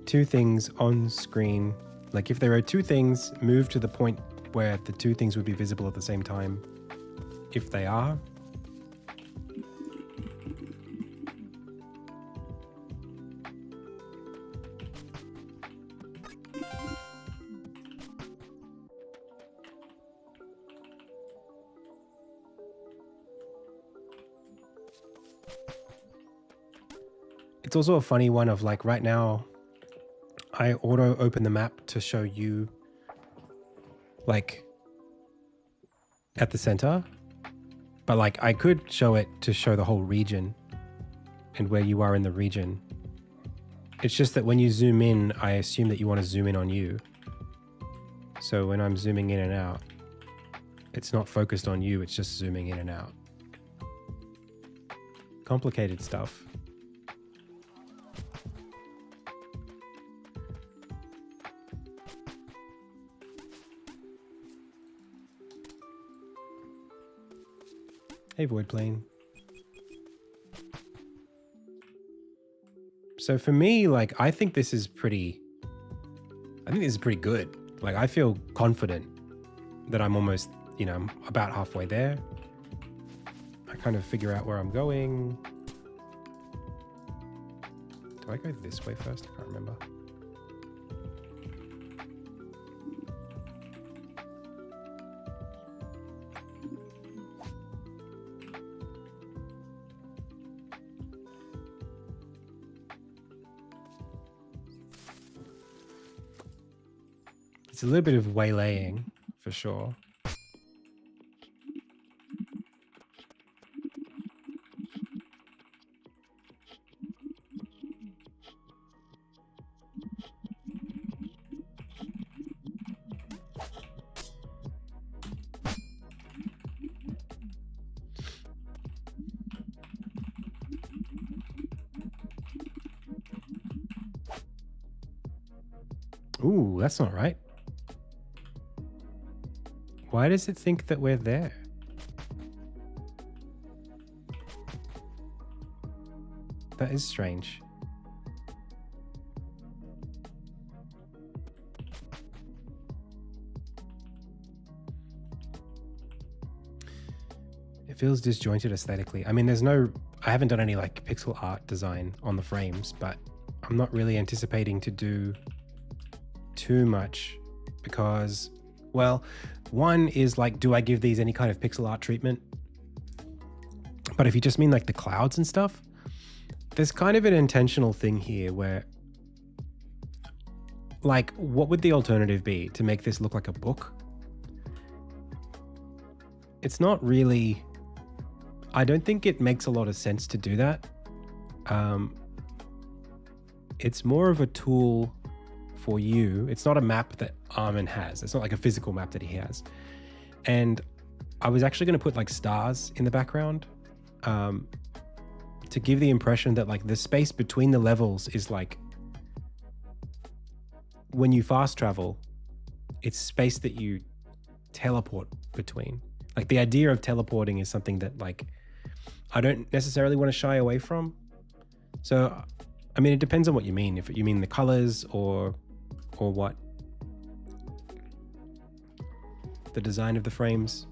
two things on screen, like if there are two things, move to the point where the two things would be visible at the same time. if they are. It's also a funny one of like right now, I auto open the map to show you like at the center, but like I could show it to show the whole region and where you are in the region. It's just that when you zoom in, I assume that you want to zoom in on you. So when I'm zooming in and out, it's not focused on you, it's just zooming in and out. Complicated stuff. Hey, Void Plane. So for me, like, I think this is pretty good. Like, I feel confident that I'm almost, you know, I'm about halfway there. I kind of figure out where I'm going. Do I go this way first? I can't remember. It's a little bit of waylaying, for sure. Ooh, that's not right. Why does it think that we're there? That is strange. It feels disjointed aesthetically. I mean, I haven't done any like pixel art design on the frames, but I'm not really anticipating to do too much because, well, one is like, do I give these any kind of pixel art treatment? But if you just mean like the clouds and stuff, there's kind of an intentional thing here where, like, what would the alternative be to make this look like a book? It's not really, I don't think it makes a lot of sense to do that. It's more of a tool for you. It's not a map that Armin has. It's not like a physical map that he has. And I was actually going to put like stars in the background to give the impression that like the space between the levels is like, when you fast travel, it's space that you teleport between. Like the idea of teleporting is something that like I don't necessarily want to shy away from. So, I mean, it depends on what you mean. If you mean the colors or what, the design of the frames.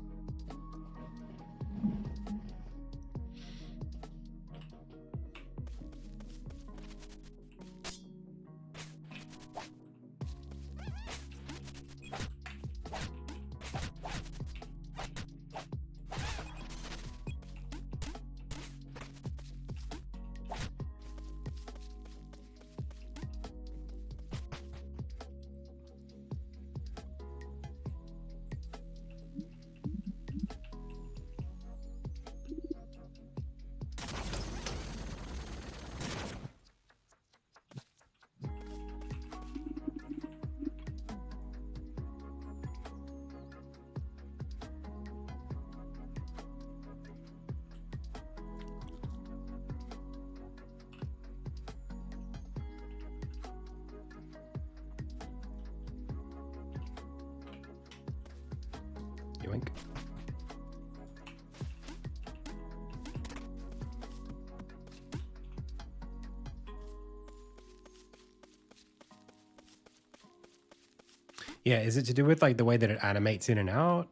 Yoink. Yeah, is it to do with like the way that it animates in and out?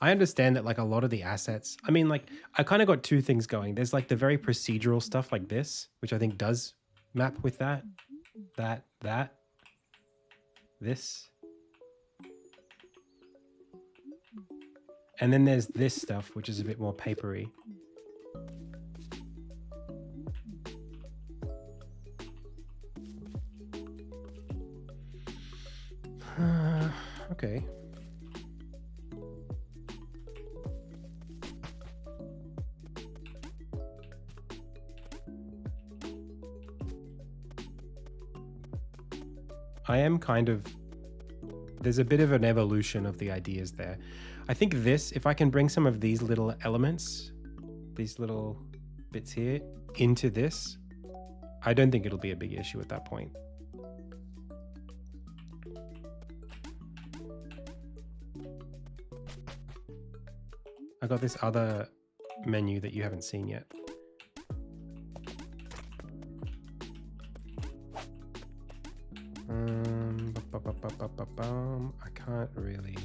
I understand that like a lot of the assets, I mean, like I kind of got two things going. There's like the very procedural stuff like this, which I think does map with that, this. And then there's this stuff, which is a bit more papery. Okay. I am kind of, there's a bit of an evolution of the ideas there. I think this, if I can bring some of these little elements, these little bits here into this, I don't think it'll be a big issue at that point. I got this other menu that you haven't seen yet. I can't really.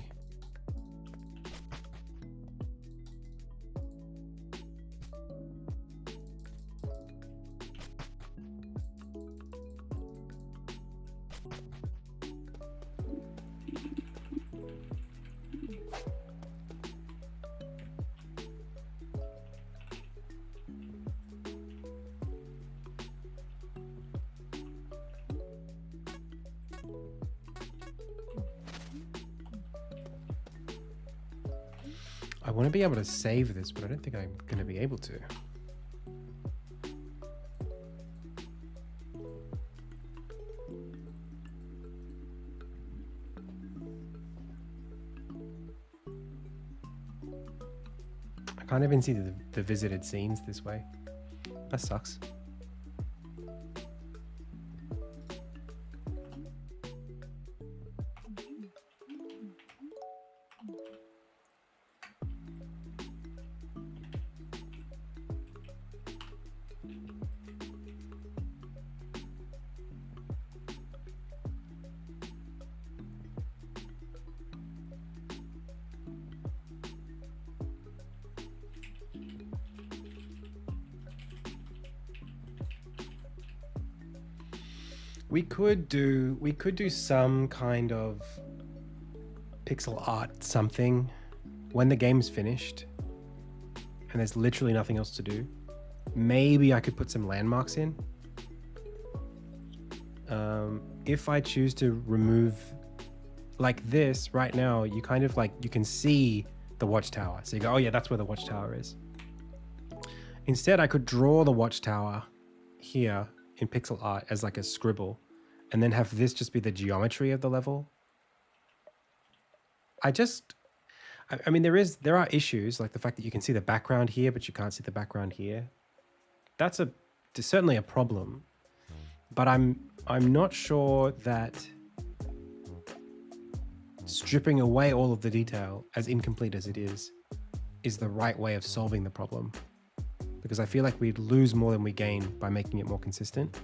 I want to be able to save this, but I don't think I'm going to be able to. I can't even see the visited scenes this way. That sucks. We could do some kind of pixel art something when the game's finished and there's literally nothing else to do. Maybe I could put some landmarks in. If I choose to remove like this right now, you kind of like, you can see the watchtower. So you go, oh yeah, that's where the watchtower is. Instead, I could draw the watchtower here in pixel art as like a scribble, and then have this just be the geometry of the level. I mean, there are issues like the fact that you can see the background here, but you can't see the background here. That's certainly a problem, but I'm not sure that stripping away all of the detail, as incomplete as it is the right way of solving the problem. Because I feel like we'd lose more than we gain by making it more consistent.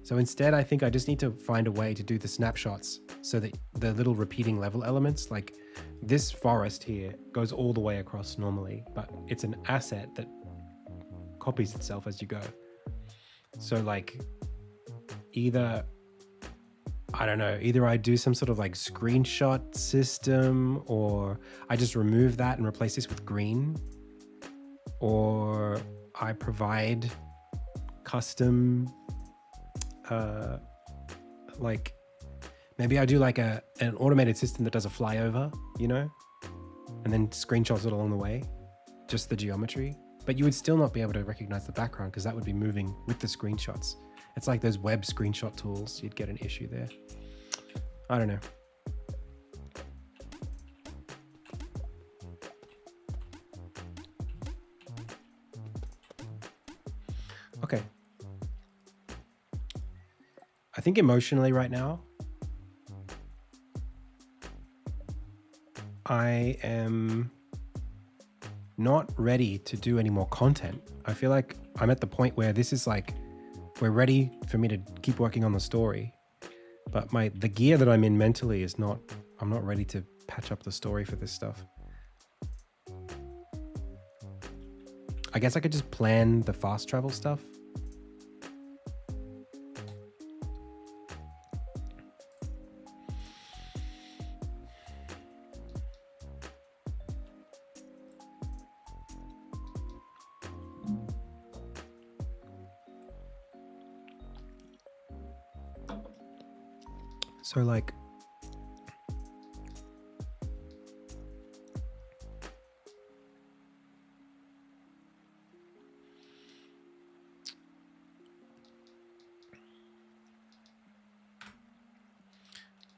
So instead, I think I just need to find a way to do the snapshots so that the little repeating level elements, like this forest here, goes all the way across normally, but it's an asset that copies itself as you go. So like either I do some sort of like screenshot system, or I just remove that and replace this with green, or I provide custom, like maybe I do like an automated system that does a flyover, you know, and then screenshots it along the way, just the geometry. But you would still not be able to recognize the background because that would be moving with the screenshots. It's like those web screenshot tools. You'd get an issue there. I don't know. Okay. I think emotionally right now, I am not ready to do any more content. I feel like I'm at the point where this is like, we're ready for me to keep working on the story. But the gear that I'm in mentally is not, I'm not ready to patch up the story for this stuff. I guess I could just plan the fast travel stuff. So like,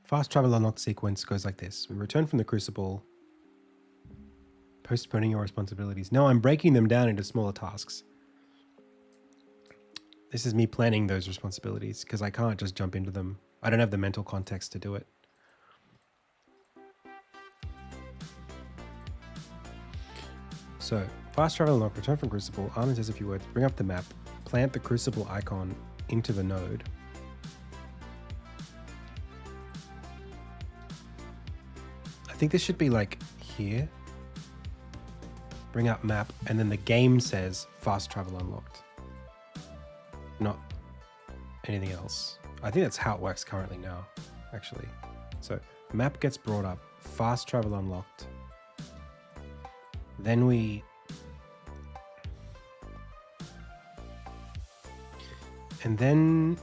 fast travel unlock sequence goes like this. We return from the crucible, postponing your responsibilities. No, I'm breaking them down into smaller tasks. This is me planning those responsibilities because I can't just jump into them. I don't have the mental context to do it. So, fast travel unlock, return from crucible, Armin says a few words, bring up the map, plant the crucible icon into the node. I think this should be like here. Bring up map, and then the game says fast travel unlocked. Not anything else. I think that's how it works currently now, actually. So map gets brought up, fast travel unlocked. Then we... And then...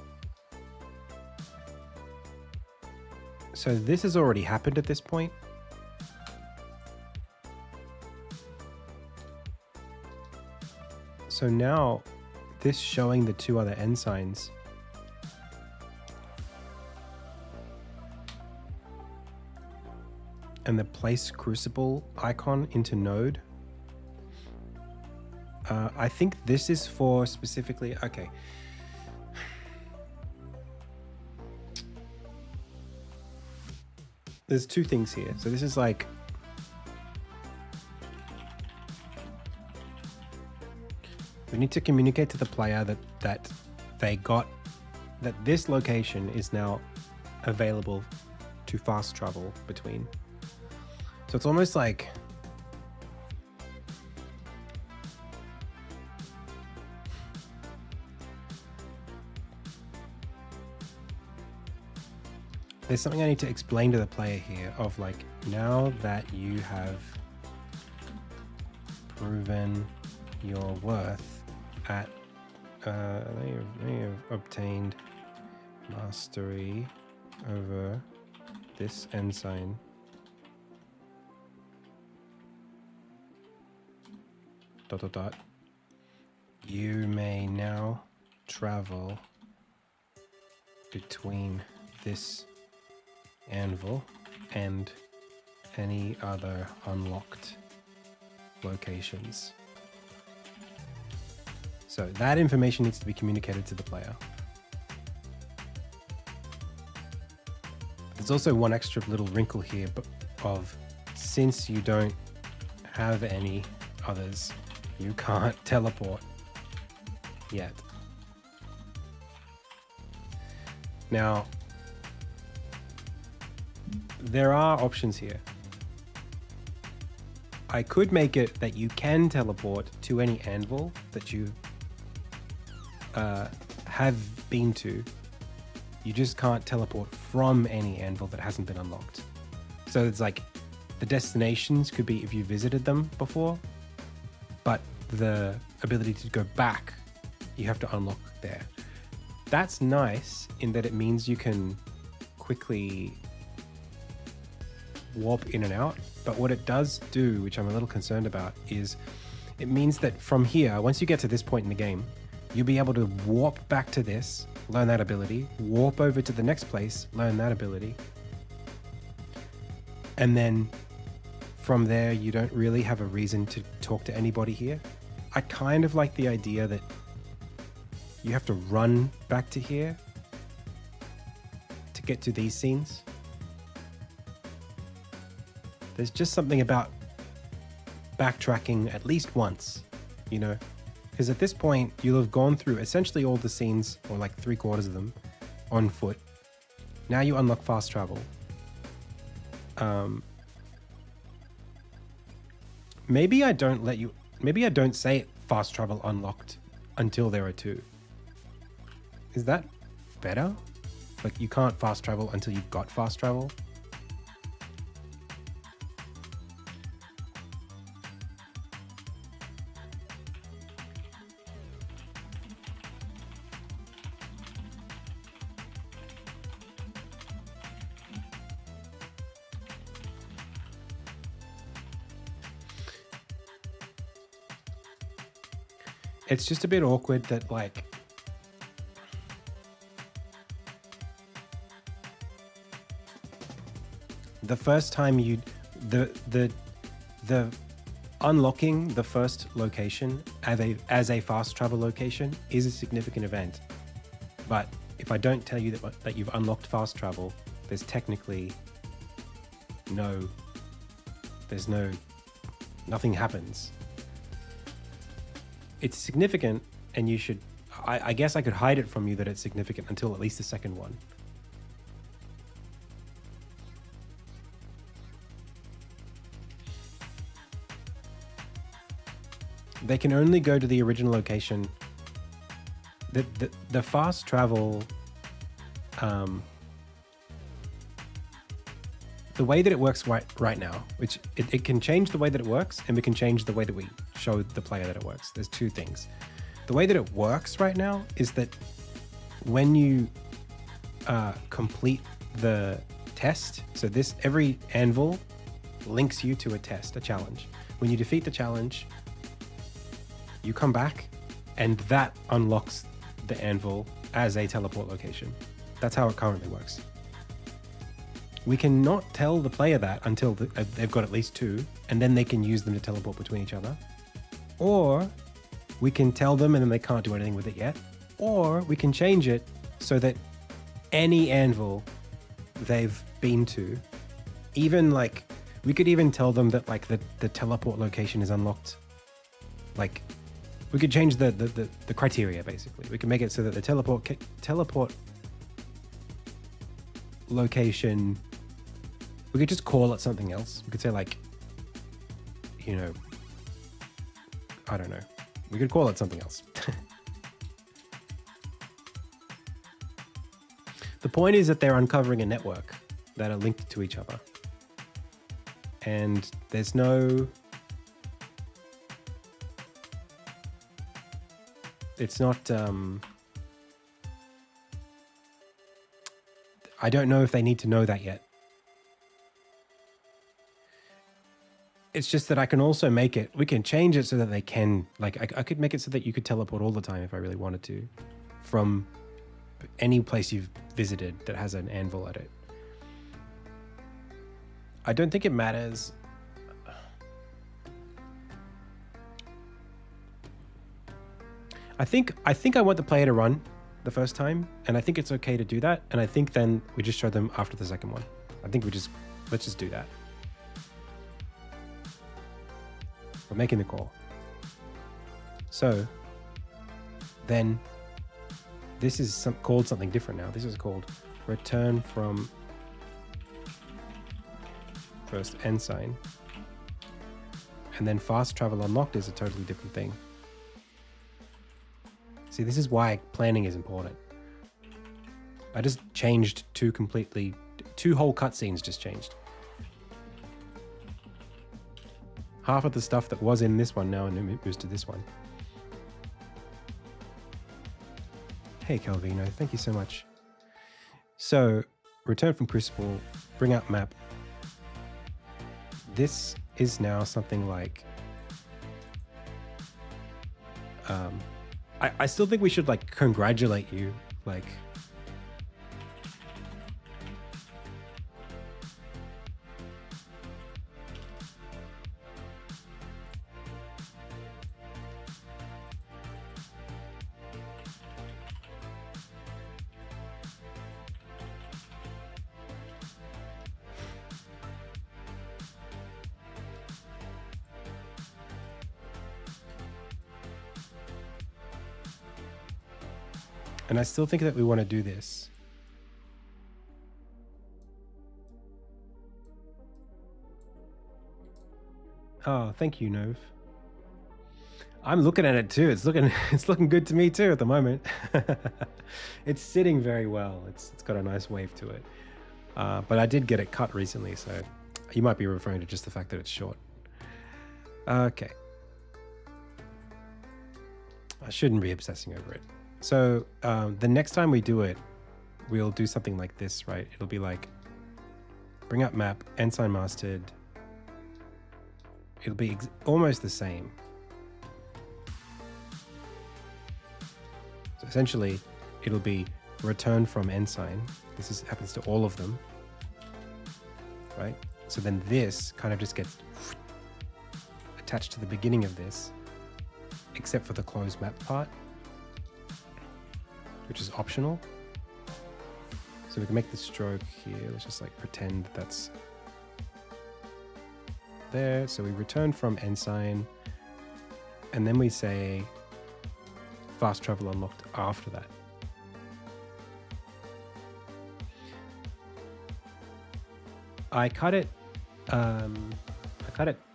So this has already happened at this point. So now this showing the two other ensigns. And the place crucible icon into node. I think this is for specifically, okay. There's two things here. So this is like, we need to communicate to the player that they got, that this location is now available to fast travel between. So it's almost like there's something I need to explain to the player here of like, now that you have proven your worth at they have obtained mastery over this ensign. Dot dot dot. You may now travel between this anvil and any other unlocked locations. So that information needs to be communicated to the player. There's also one extra little wrinkle here of, since you don't have any others, you can't teleport yet. Now, there are options here. I could make it that you can teleport to any anvil that you have been to. You just can't teleport from any anvil that hasn't been unlocked. So it's like the destinations could be if you visited them before, but the ability to go back, you have to unlock there. That's nice in that it means you can quickly warp in and out. But what it does do, which I'm a little concerned about, is it means that from here, once you get to this point in the game, you'll be able to warp back to this, learn that ability, warp over to the next place, learn that ability. And then from there, you don't really have a reason to talk to anybody here. I kind of like the idea that you have to run back to here to get to these scenes. There's just something about backtracking at least once, you know? Because at this point, you'll have gone through essentially all the scenes, or like 3/4 of them, on foot. Now you unlock fast travel. Maybe I don't say it fast travel unlocked until there are 2. Is that better? Like, you can't fast travel until you've got fast travel? It's just a bit awkward that, like, the first time the unlocking the first location as a fast travel location is a significant event. But if I don't tell you that you've unlocked fast travel, there's technically nothing happens. It's significant, and you should, I guess I could hide it from you that it's significant until at least the second one. They can only go to the original location. The fast travel, the way that it works right now, which it can change the way that it works, and we can change the way that we show the player that it works. There's 2 things. The way that it works right now is that when you complete the test, so every anvil links you to a test, a challenge. When you defeat the challenge, you come back, and that unlocks the anvil as a teleport location. That's how it currently works. We cannot tell the player that until they've got at least 2, and then they can use them to teleport between each other. Or we can tell them and then they can't do anything with it yet. Or we can change it so that any anvil they've been to, even like, we could even tell them that like the teleport location is unlocked. Like, we could change the criteria, basically. We can make it so that the teleport location, we could just call it something else. We could say like, you know, I don't know. We could call it something else. The point is that they're uncovering a network that are linked to each other. And there's no... It's not... I don't know if they need to know that yet. It's just that I can also make it... We can change it so that they can... Like, I could make it so that you could teleport all the time if I really wanted to. From any place you've visited that has an anvil at it. I don't think it matters. I think I want the player to run the first time, and I think it's okay to do that. And I think then we just show them after the second one. I think let's just do that. We're making the call. So then this is called something different now. This is called return from first ensign. And then fast travel unlocked is a totally different thing. See, this is why planning is important. I just changed two whole cutscenes just changed. Half of the stuff that was in this one now moves to this one. Hey Calvino, thank you so much. So, return from Crucible, bring up map. This is now something like... I still think we should like congratulate you, like... And I still think that we want to do this. Oh, thank you, Nove. I'm looking at it too. It's looking good to me too at the moment. It's sitting very well. It's got a nice wave to it. But I did get it cut recently, so you might be referring to just the fact that it's short. Okay. I shouldn't be obsessing over it. So the next time we do it, we'll do something like this, right? It'll be like bring up map, ensign mastered. It'll be almost the same. So essentially, it'll be return from ensign. This happens to all of them, right? So then this kind of just gets attached to the beginning of this, except for the closed map part, which is optional. So we can make the stroke here. Let's just like pretend that's there. So we return from ensign, and then we say fast travel unlocked after that. I cut it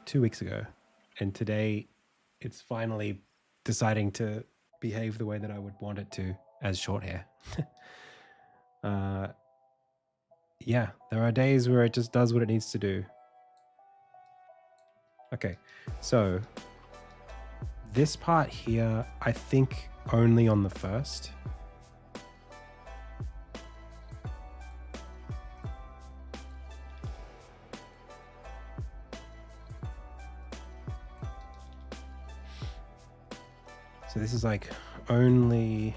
2 weeks ago, and today it's finally deciding to behave the way that I would want it to as short hair. Yeah, there are days where it just does what it needs to do. Okay, so this part here, I think only on the first. So this is like only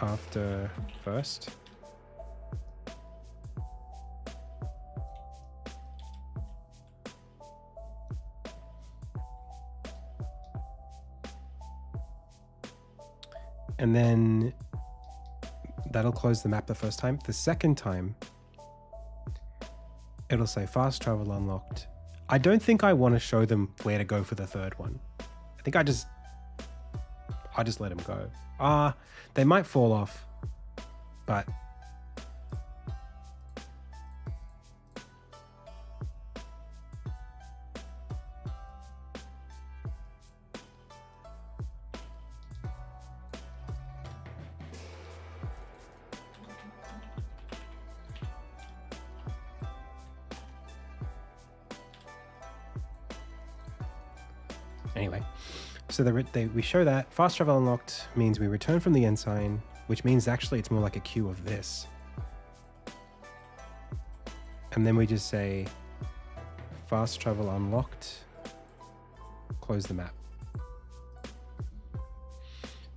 after first. And then that'll close the map the first time. The second time, it'll say fast travel unlocked. I don't think I want to show them where to go for the third one. I think I just let them go. They might fall off, but anyway. So we show that fast travel unlocked means we return from the ensign, which means actually it's more like a queue of this. And then we just say fast travel unlocked, close the map.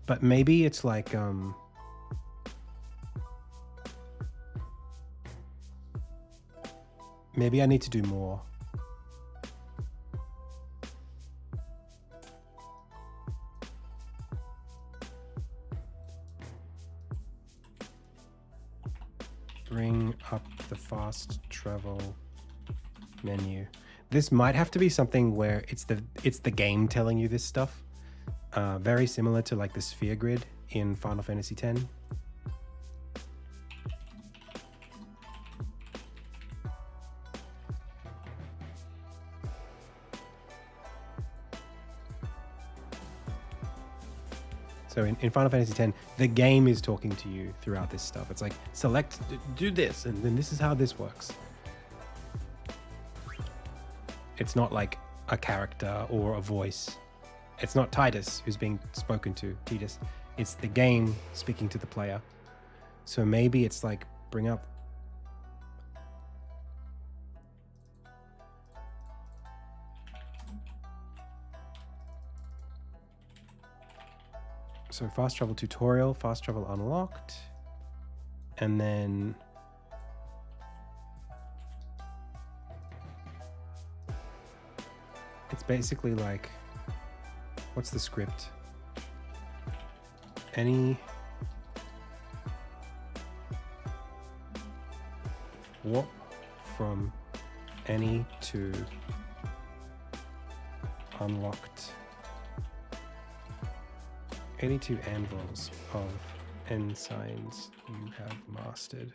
But maybe it's like maybe I need to do more. Bring up the fast travel menu. This might have to be something where it's the game telling you this stuff. Very similar to like the sphere grid in Final Fantasy X. So in Final Fantasy X, the game is talking to you throughout this stuff. It's like, select, do this, and then this is how this works. It's not like a character or a voice. It's not Titus who's being spoken to, Titus. It's the game speaking to the player. So maybe it's like, bring up. So fast travel tutorial, fast travel unlocked, and then it's basically like, what's the script? Any warp from any to unlocked 82 anvils of ensigns you have mastered.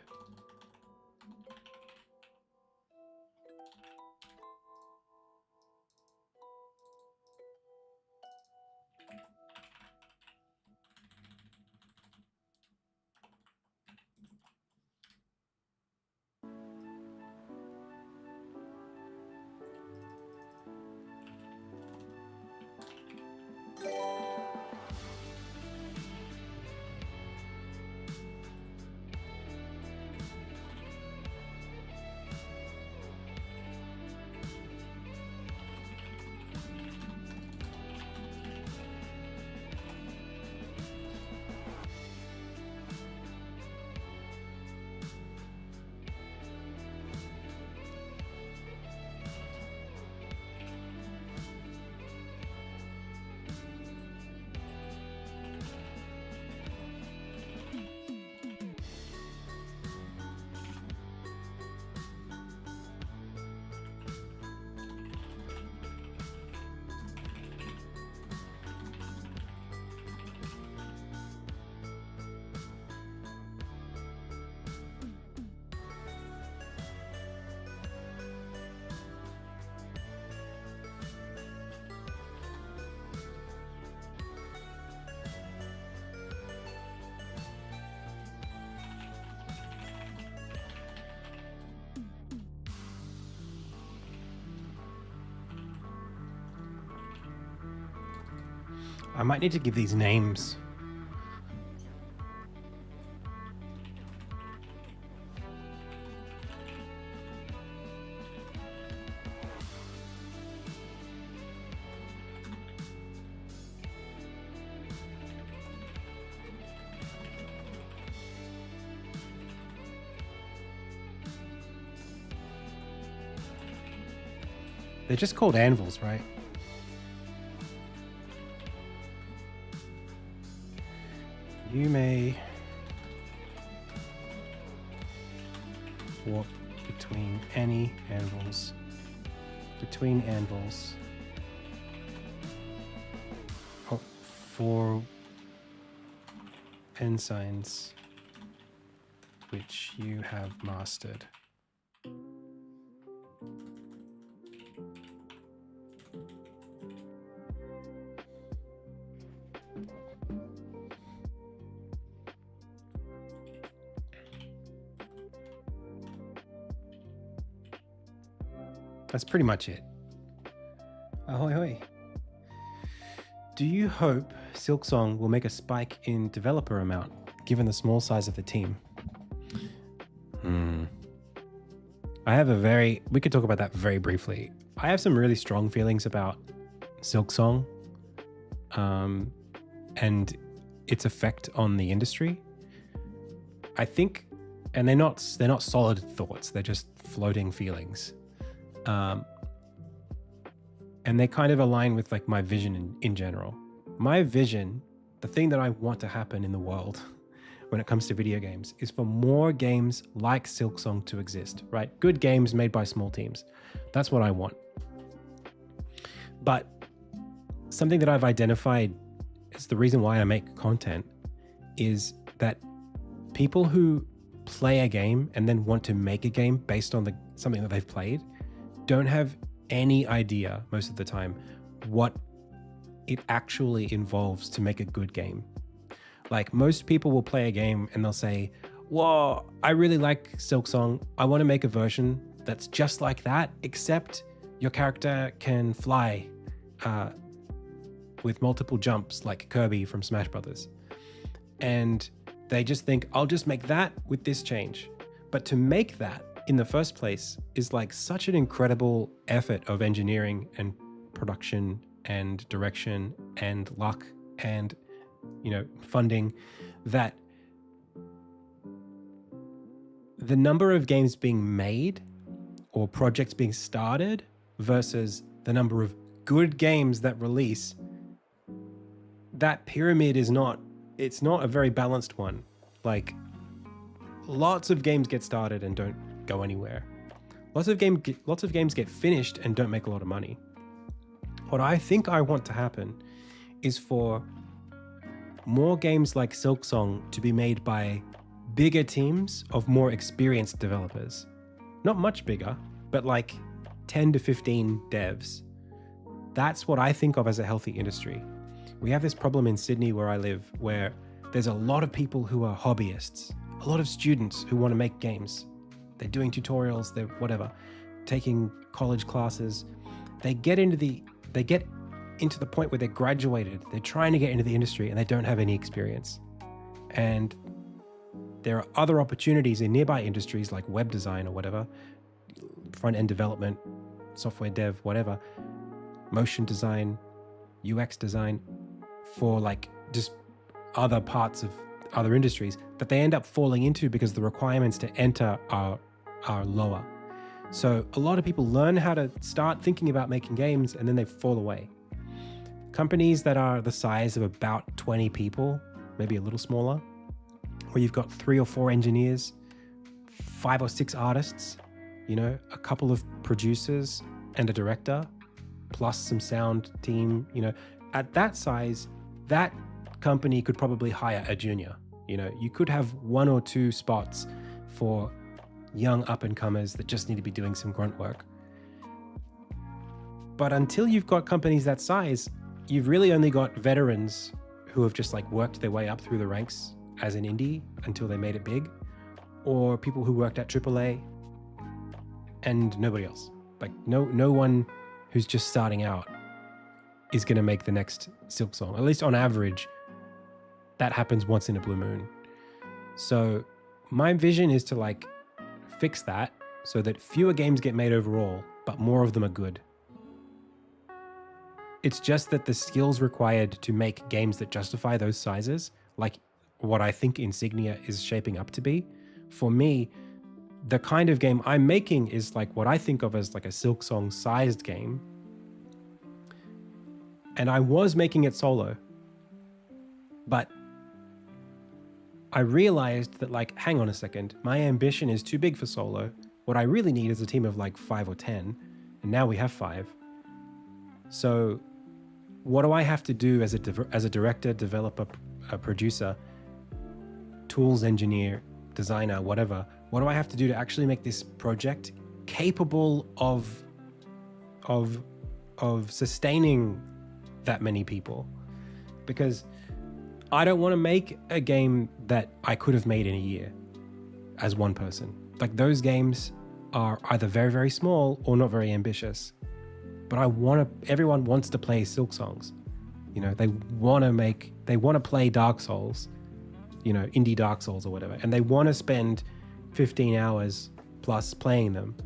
I might need to give these names. They're just called anvils, right? You may walk between any anvils. Between anvils. Oh, for ensigns which you have mastered. That's pretty much it. Ahoy hoy. Do you hope Silksong will make a spike in developer amount, given the small size of the team? I have we could talk about that very briefly. I have some really strong feelings about Silksong and its effect on the industry. I think, and they're not solid thoughts, they're just floating feelings. And they kind of align with like my vision in general. My vision, the thing that I want to happen in the world when it comes to video games, is for more games like Silksong to exist, right? Good games made by small teams. That's what I want. But something that I've identified as the reason why I make content is that people who play a game and then want to make a game based on something that they've played don't have any idea most of the time what it actually involves to make a good game. Like, most people will play a game and they'll say, whoa, I really like Silksong. I want to make a version that's just like that, except your character can fly with multiple jumps like Kirby from Smash Brothers. And they just think, I'll just make that with this change. But to make that in the first place is like such an incredible effort of engineering and production and direction and luck and, funding, that the number of games being made or projects being started versus the number of good games that release, that pyramid is not a very balanced one. Like, lots of games get started and don't go anywhere. Lots of games get finished and don't make a lot of money. What I think I want to happen is for more games like Silksong to be made by bigger teams of more experienced developers. Not much bigger, but like 10 to 15 devs. That's what I think of as a healthy industry. We have this problem in Sydney where I live, where there's a lot of people who are hobbyists, a lot of students who want to make games. They're doing tutorials, they're whatever, taking college classes. They get into the point where they're graduated, they're trying to get into the industry and they don't have any experience. And there are other opportunities in nearby industries like web design or whatever, front-end development, software dev, whatever, motion design, UX design, for like just other parts of other industries that they end up falling into because the requirements to enter are lower. So a lot of people learn how to start thinking about making games and then they fall away. Companies that are the size of about 20 people, maybe a little smaller, where you've got 3 or 4 engineers, 5 or 6 artists, a couple of producers and a director, plus some sound team, at that size, that company could probably hire a junior. You could have 1 or 2 spots for young up-and-comers that just need to be doing some grunt work. But until you've got companies that size, you've really only got veterans who have just like worked their way up through the ranks as an indie until they made it big, or people who worked at AAA and nobody else. Like no one who's just starting out is going to make the next Silk Song. At least on average, that happens once in a blue moon. So my vision is to like fix that so that fewer games get made overall, but more of them are good. It's just that the skills required to make games that justify those sizes, like what I think Insignia is shaping up to be, for me, the kind of game I'm making is like what I think of as like a Silk Song sized game. And I was making it solo, but I realized that like, hang on a second, my ambition is too big for solo. What I really need is a team of like 5 or 10, and now we have 5. So what do I have to do as a director, developer, a producer, tools engineer, designer, whatever? What do I have to do to actually make this project capable of sustaining that many people? Because I don't want to make a game that I could have made in a year as one person. Like those games are either very, very small or not very ambitious. But everyone wants to play Silk Songs. You know, they want to play Dark Souls, you know, indie Dark Souls or whatever. And they want to spend 15 hours plus playing them.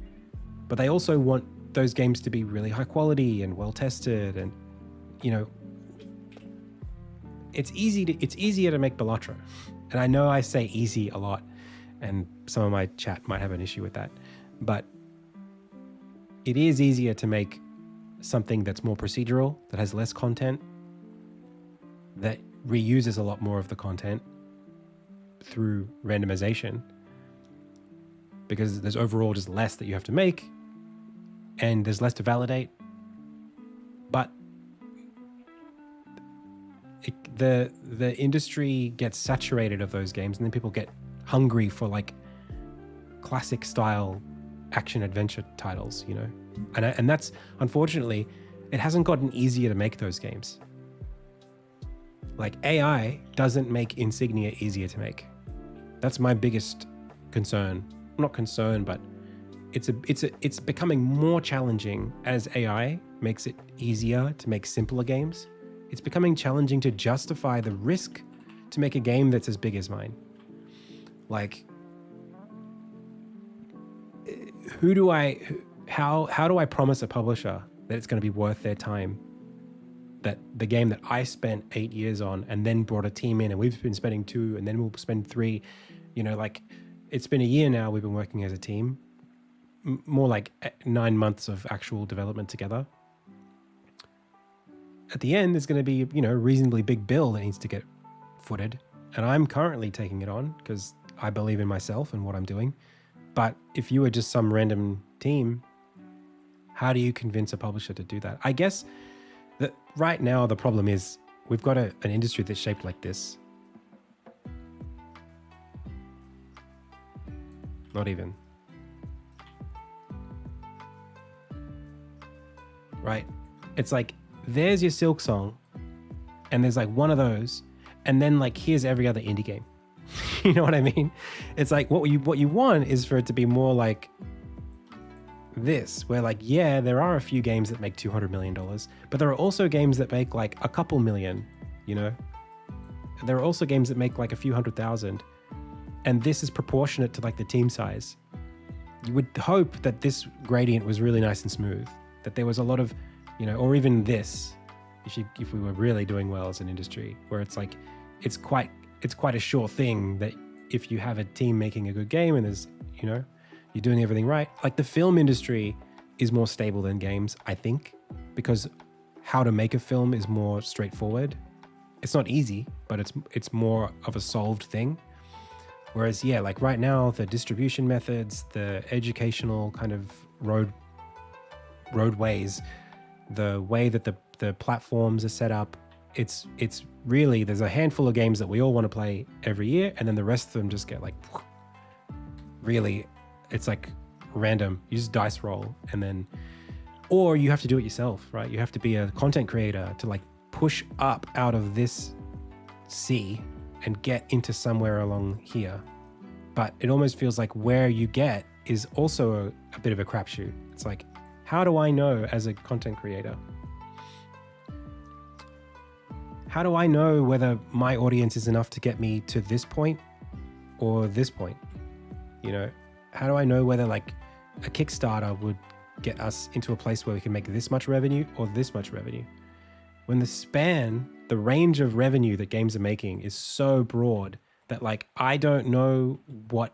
But they also want those games to be really high quality and well tested. And, you know, it's easier to make Balatro. And I know I say easy a lot, and some of my chat might have an issue with that. But it is easier to make something that's more procedural, that has less content, that reuses a lot more of the content through randomization, because there's overall just less that you have to make and there's less to validate. But the industry gets saturated of those games, and then people get hungry for like classic style action adventure titles, you know? And that's, unfortunately, it hasn't gotten easier to make those games. Like AI doesn't make Insignia easier to make. That's my biggest concern. Not concern, but it's becoming more challenging as AI makes it easier to make simpler games. It's becoming challenging to justify the risk to make a game that's as big as mine. Like, how do I promise a publisher that it's going to be worth their time? That the game that I spent 8 years on and then brought a team in, and we've been spending 2 and then we'll spend 3, you know, like it's been a year now we've been working as a team, more like 9 months of actual development together. At the end, there's going to be, you know, a reasonably big bill that needs to get footed. And I'm currently taking it on because I believe in myself and what I'm doing. But if you were just some random team, how do you convince a publisher to do that? I guess that right now the problem is we've got an industry that's shaped like this. Not even. Right? It's like, there's your Silk Song, and there's like one of those, and then like here's every other indie game. You know what I mean? It's like what you want is for it to be more like this, where like, yeah, there are a few games that make $200 million, but there are also games that make like a couple million, you know? There are also games that make like a few 100,000, and this is proportionate to like the team size. You would hope that this gradient was really nice and smooth, that there was a lot of, you know, or even this, if we were really doing well as an industry, where it's like, it's quite a sure thing that if you have a team making a good game and there's, you know, you're doing everything right. Like the film industry is more stable than games, I think, because how to make a film is more straightforward. It's not easy, but it's more of a solved thing. Whereas, yeah, like right now, the distribution methods, the educational kind of roadways, the way that the platforms are set up, it's really, there's a handful of games that we all want to play every year, and then the rest of them just get like, really, it's like random. You just dice roll, and then, or you have to do it yourself, right? You have to be a content creator to like push up out of this sea and get into somewhere along here. But it almost feels like where you get is also a bit of a crapshoot. It's like, how do I know as a content creator how do I know whether my audience is enough to get me to this point or this point? You know, how do I know whether like a Kickstarter would get us into a place where we can make this much revenue or this much revenue? When the range of revenue that games are making is so broad that like I don't know what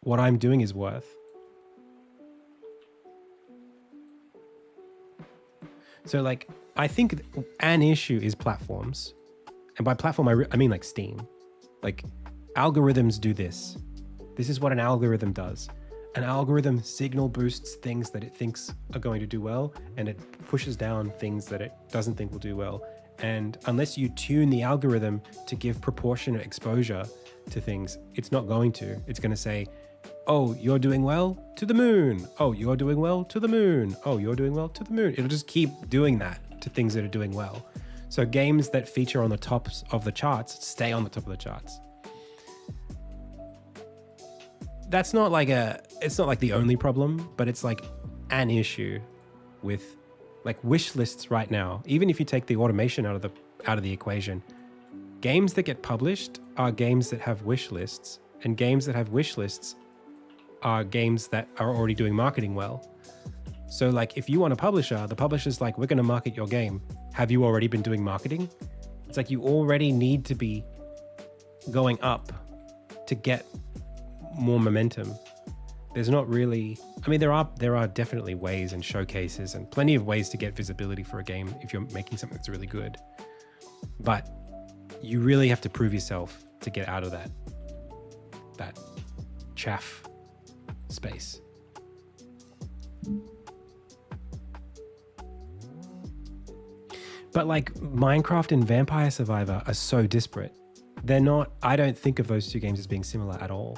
I'm doing is worth. So like I think an issue is platforms, and by platform I mean like Steam. Like algorithms do this. This is what an algorithm does. An algorithm signal boosts things that it thinks are going to do well, and it pushes down things that it doesn't think will do well. And unless you tune the algorithm to give proportionate exposure to things, it's not going to. It's going to say, oh, you're doing well, to the moon. Oh, you're doing well, to the moon. Oh, you're doing well, to the moon. It'll just keep doing that to things that are doing well. So games that feature on the tops of the charts stay on the top of the charts. That's not like it's not like the only problem, but it's like an issue with like wish lists right now. Even if you take the automation out of the equation, games that get published are games that have wish lists, and games that have wish lists are games that are already doing marketing well. So like if you want a publisher, the publisher's like, we're going to market your game. Have you already been doing marketing? It's like you already need to be going up to get more momentum. There's not really, I mean, there are definitely ways and showcases and plenty of ways to get visibility for a game if you're making something that's really good. But you really have to prove yourself to get out of that chaff space. But like Minecraft and Vampire Survivor are so disparate. They're not, I don't think of those two games as being similar at all.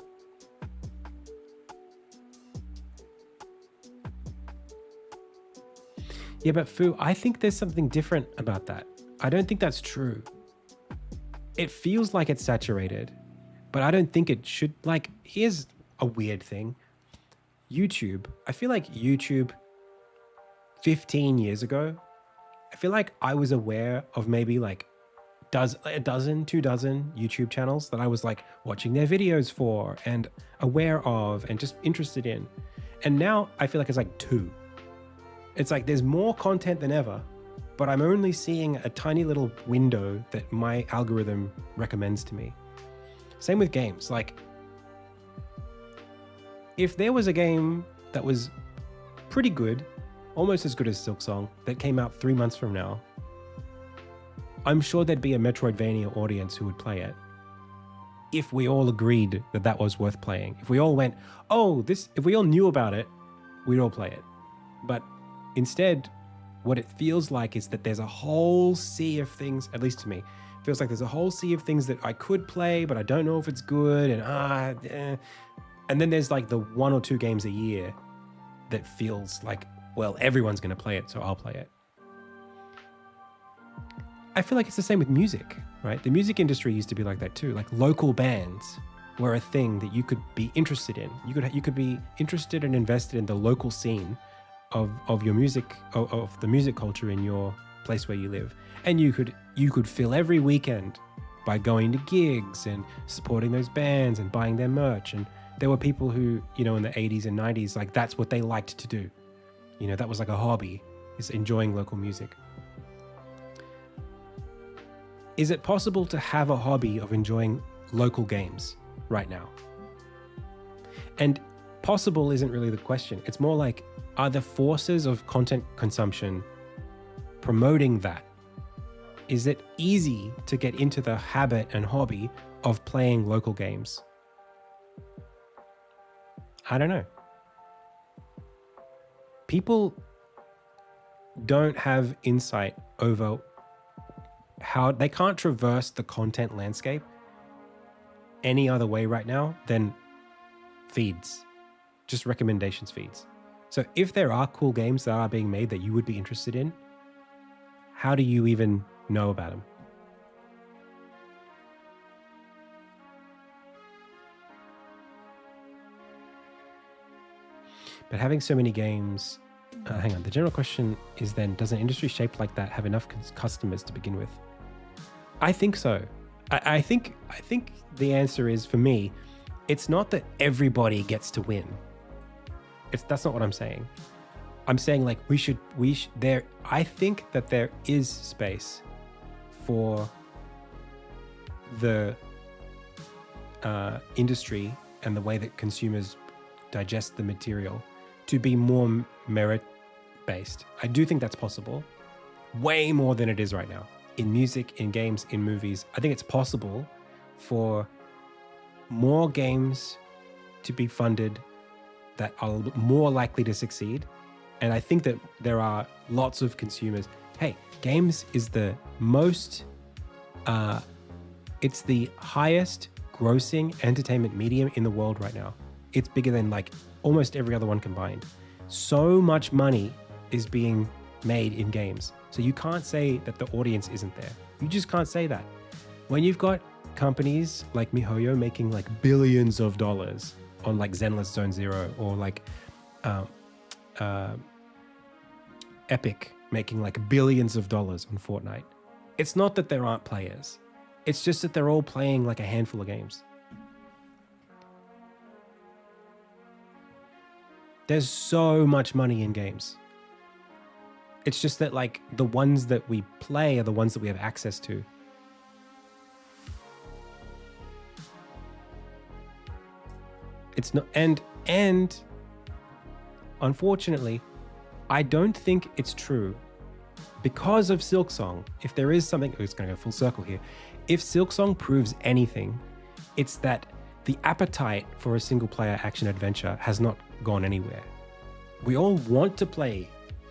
Yeah, but Fu, I think there's something different about that. I don't think that's true. It feels like it's saturated, but I don't think it should. Like, here's a weird thing. YouTube, I feel like YouTube 15 years ago, I feel like I was aware of maybe like a dozen, 2 dozen YouTube channels that I was like watching their videos for and aware of and just interested in. And now I feel like it's like 2. It's like there's more content than ever, but I'm only seeing a tiny little window that my algorithm recommends to me. Same with games. Like, if there was a game that was pretty good, almost as good as Silksong, that came out 3 months from now, I'm sure there'd be a Metroidvania audience who would play it. If we all agreed that that was worth playing. If we all went, oh, if we all knew about it, we'd all play it. But instead, what it feels like is that there's a whole sea of things, at least to me, it feels like there's a whole sea of things that I could play, but I don't know if it's good, and then there's like the 1 or 2 games a year that feels like, well, everyone's going to play it, so I'll play it. I feel like it's the same with music, right? The music industry used to be like that too. Like local bands were a thing that you could be interested in. You could be interested and invested in the local scene of your music, of the music culture in your place where you live. And you could fill every weekend by going to gigs and supporting those bands and buying their merch. And there were people who, you know, in the 80s and 90s, like that's what they liked to do. You know, that was like a hobby, is enjoying local music. Is it possible to have a hobby of enjoying local games right now? And possible isn't really the question. It's more like, are the forces of content consumption promoting that? Is it easy to get into the habit and hobby of playing local games? I don't know. People don't have insight over how they can't traverse the content landscape any other way right now than feeds, just recommendations feeds. So if there are cool games that are being made that you would be interested in, how do you even know about them? But having so many games, hang on, the general question is then, does an industry shaped like that have enough customers to begin with? I think so. I think the answer is, for me, it's not that everybody gets to win. That's not what I'm saying. I'm saying like I think that there is space for the industry and the way that consumers digest the material to be more merit based. I do think that's possible, way more than it is right now. In music, in games, in movies, I think it's possible for more games to be funded that are more likely to succeed. And I think that there are lots of consumers. Hey, games is the most, it's the highest grossing entertainment medium in the world right now. It's bigger than like almost every other one combined. So much money is being made in games. So you can't say that the audience isn't there. You just can't say that. When you've got companies like MiHoYo making like billions of dollars on like Zenless Zone Zero, or like Epic making like billions of dollars on Fortnite, it's not that there aren't players. It's just that they're all playing like a handful of games. There's so much money in games. It's just that like the ones that we play are the ones that we have access to. It's not, and unfortunately, I don't think it's true because of Silksong. If there is something, it's going to go full circle here. If Silksong proves anything, it's that the appetite for a single player action adventure has not gone anywhere. We all want to play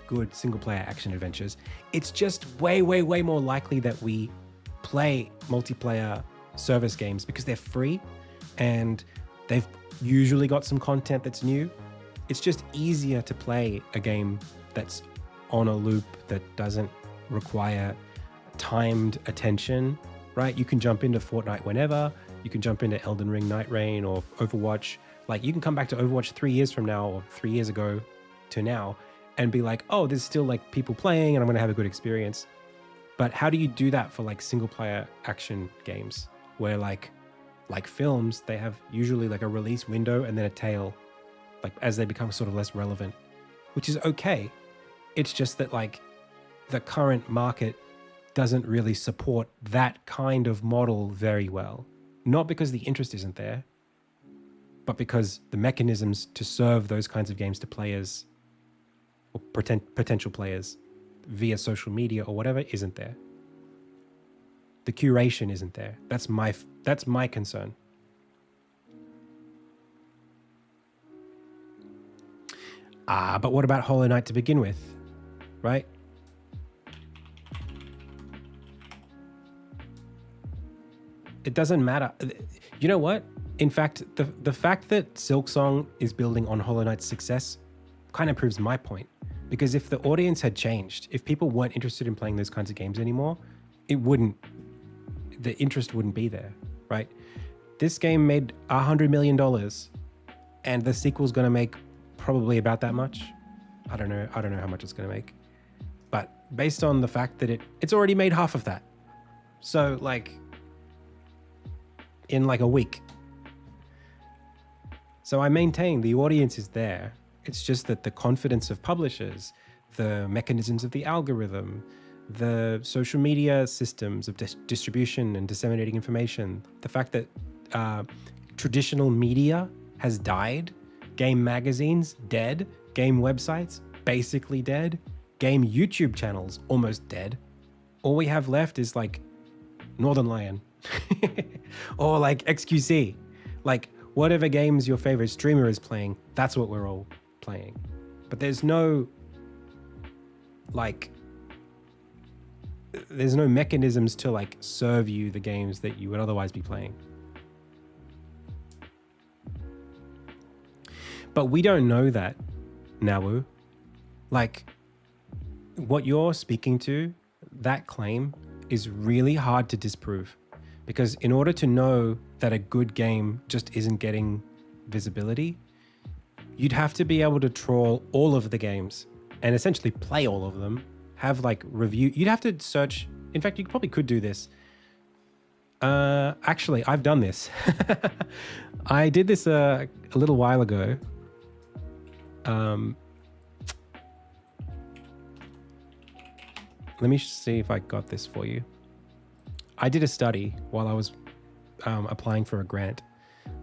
good single player action adventures. It's just way, way, way more likely that we play multiplayer service games because they're free and they've usually got some content that's new. It's just easier to play a game that's on a loop that doesn't require timed attention, right? You can jump into Fortnite whenever. You can jump into Elden Ring, Night Rain, or Overwatch. Like you can come back to Overwatch 3 years from now or 3 years ago to now and be like, oh, there's still like people playing and I'm going to have a good experience. But how do you do that for like single player action games where like films, they have usually like a release window and then a tail, like as they become sort of less relevant, which is okay. It's just that like the current market doesn't really support that kind of model very well. Not because the interest isn't there, but because the mechanisms to serve those kinds of games to players or potential players via social media or whatever isn't there. The curation isn't there. That's my concern. But what about Hollow Knight to begin with, right? It doesn't matter. You know what? In fact, the fact that Silksong is building on Hollow Knight's success kind of proves my point. Because if the audience had changed, if people weren't interested in playing those kinds of games anymore, the interest wouldn't be there, right? This game made $100 million and the sequel's going to make probably about that much. I don't know how much it's going to make. But based on the fact that it's already made half of that. So like in like a week. So I maintain the audience is there. It's just that the confidence of publishers, the mechanisms of the algorithm, the social media systems of distribution and disseminating information, the fact that traditional media has died, game magazines dead, game websites basically dead, game YouTube channels almost dead. All we have left is like Northern Lion or like XQC. Like whatever games your favorite streamer is playing, that's what we're all playing. But there's no mechanisms to like serve you the games that you would otherwise be playing. But we don't know that, Nawu. Like what you're speaking to, that claim is really hard to disprove, because in order to know that a good game just isn't getting visibility, you'd have to be able to trawl all of the games and essentially play all of them, have like review. You'd have to search. In fact, you probably could do this. Actually, I've done this. I did this a little while ago. Let me see if I got this for you. I did a study while I was applying for a grant,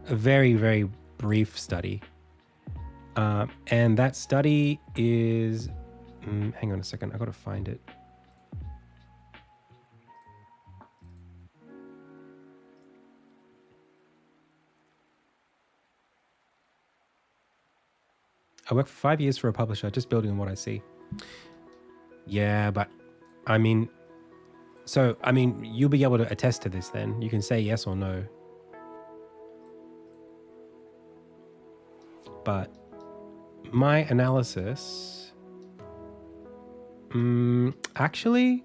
a very, very brief study. And that study is, hang on a second, I got to find it. I worked for 5 years for a publisher, just building on what I see. Yeah, but I mean, you'll be able to attest to this then. You can say yes or no. But my analysis, actually,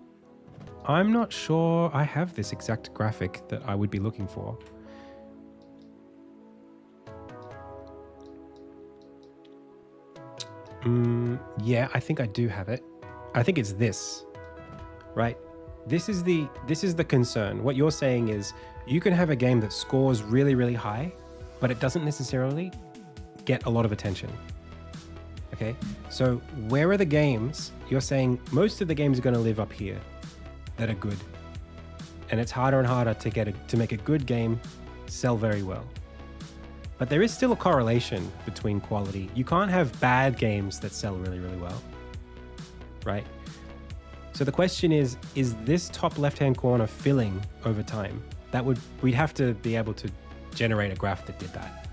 I'm not sure I have this exact graphic that I would be looking for. Yeah, I think I do have it. I think it's this, right? This is the concern. What you're saying is you can have a game that scores really, really high, but it doesn't necessarily get a lot of attention. Okay, so where are the games? You're saying most of the games are going to live up here that are good, and it's harder and harder to make a good game sell very well. But there is still a correlation between quality. You can't have bad games that sell really, really well, right? So the question is this top left-hand corner filling over time? We'd have to be able to generate a graph that did that.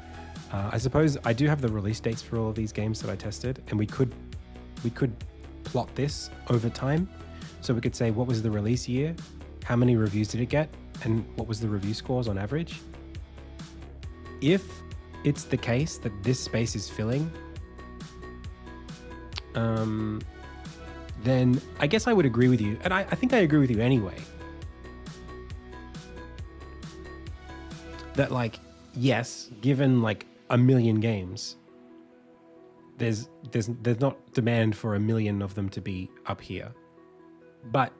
I suppose I do have the release dates for all of these games that I tested, and we could plot this over time. So we could say, what was the release year? How many reviews did it get? And what was the review scores on average? If it's the case that this space is filling, then I guess I would agree with you. And I think I agree with you anyway. That like, yes, given like 1 million games, there's not demand for 1 million of them to be up here. But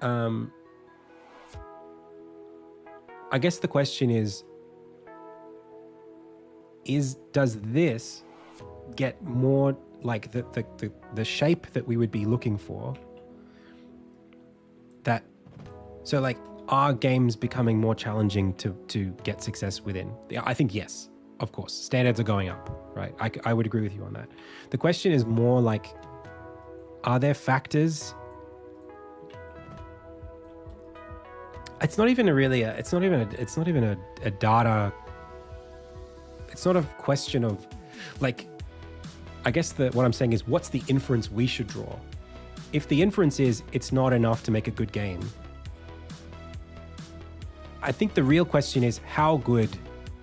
I guess the question is does this get more like the shape that we would be looking for? So like, are games becoming more challenging to get success within? Yeah, I think yes, of course. Standards are going up, right? I would agree with you on that. The question is more like, are there factors? It's not even a data. It's not a question of like, I guess what I'm saying is, what's the inference we should draw? If the inference is it's not enough to make a good game, I think the real question is how good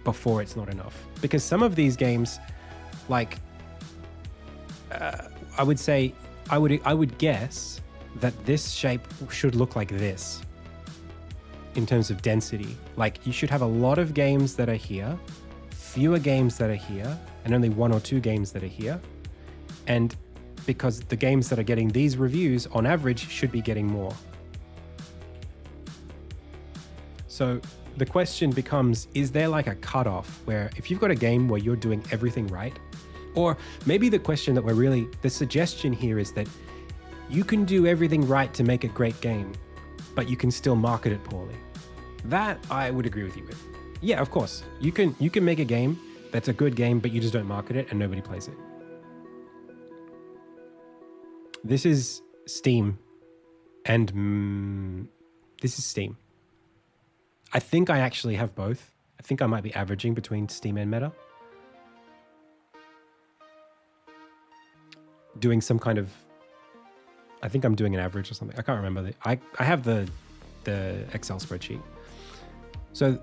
before it's not enough. Because some of these games, like, I would say, I would guess that this shape should look like this in terms of density. Like, you should have a lot of games that are here, fewer games that are here, and only 1 or 2 games that are here. And because the games that are getting these reviews on average should be getting more. So the question becomes, is there like a cutoff where if you've got a game where you're doing everything right, or maybe the suggestion here is that you can do everything right to make a great game, but you can still market it poorly. That I would agree with you with. Yeah, of course. You can make a game that's a good game, but you just don't market it and nobody plays it. This is Steam, and this is Steam. I think I actually have both. I think I might be averaging between Steam and Meta. Doing some kind of, I think I'm doing an average or something. I can't remember. I have the Excel spreadsheet. So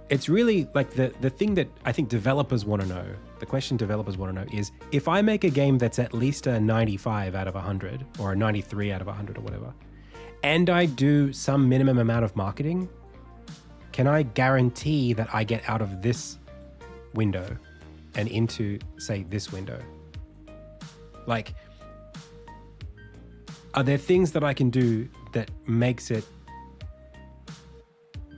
it's really like the thing that I think developers want to know, the question developers want to know is, if I make a game that's at least a 95 out of 100 or a 93 out of 100 or whatever, and I do some minimum amount of marketing, can I guarantee that I get out of this window and into, say, this window? Like, are there things that I can do that makes it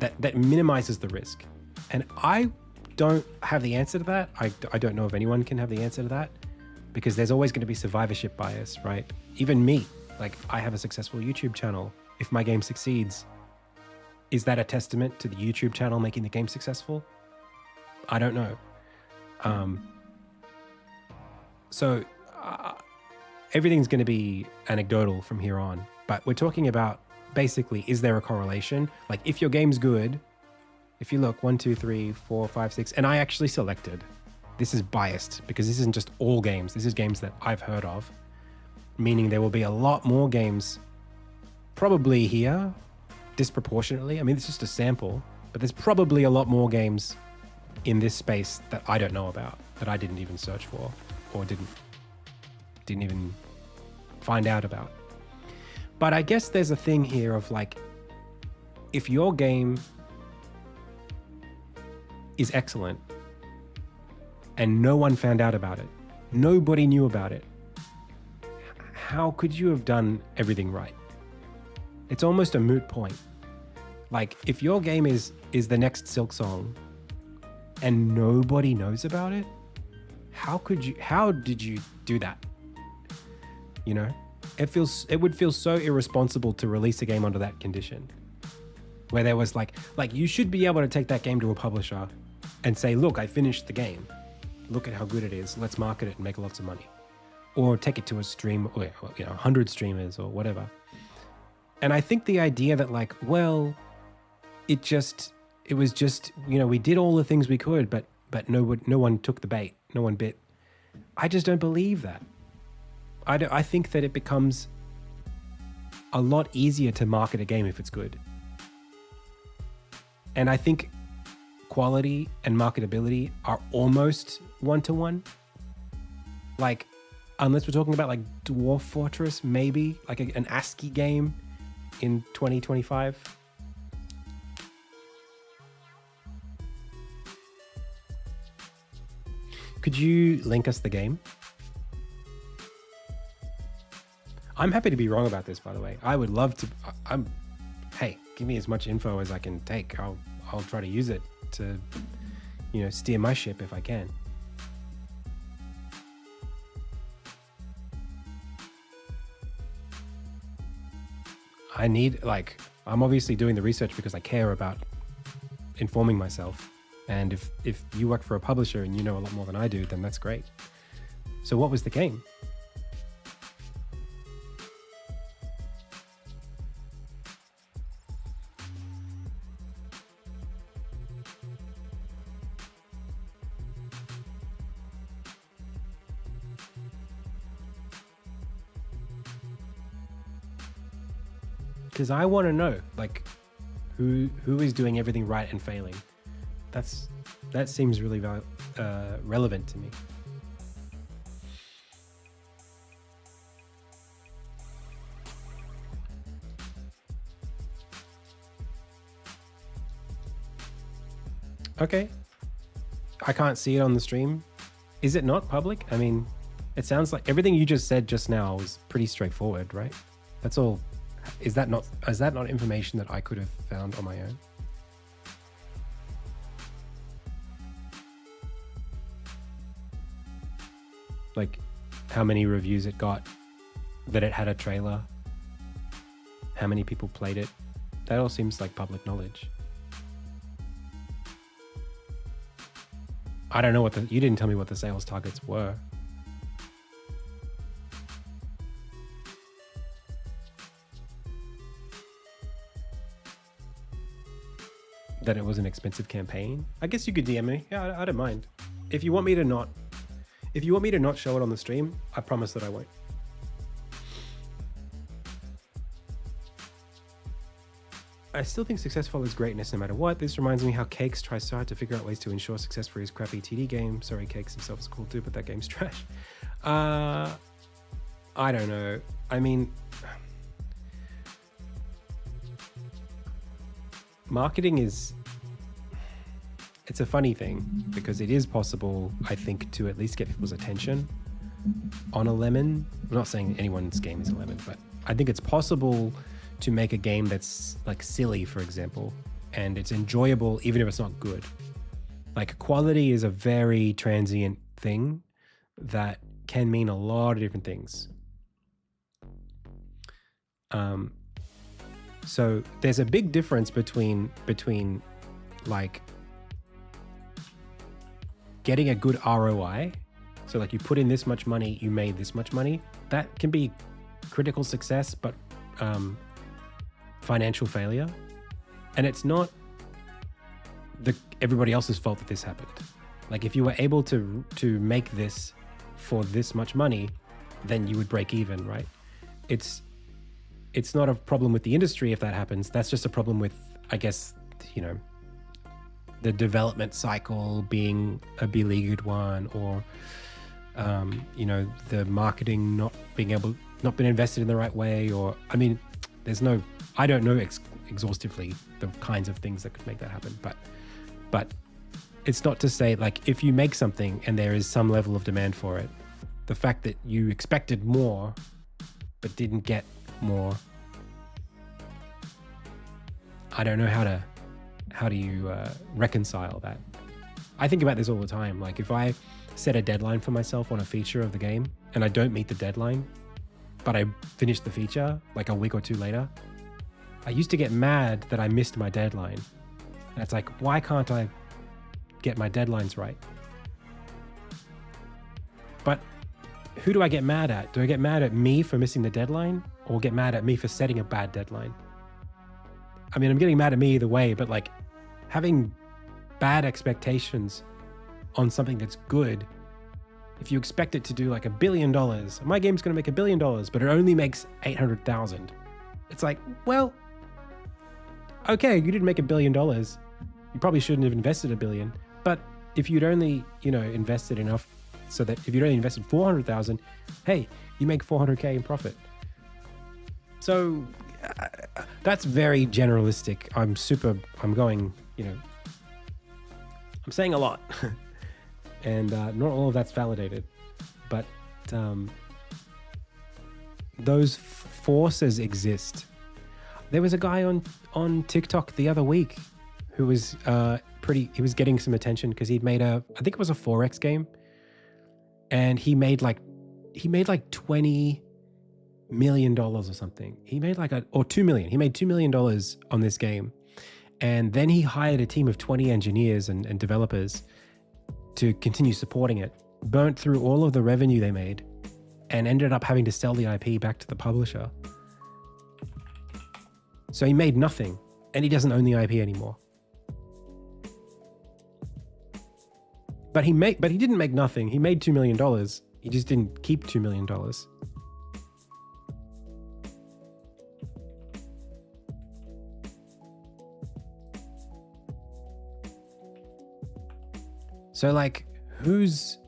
that minimizes the risk. And I don't have the answer to that. I don't know if anyone can have the answer to that, because there's always going to be survivorship bias, right? Even me, like, I have a successful YouTube channel. If my game succeeds, is that a testament to the YouTube channel making the game successful? I don't know. So everything's going to be anecdotal from here on, but we're talking about basically, is there a correlation? Like, if your game's good, if you look 1, 2, 3, 4, 5, 6, and I actually selected, this is biased because this isn't just all games. This is games that I've heard of, meaning there will be a lot more games probably here disproportionately. I mean, it's just a sample, but there's probably a lot more games in this space that I don't know about, that I didn't even search for or didn't even find out about. But I guess there's a thing here of like, if your game is excellent and no one found out about it, nobody knew about it, how could you have done everything right? It's almost a moot point. Like, if your game is the next Silk Song and nobody knows about it, how did you do that? You know, it would feel so irresponsible to release a game under that condition, where there was like you should be able to take that game to a publisher and say, look, I finished the game. Look at how good it is. Let's market it and make lots of money. Or take it to a stream, or, 100 streamers or whatever. And I think the idea that like, well, it was just, we did all the things we could, but no one took the bait. No one bit. I just don't believe that. I think that it becomes a lot easier to market a game if it's good. And I think quality and marketability are almost one-to-one. Like, unless we're talking about like Dwarf Fortress, maybe like an ASCII game in 2025. Could you link us the game? I'm happy to be wrong about this, by the way. I would love to. Hey, give me as much info as I can take. I'll try to use it to, steer my ship if I can. I'm obviously doing the research because I care about informing myself. And if you work for a publisher and you know a lot more than I do, then that's great. So what was the game? Because I want to know, like, who is doing everything right and failing. That seems really relevant to me. Okay. I can't see it on the stream. Is it not public? I mean, it sounds like everything you just said just now was pretty straightforward, right? That's all. Is that not information that I could have found on my own? Like how many reviews it got, that it had a trailer, how many people played it. That all seems like public knowledge. I don't know you didn't tell me what the sales targets were. That it was an expensive campaign. I guess you could DM me. Yeah, I don't mind. If you want me to not show it on the stream, I promise that I won't. I still think successful is greatness no matter what. This reminds me how Cakes tries so hard to figure out ways to ensure success for his crappy TD game. Sorry, Cakes himself is cool too, but that game's trash. I don't know. I mean, marketing it's a funny thing because it is possible, I think, to at least get people's attention on a lemon. I'm not saying anyone's game is a lemon, but I think it's possible to make a game that's like silly, for example, and it's enjoyable even if it's not good. Like quality is a very transient thing that can mean a lot of different things. So there's a big difference between like getting a good ROI. So like you put in this much money, you made this much money. That can be critical success, but financial failure. And it's not everybody else's fault that this happened. Like if you were able to make this for this much money, then you would break even, right? It's not a problem with the industry if that happens. That's just a problem with, I guess, you know, the development cycle being a beleaguered one, or you know, the marketing not being invested in the right way, or I mean, I don't know exhaustively the kinds of things that could make that happen, but it's not to say, like, if you make something and there is some level of demand for it, the fact that you expected more but didn't get more, I don't know how do you reconcile that. I think about this all the time. Like if I set a deadline for myself on a feature of the game and I don't meet the deadline, but I finish the feature like a week or two later, I used to get mad that I missed my deadline. And it's like, why can't I get my deadlines right? But who do I get mad at? Do I get mad at me for missing the deadline, or get mad at me for setting a bad deadline? I mean, I'm getting mad at me either way, but like having bad expectations on something that's good, if you expect it to do like $1 billion, my game's going to make $1 billion, but it only makes 800,000. It's like, well, okay, you didn't make $1 billion. You probably shouldn't have invested $1 billion. But if you'd only, you know, invested enough so that if you'd only invested 400,000, hey, you make 400K in profit. So that's very generalistic. I'm going, you know, I'm saying a lot and not all of that's validated, but those forces exist. There was a guy on TikTok the other week who was he was getting some attention because he'd made I think it was a Forex game, and he made like $20 million or something. He made or $2 million. He made $2 million on this game. And then he hired a team of 20 engineers and developers to continue supporting it, burnt through all of the revenue they made, and ended up having to sell the IP back to the publisher. So he made nothing, and he doesn't own the IP anymore. But he didn't make nothing. He made $2 million. He just didn't keep $2 million. So like, whose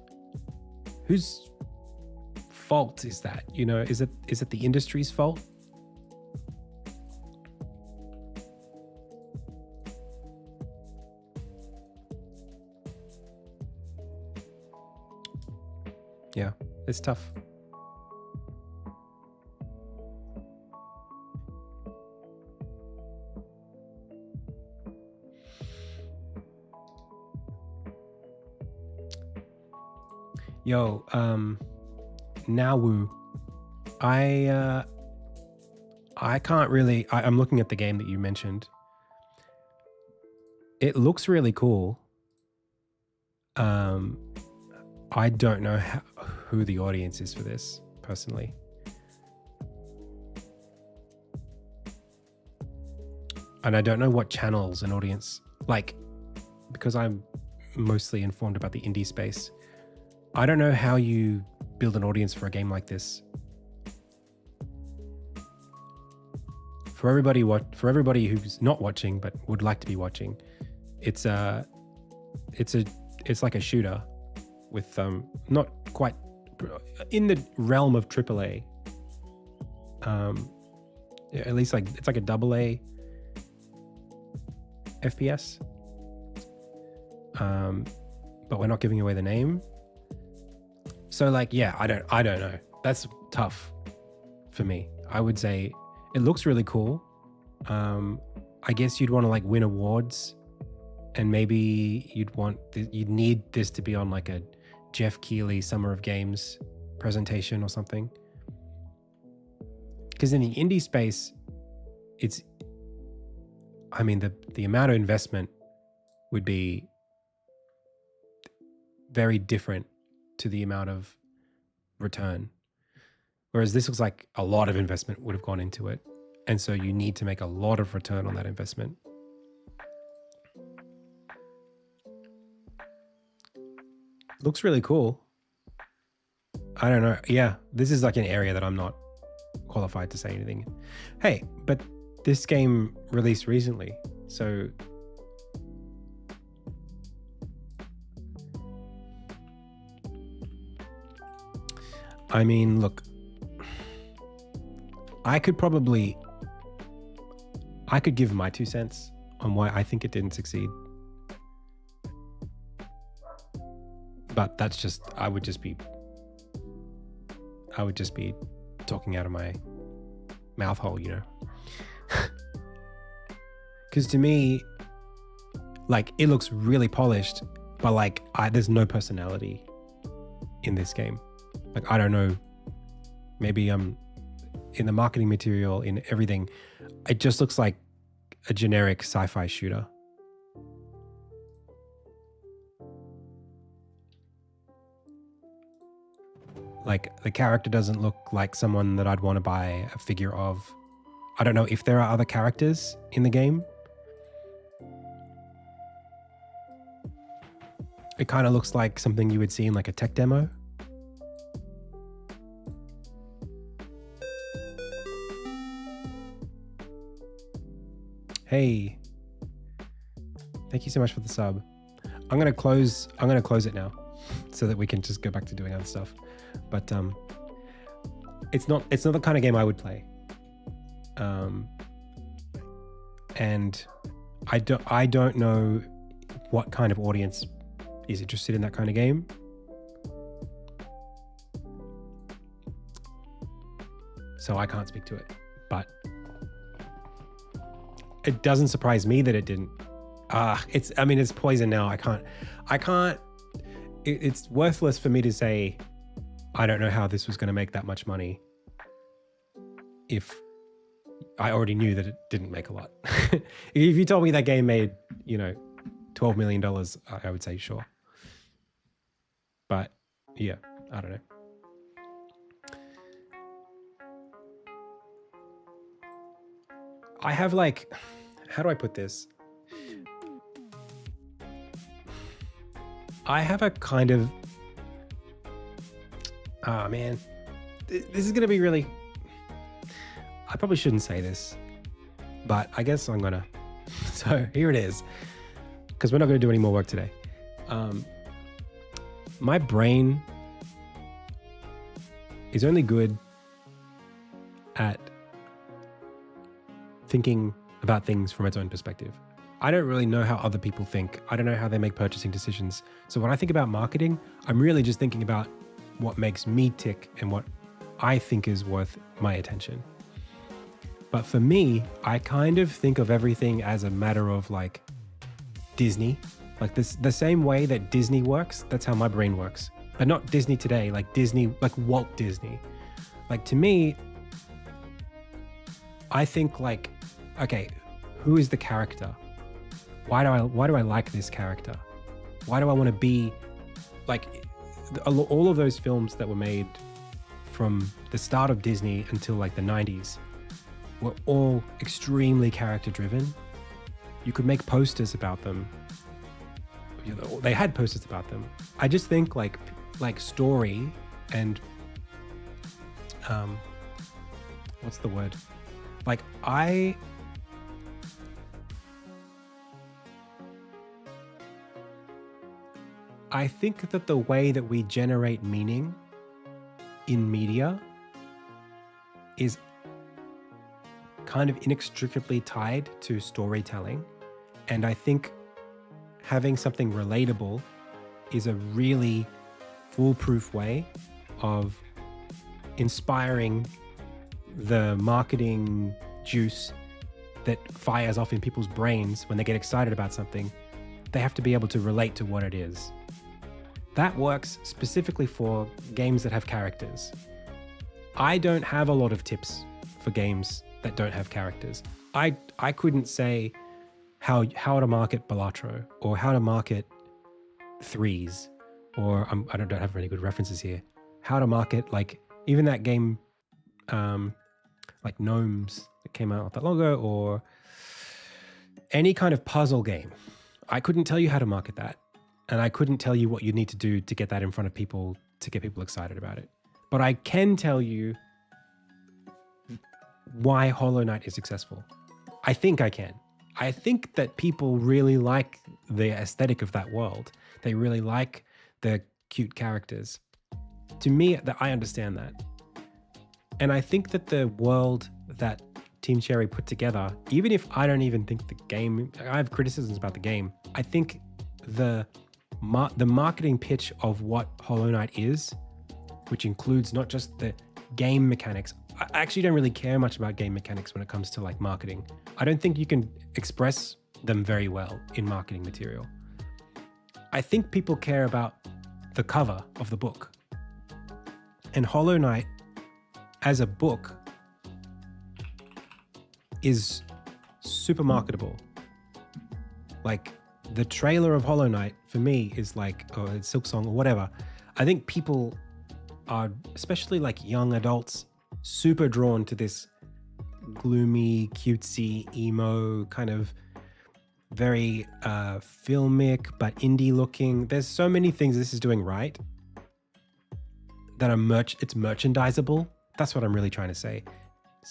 fault is that? You know, is it the industry's fault? Yeah, it's tough. Yo, Nawu, I can't really. I'm looking at the game that you mentioned. It looks really cool. I don't know who the audience is for this personally. And I don't know what channels an audience, like, because I'm mostly informed about the indie space. I don't know how you build an audience for a game like this. For everybody who's not watching but would like to be watching, it's like a shooter with not quite in the realm of AAA. At least like it's like a AA FPS. But we're not giving away the name. So like, yeah, I don't know. That's tough for me. I would say it looks really cool. I guess you'd want to like win awards, and maybe you'd need this to be on like a Jeff Keighley Summer of Games presentation or something. Because in the indie space, the amount of investment would be very different to the amount of return. Whereas this looks like a lot of investment would have gone into it. And so you need to make a lot of return on that investment. Looks really cool. I don't know. Yeah, this is like an area that I'm not qualified to say anything. Hey, but this game released recently, so I mean, look, I could give my 2 cents on why I think it didn't succeed. But that's just, I would just be talking out of my mouth hole, you know? Because to me, like, it looks really polished, but like, there's no personality in this game. Like, I don't know, maybe in the marketing material, in everything, it just looks like a generic sci-fi shooter. Like, the character doesn't look like someone that I'd want to buy a figure of. I don't know if there are other characters in the game. It kind of looks like something you would see in like a tech demo. Hey, thank you so much for the sub. I'm gonna close it now so that we can just go back to doing other stuff. But it's not the kind of game I would play. And I don't know what kind of audience is interested in that kind of game. So I can't speak to it, but it doesn't surprise me that it didn't. It's poison now. I can't, it's worthless for me to say, I don't know how this was going to make that much money if I already knew that it didn't make a lot. If you told me that game made, $12 million, I would say sure. But yeah, I don't know. I have like, how do I put this? I have a kind of, man, this is going to be really, I probably shouldn't say this, but I guess I'm going to. So here it is, because we're not going to do any more work today. My brain is only good at thinking about things from its own perspective. I don't really know how other people think. I don't know how they make purchasing decisions. So when I think about marketing, I'm really just thinking about what makes me tick and what I think is worth my attention. But for me, I kind of think of everything as a matter of like Disney, like this, the same way that Disney works. That's how my brain works, but not Disney today, like Disney, like Walt Disney. Like to me, I think like, okay, who is the character? Why do I like this character? Why do I want to be like all of those films that were made from the start of Disney until like the 90s were all extremely character driven. You could make posters about them. They had posters about them. I just think like story and what's the word? Like I think that the way that we generate meaning in media is kind of inextricably tied to storytelling. And I think having something relatable is a really foolproof way of inspiring the marketing juice that fires off in people's brains when they get excited about something, they have to be able to relate to what it is. That works specifically for games that have characters. I don't have a lot of tips for games that don't have characters. I couldn't say how to market Balatro or how to market Threes, or I don't have any good references here. How to market like even that game like Gnomes that came out not that long ago, or any kind of puzzle game. I couldn't tell you how to market that. And I couldn't tell you what you need to do to get that in front of people, to get people excited about it. But I can tell you why Hollow Knight is successful. I think I can. I think that people really like the aesthetic of that world. They really like the cute characters. To me, I understand that. And I think that the world that Team Cherry put together, even if I don't even think the game, I have criticisms about the game, I think the marketing pitch of what Hollow Knight is, which includes not just the game mechanics. I actually don't really care much about game mechanics when it comes to like marketing. I don't think you can express them very well in marketing material. I think people care about the cover of the book. And Hollow Knight as a book is super marketable. Like the trailer of Hollow Knight for me is like, or Silksong or whatever. I think people are, especially like young adults, super drawn to this gloomy, cutesy, emo kind of very filmic but indie looking. There's so many things this is doing right that are it's merchandisable. That's what I'm really trying to say.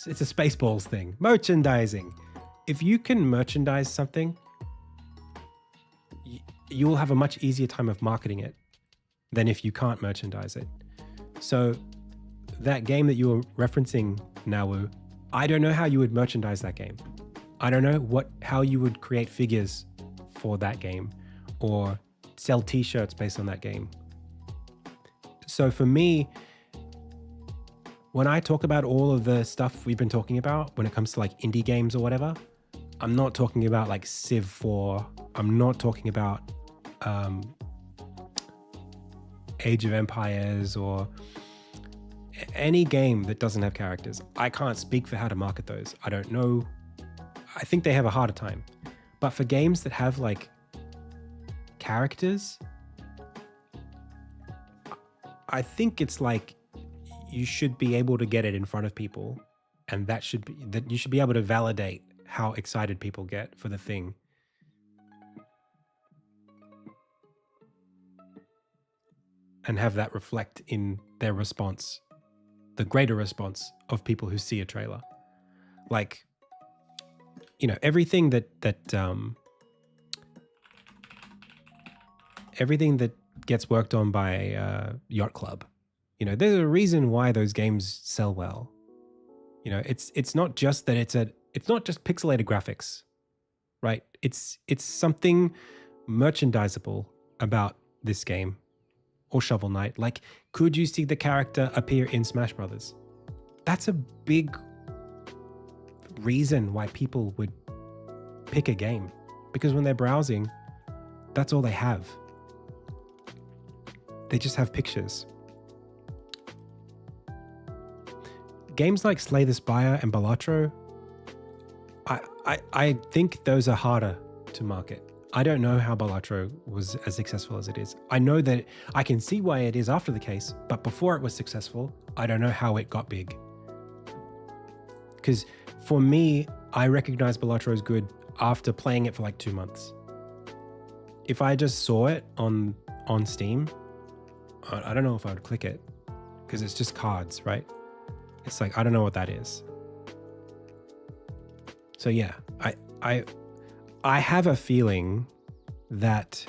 It's a Spaceballs thing. Merchandising. If you can merchandise something, you will have a much easier time of marketing it than if you can't merchandise it. So that game that you were referencing, Nawu, I don't know how you would merchandise that game. I don't know how you would create figures for that game or sell t-shirts based on that game. So for me, when I talk about all of the stuff we've been talking about when it comes to like indie games or whatever, I'm not talking about like Civ 4. I'm not talking about Age of Empires or any game that doesn't have characters. I can't speak for how to market those. I don't know. I think they have a harder time. But for games that have like characters, I think it's like you should be able to get it in front of people, and that you should be able to validate how excited people get for the thing. And have that reflect in their response, the greater response of people who see a trailer. Like, you know, everything that gets worked on by Yacht Club, you know, there's a reason why those games sell well. You know, it's not just that it's not just pixelated graphics, right? It's something merchandisable about this game. Or Shovel Knight. Like, could you see the character appear in Smash Brothers? That's a big reason why people would pick a game. Because when they're browsing, that's all they have. They just have pictures. Games like Slay the Spire and Balatro, I think those are harder to market. I don't know how Balatro was as successful as it is. I know that I can see why it is after the case, but before it was successful, I don't know how it got big. Because for me, I recognize Balatro as good after playing it for like 2 months. If I just saw it on Steam, I don't know if I would click it, because it's just cards, right? It's like, I don't know what that is. So yeah, I have a feeling that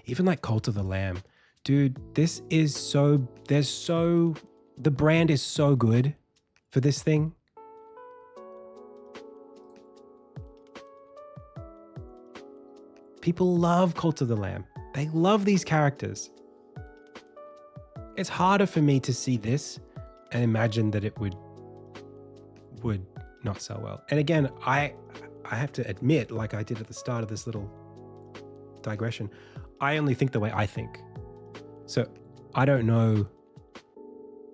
even like Cult of the Lamb, dude, the brand is so good for this thing. People love Cult of the Lamb. They love these characters. It's harder for me to see this and imagine that it would not sell well. And again, I I have to admit, like I did at the start of this little digression, I only think the way I think. So I don't know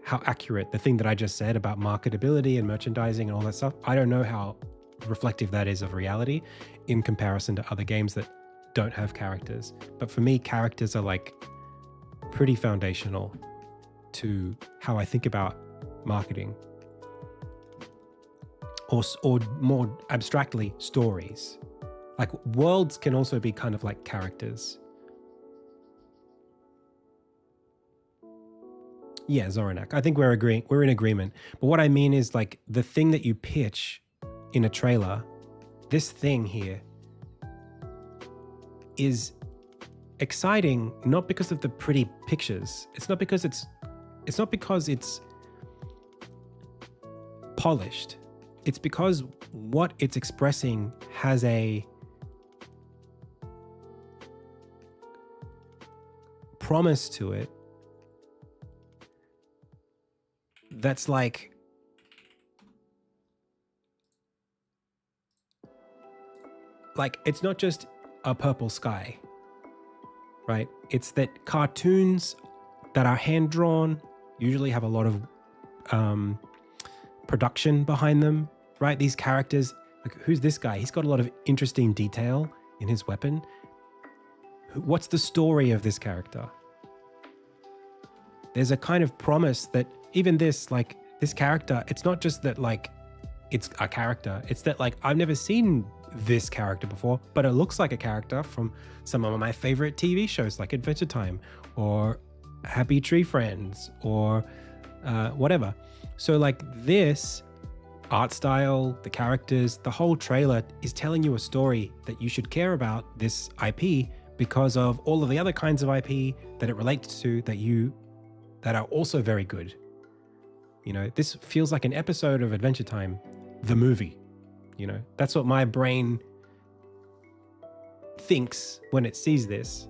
how accurate the thing that I just said about marketability and merchandising and all that stuff, I don't know how reflective that is of reality in comparison to other games that don't have characters. But for me, characters are like pretty foundational to how I think about marketing, or more abstractly, stories. Like worlds can also be kind of like characters. Yeah, Zoranak. I think we're in agreement. But what I mean is like the thing that you pitch in a trailer, this thing here is exciting not because of the pretty pictures. It's not because it's polished. It's because what it's expressing has a promise to it that's like it's not just a purple sky, right? It's that cartoons that are hand-drawn usually have a lot of production behind them, right? These characters, like who's this guy? He's got a lot of interesting detail in his weapon. What's the story of this character? There's a kind of promise that even this character, it's not just that like it's a character. It's that like I've never seen this character before, but it looks like a character from some of my favorite TV shows like Adventure Time or Happy Tree Friends or whatever. So like this art style, the characters, the whole trailer is telling you a story that you should care about this IP because of all of the other kinds of IP that it relates to that are also very good. You know, this feels like an episode of Adventure Time, the movie. You know, that's what my brain thinks when it sees this.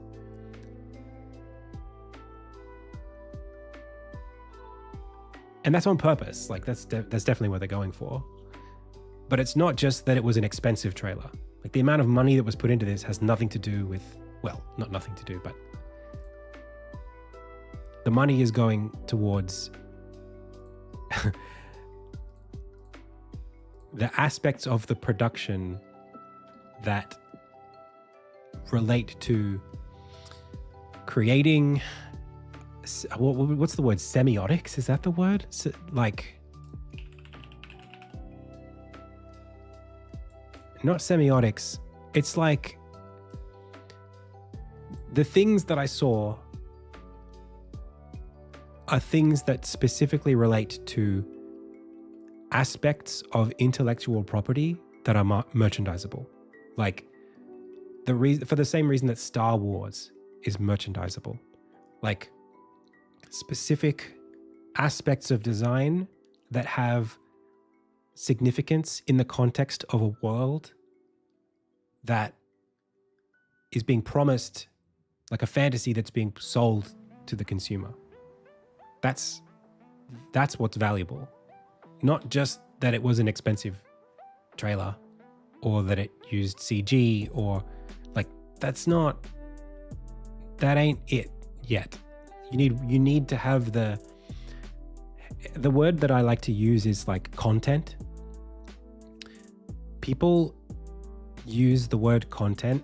And that's on purpose. Like that's definitely what they're going for. But it's not just that it was an expensive trailer. Like the amount of money that was put into this has nothing to do with, well, not nothing to do, but the money is going towards the aspects of the production that relate to creating, what's the word? Semiotics? Is that the word? Like, not semiotics. It's like the things that I saw are things that specifically relate to aspects of intellectual property that are merchandisable. Like for the same reason that Star Wars is merchandisable. Like specific aspects of design that have significance in the context of a world that is being promised, like a fantasy that's being sold to the consumer. That's what's valuable. Not just that it was an expensive trailer or that it used CG or like that ain't it yet. You need to have the word that I like to use is like content. People use the word content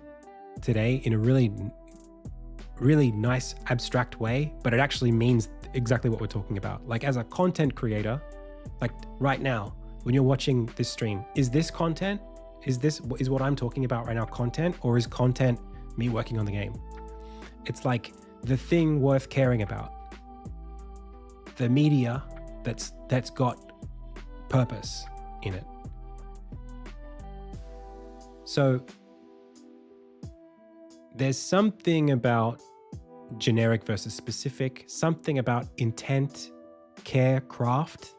today in a really, really nice abstract way, but it actually means exactly what we're talking about. Like as a content creator, like right now, when you're watching this stream, is this content? Is what I'm talking about right now content, or is content me working on the game? It's like the thing worth caring about. The media that's got purpose in it. So there's something about generic versus specific, something about intent, care, craft,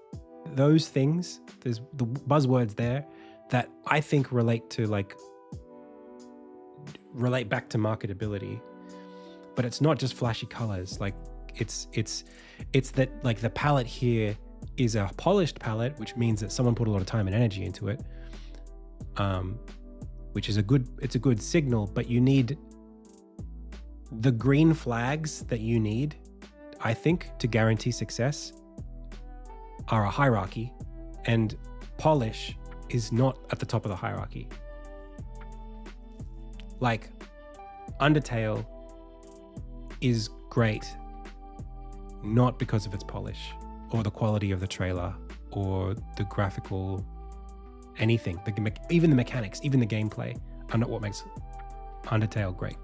those things, there's the buzzwords there that I think relate back to marketability. But it's not just flashy colors. Like it's that like the palette here is a polished palette, which means that someone put a lot of time and energy into it. which is it's a good signal, but you need the green flags that you need, I think, to guarantee success are a hierarchy, and polish is not at the top of the hierarchy. Like, Undertale is great not because of its polish or the quality of the trailer or the graphical anything, even the mechanics, even the gameplay are not what makes Undertale great.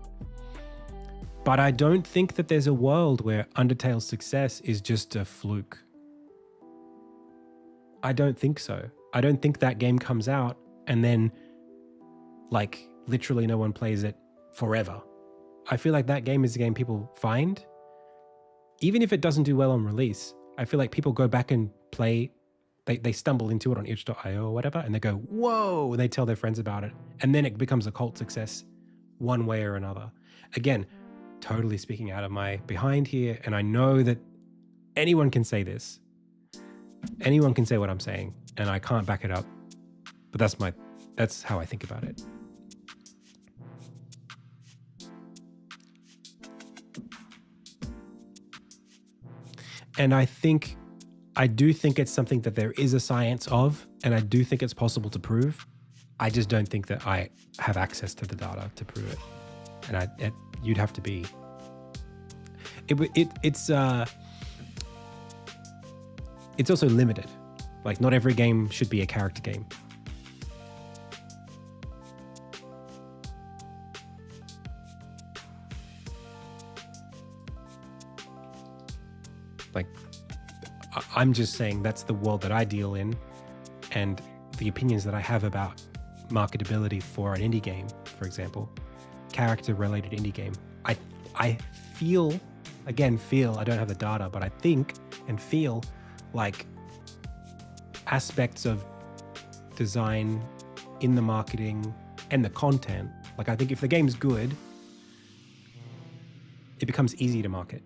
But I don't think that there's a world where Undertale's success is just a fluke. I don't think so. I don't think that game comes out and then, like, literally no one plays it forever. I feel like that game is a game people find. Even if it doesn't do well on release, I feel like people go back and play. They stumble into it on itch.io or whatever, and they go, whoa, and they tell their friends about it. And then it becomes a cult success one way or another. Again, totally speaking out of my behind here. And I know that anyone can say this. Anyone can say what I'm saying, and I can't back it up. But that's how I think about it. And I do think it's something that there is a science of, and I do think it's possible to prove. I just don't think that I have access to the data to prove it. And you'd have to be. It's also limited. Like, not every game should be a character game. Like, I'm just saying that's the world that I deal in, and the opinions that I have about marketability for an indie game, for example, character-related indie game. I feel, I don't have the data, but I think and feel like aspects of design in the marketing and the content, like, I think if the game's good, it becomes easy to market.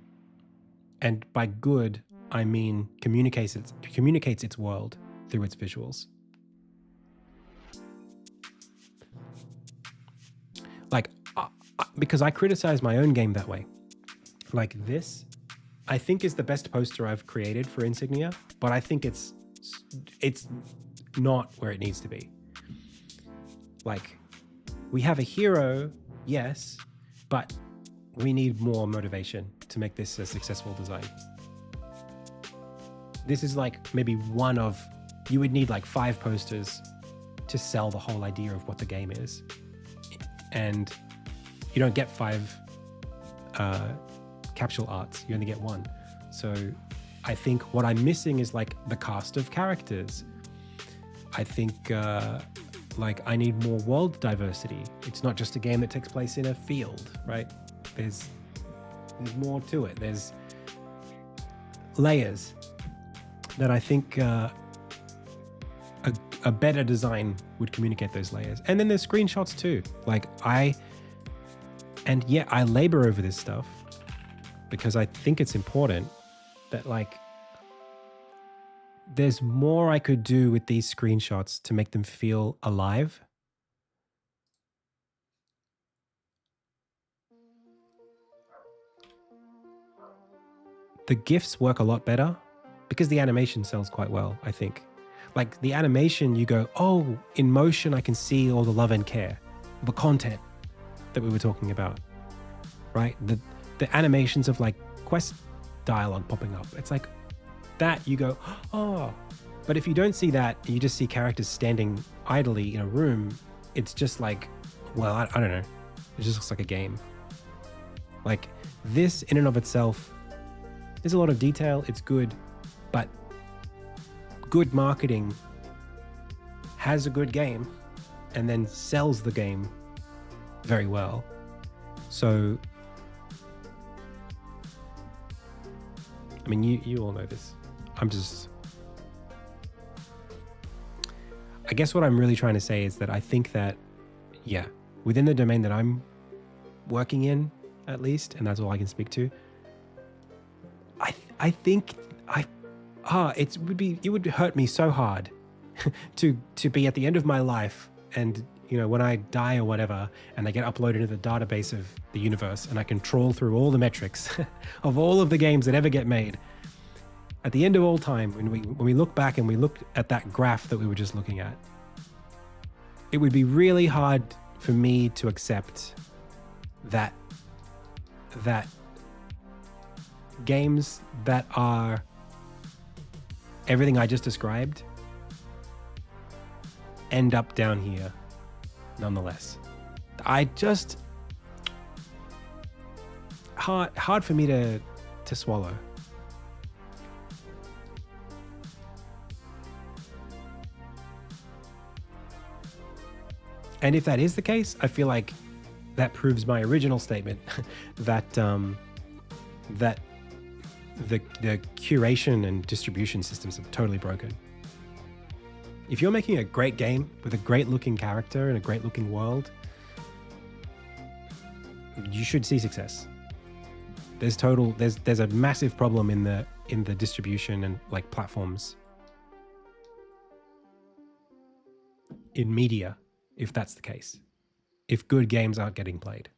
And by good, I mean communicates its world through its visuals. Like, because I criticize my own game that way. Like, this, I think, is the best poster I've created for Insignia, but I think it's not where it needs to be. Like, we have a hero, yes, but we need more motivation to make this a successful design. This is like maybe one of, you would need like 5 posters to sell the whole idea of what the game is. And you don't get 5 capsule arts, you only get 1. So I think what I'm missing is like the cast of characters. I think like I need more world diversity. It's not just a game that takes place in a field, right? There's more to it. There's layers that I think a better design would communicate those layers. And then there's screenshots too. Like, I labor over this stuff because I think it's important that, like, there's more I could do with these screenshots to make them feel alive. The GIFs work a lot better because the animation sells quite well, I think. Like, the animation, you go, oh, in motion, I can see all the love and care, the content that we were talking about, right? The animations of like quest dialogue popping up. It's like that, you go, oh. But if you don't see that, you just see characters standing idly in a room, it's just like, well, I don't know. It just looks like a game. Like, this in and of itself, there's a lot of detail, it's good, but good marketing has a good game and then sells the game very well. So, I mean, you all know this. I guess what I'm really trying to say is that I think that, yeah, within the domain that I'm working in, at least, and that's all I can speak to, I think it would hurt me so hard to be at the end of my life and when I die or whatever, and they get uploaded into the database of the universe, and I can trawl through all the metrics of all of the games that ever get made. At the end of all time, when we look back and we look at that graph that we were just looking at, it would be really hard for me to accept that games that are everything I just described end up down here nonetheless. Hard for me to swallow. And if that is the case, I feel like that proves my original statement that that the curation and distribution systems are totally broken. If you're making a great game with a great looking character and a great looking world, you should see success. There's a massive problem in the distribution and like platforms in media, if that's the case. If good games aren't getting played.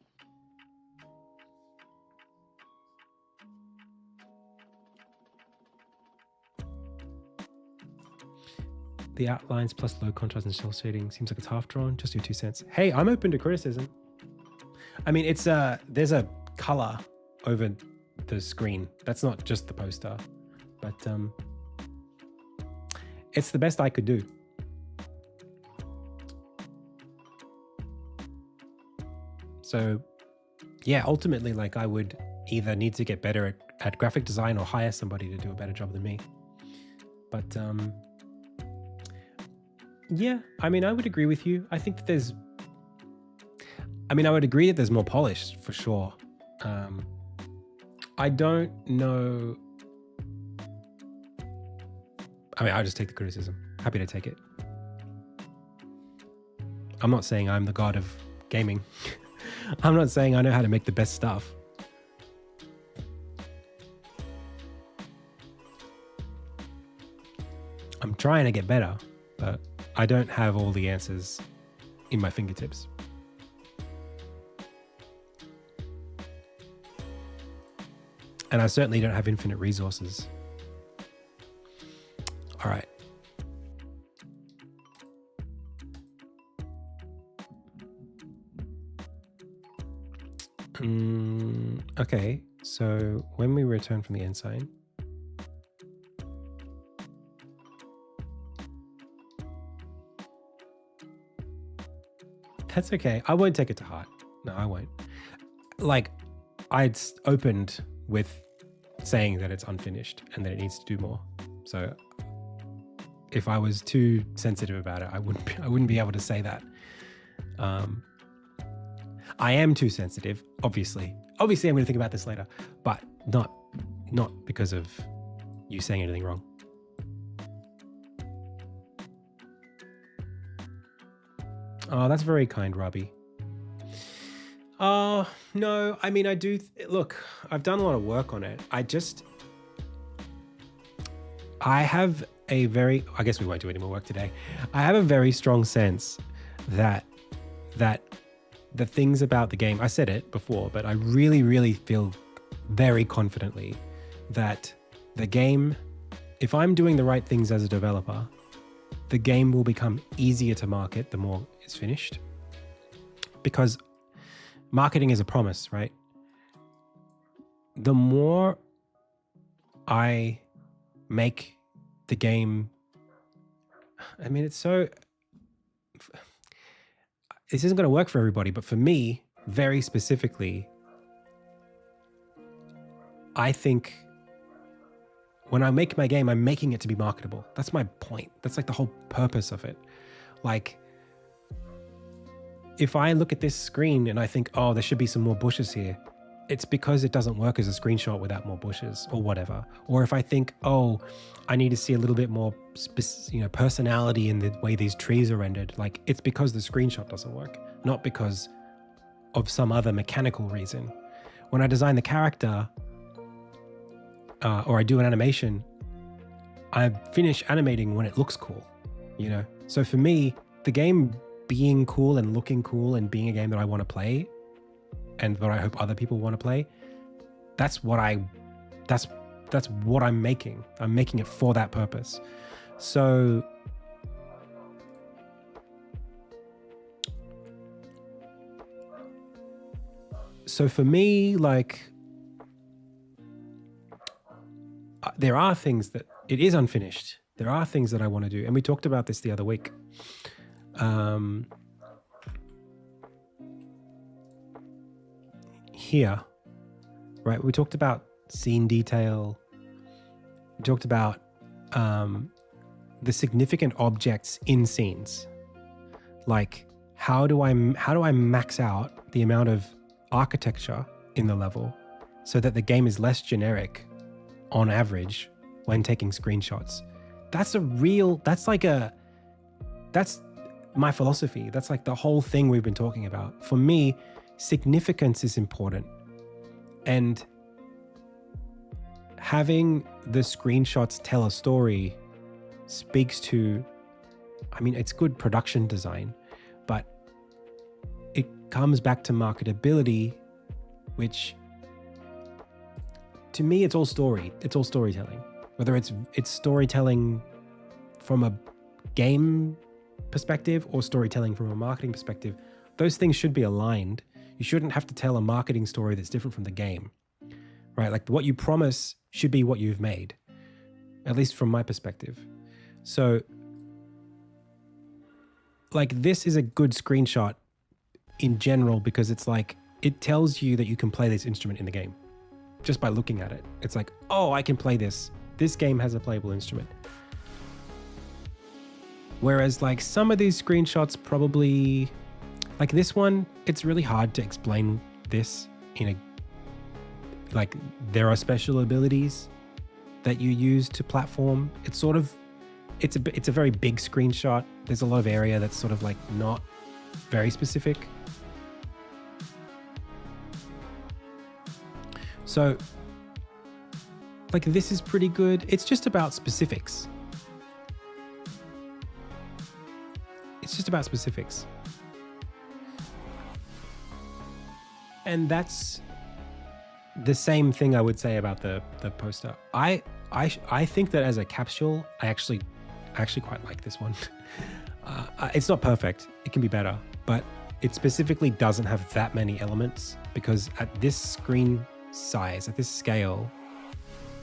The outlines plus low contrast and cel shading seems like it's half drawn. Just your 2 cents. Hey, I'm open to criticism. I mean, there's a color over the screen. That's not just the poster, but it's the best I could do. So yeah, ultimately, like I would either need to get better at graphic design or hire somebody to do a better job than me. But yeah, I mean, I would agree with you. I think that I would agree that there's more polish for sure. I don't know. I mean, I'll just take the criticism. Happy to take it. I'm not saying I'm the god of gaming. I'm not saying I know how to make the best stuff. I'm trying to get better, but I don't have all the answers in my fingertips. And I certainly don't have infinite resources. All right. Okay, so when we return from the end sign, that's okay. I won't take it to heart. No, I won't. Like, I'd opened with saying that it's unfinished and that it needs to do more. So if I was too sensitive about it, I wouldn't be able to say that. I am too sensitive, obviously. Obviously, I'm going to think about this later, but not because of you saying anything wrong. Oh, that's very kind, Robbie. No, I mean, I do. Look, I've done a lot of work on it. I have a very, I guess we won't do any more work today. I have a very strong sense that the things about the game, I said it before, but I really, really feel very confidently that the game, if I'm doing the right things as a developer, the game will become easier to market the more it's finished. Because marketing is a promise, right? The more I make the game, I mean, this isn't going to work for everybody, but for me, very specifically, I think when I make my game, I'm making it to be marketable. That's my point. That's like the whole purpose of it. Like, if I look at this screen and I think, oh, there should be some more bushes here, it's because it doesn't work as a screenshot without more bushes or whatever. Or if I think, oh, I need to see a little bit more personality in the way these trees are rendered, like it's because the screenshot doesn't work, not because of some other mechanical reason. When I design the character or I do an animation, I finish animating when it looks cool, So for me, the game being cool and looking cool and being a game that I want to play and that I hope other people want to play, that's what I'm making. I'm making it for that purpose. So for me, like, there are things that it is unfinished. There are things that I want to do. And we talked about this the other week. Here, right? We talked about scene detail. We talked about the significant objects in scenes. Like, how do I max out the amount of architecture in the level so that the game is less generic on average when taking screenshots? That's my philosophy. That's like the whole thing we've been talking about. For me, significance is important. And having the screenshots tell a story speaks to, I mean, it's good production design, but it comes back to marketability, which to me, it's all story. It's all storytelling. Whether it's storytelling from a game perspective or storytelling from a marketing perspective, those things should be aligned. You shouldn't have to tell a marketing story that's different from the game, right? Like, what you promise should be what you've made, at least from my perspective. So, like, this is a good screenshot in general because it's like, it tells you that you can play this instrument in the game just by looking at it. It's like, oh, I can play this. This game has a playable instrument. Whereas, like, some of these screenshots probably, like this one, it's really hard to explain this in a, like, there are special abilities that you use to platform. It's sort of, it's a very big screenshot. There's a lot of area that's sort of like not very specific. So, like, this is pretty good. It's just about specifics. It's just about specifics. And that's the same thing I would say about the poster. I think that as a capsule, I actually quite like this one. It's not perfect. It can be better, but it specifically doesn't have that many elements because at this screen size, at this scale,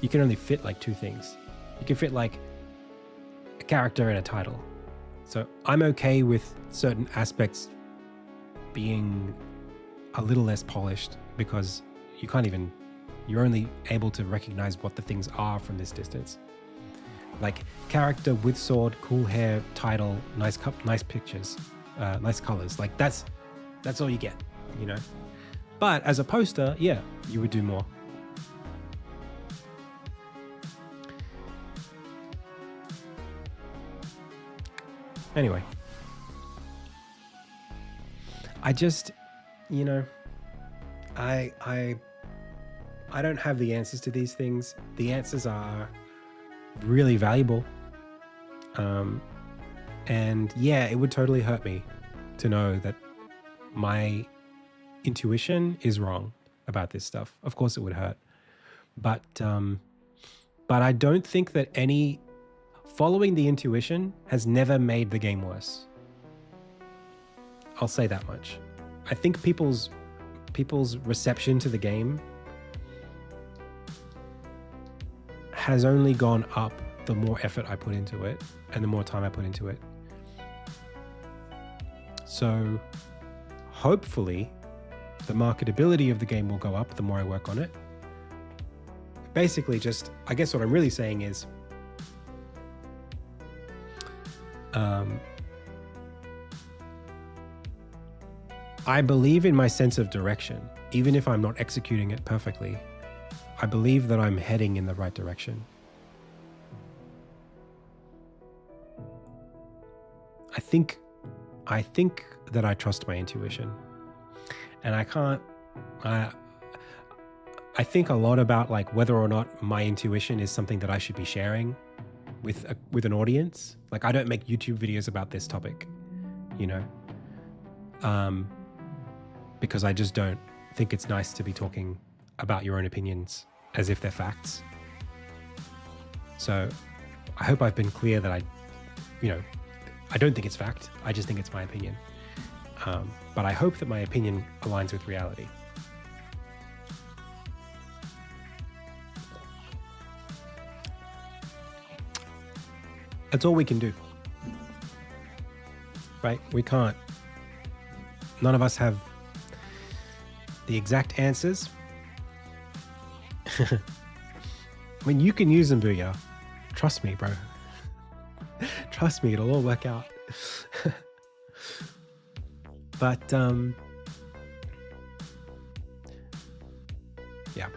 you can only fit like two things. You can fit like a character and a title. So I'm okay with certain aspects being a little less polished because you're only able to recognize what the things are from this distance. Like character with sword, cool hair, title, nice pictures, nice colors. Like that's all you get, you know? But as a poster, yeah, you would do more. Anyway, I just, you know, I don't have the answers to these things. The answers are really valuable. And yeah, it would totally hurt me to know that my intuition is wrong about this stuff. Of course it would hurt. But I don't think that following the intuition has never made the game worse. I'll say that much. I think people's reception to the game has only gone up the more effort I put into it and the more time I put into it. So hopefully the marketability of the game will go up the more I work on it. Basically, just, I guess what I'm really saying is, I believe in my sense of direction, even if I'm not executing it perfectly. I believe that I'm heading in the right direction. I think that I trust my intuition, and I think a lot about like whether or not my intuition is something that I should be sharing with an audience. Like, I don't make YouTube videos about this topic, you know. because I just don't think it's nice to be talking about your own opinions as if they're facts. So I hope I've been clear that I don't think it's fact. I just think it's my opinion. But I hope that my opinion aligns with reality. That's all we can do, right? We can't. None of us have the exact answers. I mean, you can use them, Booyah. Trust me, bro. Trust me, it'll all work out. But, yeah.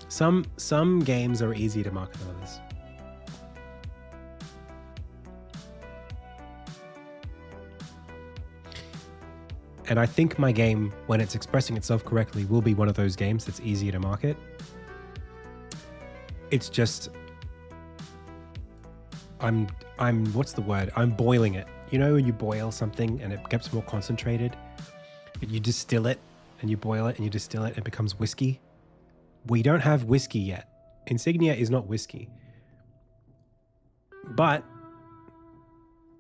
Some games are easier to market than others. And I think my game, when it's expressing itself correctly, will be one of those games that's easier to market. It's just, I'm what's the word? I'm boiling it. You know, when you boil something and it gets more concentrated, you distill it and you boil it and you distill it and it becomes whiskey. We don't have whiskey yet. Insignia is not whiskey. But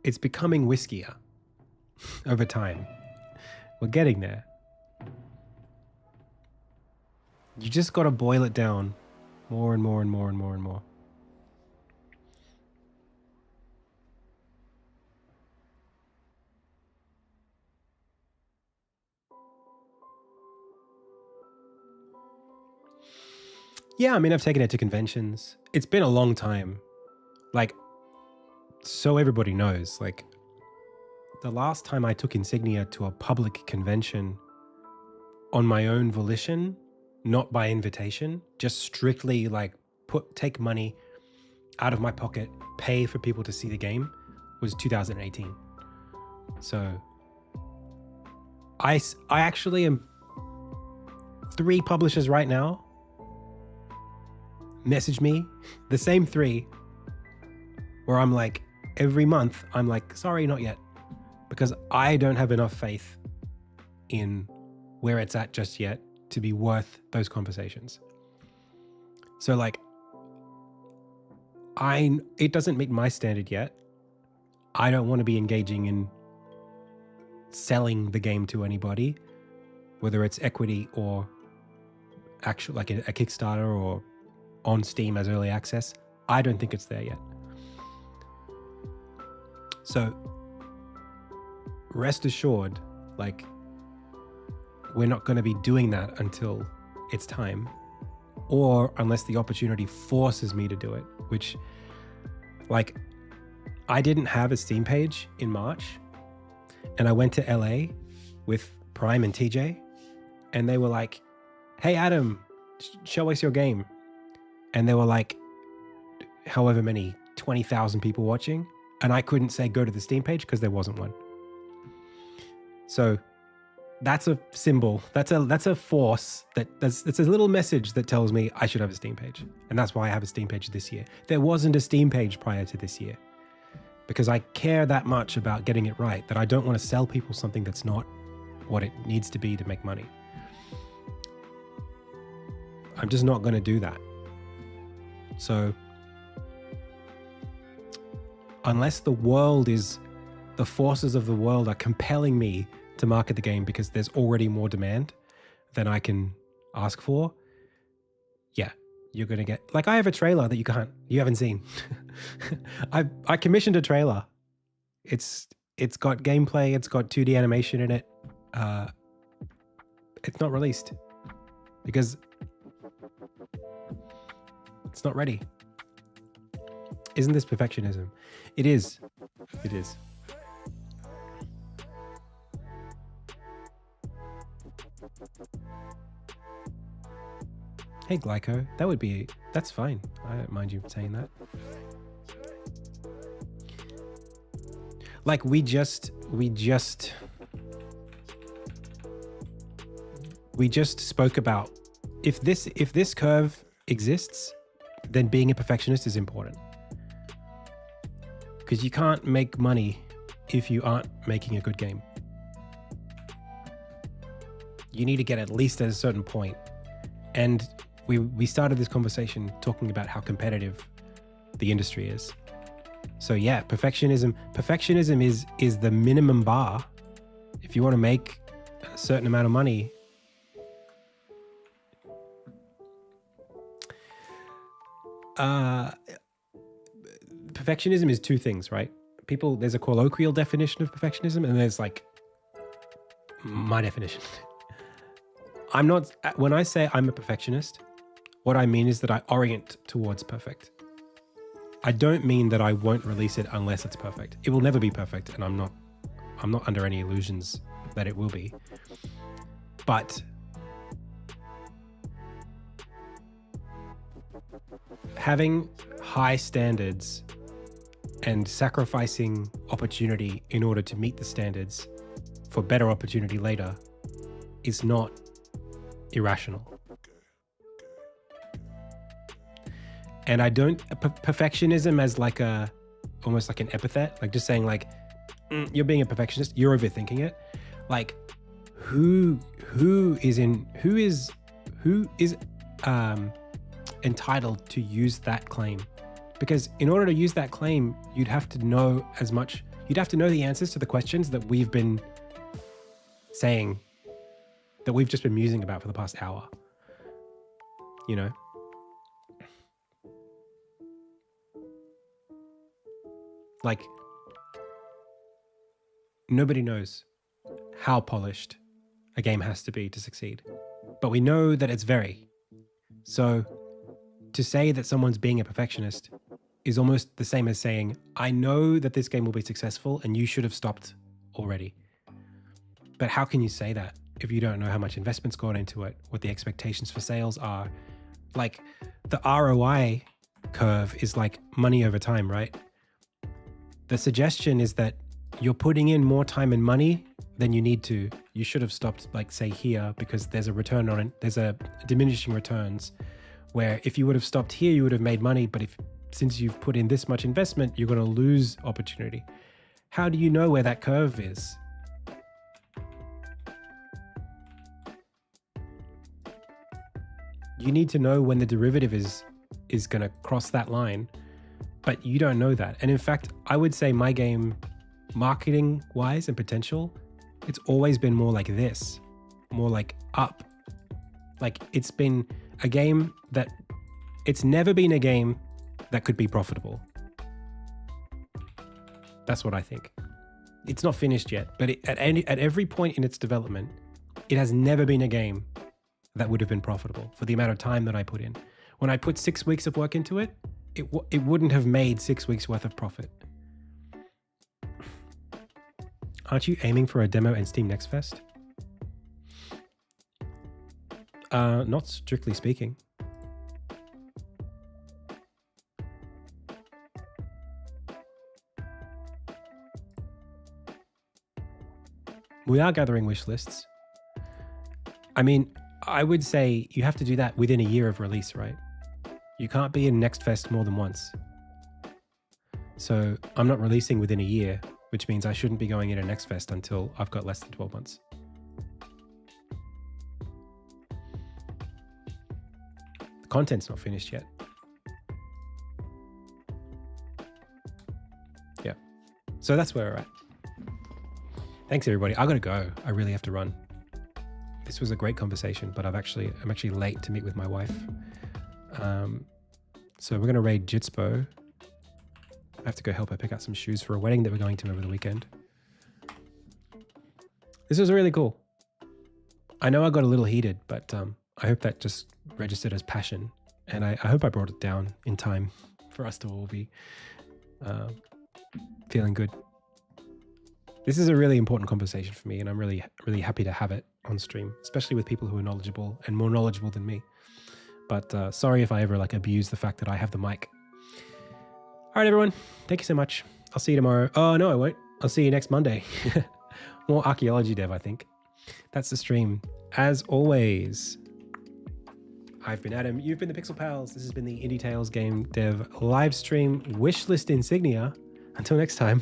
it's becoming whiskier over time. We're getting there. You just got to boil it down more and more and more and more and more. Yeah, I mean, I've taken it to conventions. It's been a long time. Like, so everybody knows, like, the last time I took Insignia to a public convention on my own volition, not by invitation, just strictly like take money out of my pocket, pay for people to see the game, was 2018. So I actually am 3 publishers right now message me, the same 3, where I'm like, every month, I'm like, sorry, not yet. Because I don't have enough faith in where it's at just yet to be worth those conversations. So like, it doesn't meet my standard yet. I don't want to be engaging in selling the game to anybody, whether it's equity or actual, like a Kickstarter or on Steam as early access. I don't think it's there yet. So rest assured, like, we're not going to be doing that until it's time, or unless the opportunity forces me to do it, which, like, I didn't have a Steam page in March, and I went to LA with Prime and TJ, and they were like, hey, Adam, show us your game. And there were like, however many, 20,000 people watching, and I couldn't say go to the Steam page because there wasn't one. So that's a symbol. That's a force it's a little message that tells me I should have a Steam page. And that's why I have a Steam page this year. There wasn't a Steam page prior to this year because I care that much about getting it right that I don't want to sell people something that's not what it needs to be to make money. I'm just not going to do that. So unless the forces of the world are compelling me to market the game because there's already more demand than I can ask for, yeah, you're going to get, like, I have a trailer that you haven't seen. I commissioned a trailer. It's got gameplay. It's got 2D animation in it. It's not released because it's not ready. Isn't this perfectionism? It is. It is. Hey, Glyco, that's fine. I don't mind you saying that. Like, we just spoke about if this curve exists, then being a perfectionist is important. Because you can't make money if you aren't making a good game. You need to get at least at a certain point. And we started this conversation talking about how competitive the industry is. So yeah, perfectionism is the minimum bar. If you want to make a certain amount of money, perfectionism is two things, right? There's a colloquial definition of perfectionism, and there's like my definition. When I say I'm a perfectionist, what I mean is that I orient towards perfect. I don't mean that I won't release it unless it's perfect. It will never be perfect, and I'm not under any illusions that it will be. But having high standards and sacrificing opportunity in order to meet the standards for better opportunity later is not irrational. And I don't perfectionism as like almost like an epithet, like just saying like you're being a perfectionist, you're overthinking it. Like who is entitled to use that claim? Because in order to use that claim, you'd have to know the answers to the questions that we've been saying, that we've just been musing about for the past hour. You know? Like, nobody knows how polished a game has to be to succeed, but we know that it's very. So to say that someone's being a perfectionist is almost the same as saying, I know that this game will be successful and you should have stopped already. But how can you say that if you don't know how much investment's gone into it, what the expectations for sales are? Like the ROI curve is like money over time, right? The suggestion is that you're putting in more time and money than you need to. You should have stopped, like say here, because there's a return on it. There's a diminishing returns where if you would have stopped here, you would have made money. But since you've put in this much investment, you're going to lose opportunity. How do you know where that curve is? You need to know when the derivative is going to cross that line, but you don't know that. And in fact, I would say my game, marketing wise and potential, it's always been more like this, more like up. Like it's been a game it's never been a game that could be profitable. That's what I think. It's not finished yet, but at every point in its development, it has never been a game that would have been profitable for the amount of time that I put in. When I put 6 weeks of work into it, it wouldn't have made 6 weeks worth of profit. Aren't you aiming for a demo and Steam Next Fest? Not strictly speaking. We are gathering wish lists. I mean, I would say you have to do that within a year of release, right? You can't be in Next Fest more than once. So I'm not releasing within a year, which means I shouldn't be going into Next Fest until I've got less than 12 months. The content's not finished yet. Yeah. So that's where we're at. Thanks everybody. I gotta go. I really have to run. This was a great conversation, but I'm actually late to meet with my wife. So we're gonna raid Jitspo. I have to go help her pick out some shoes for a wedding that we're going to over the weekend. This was really cool. I know I got a little heated, but I hope that just registered as passion. And I hope I brought it down in time for us to all be feeling good. This is a really important conversation for me, and I'm really, really happy to have it on stream, especially with people who are knowledgeable and more knowledgeable than me. But sorry if I ever abuse the fact that I have the mic. All right, everyone. Thank you so much. I'll see you tomorrow. Oh, no, I won't. I'll see you next Monday. More archaeology dev, I think. That's the stream. As always, I've been Adam. You've been the Pixel Pals. This has been the Indie Tales Game Dev live stream wishlist insignia. Until next time.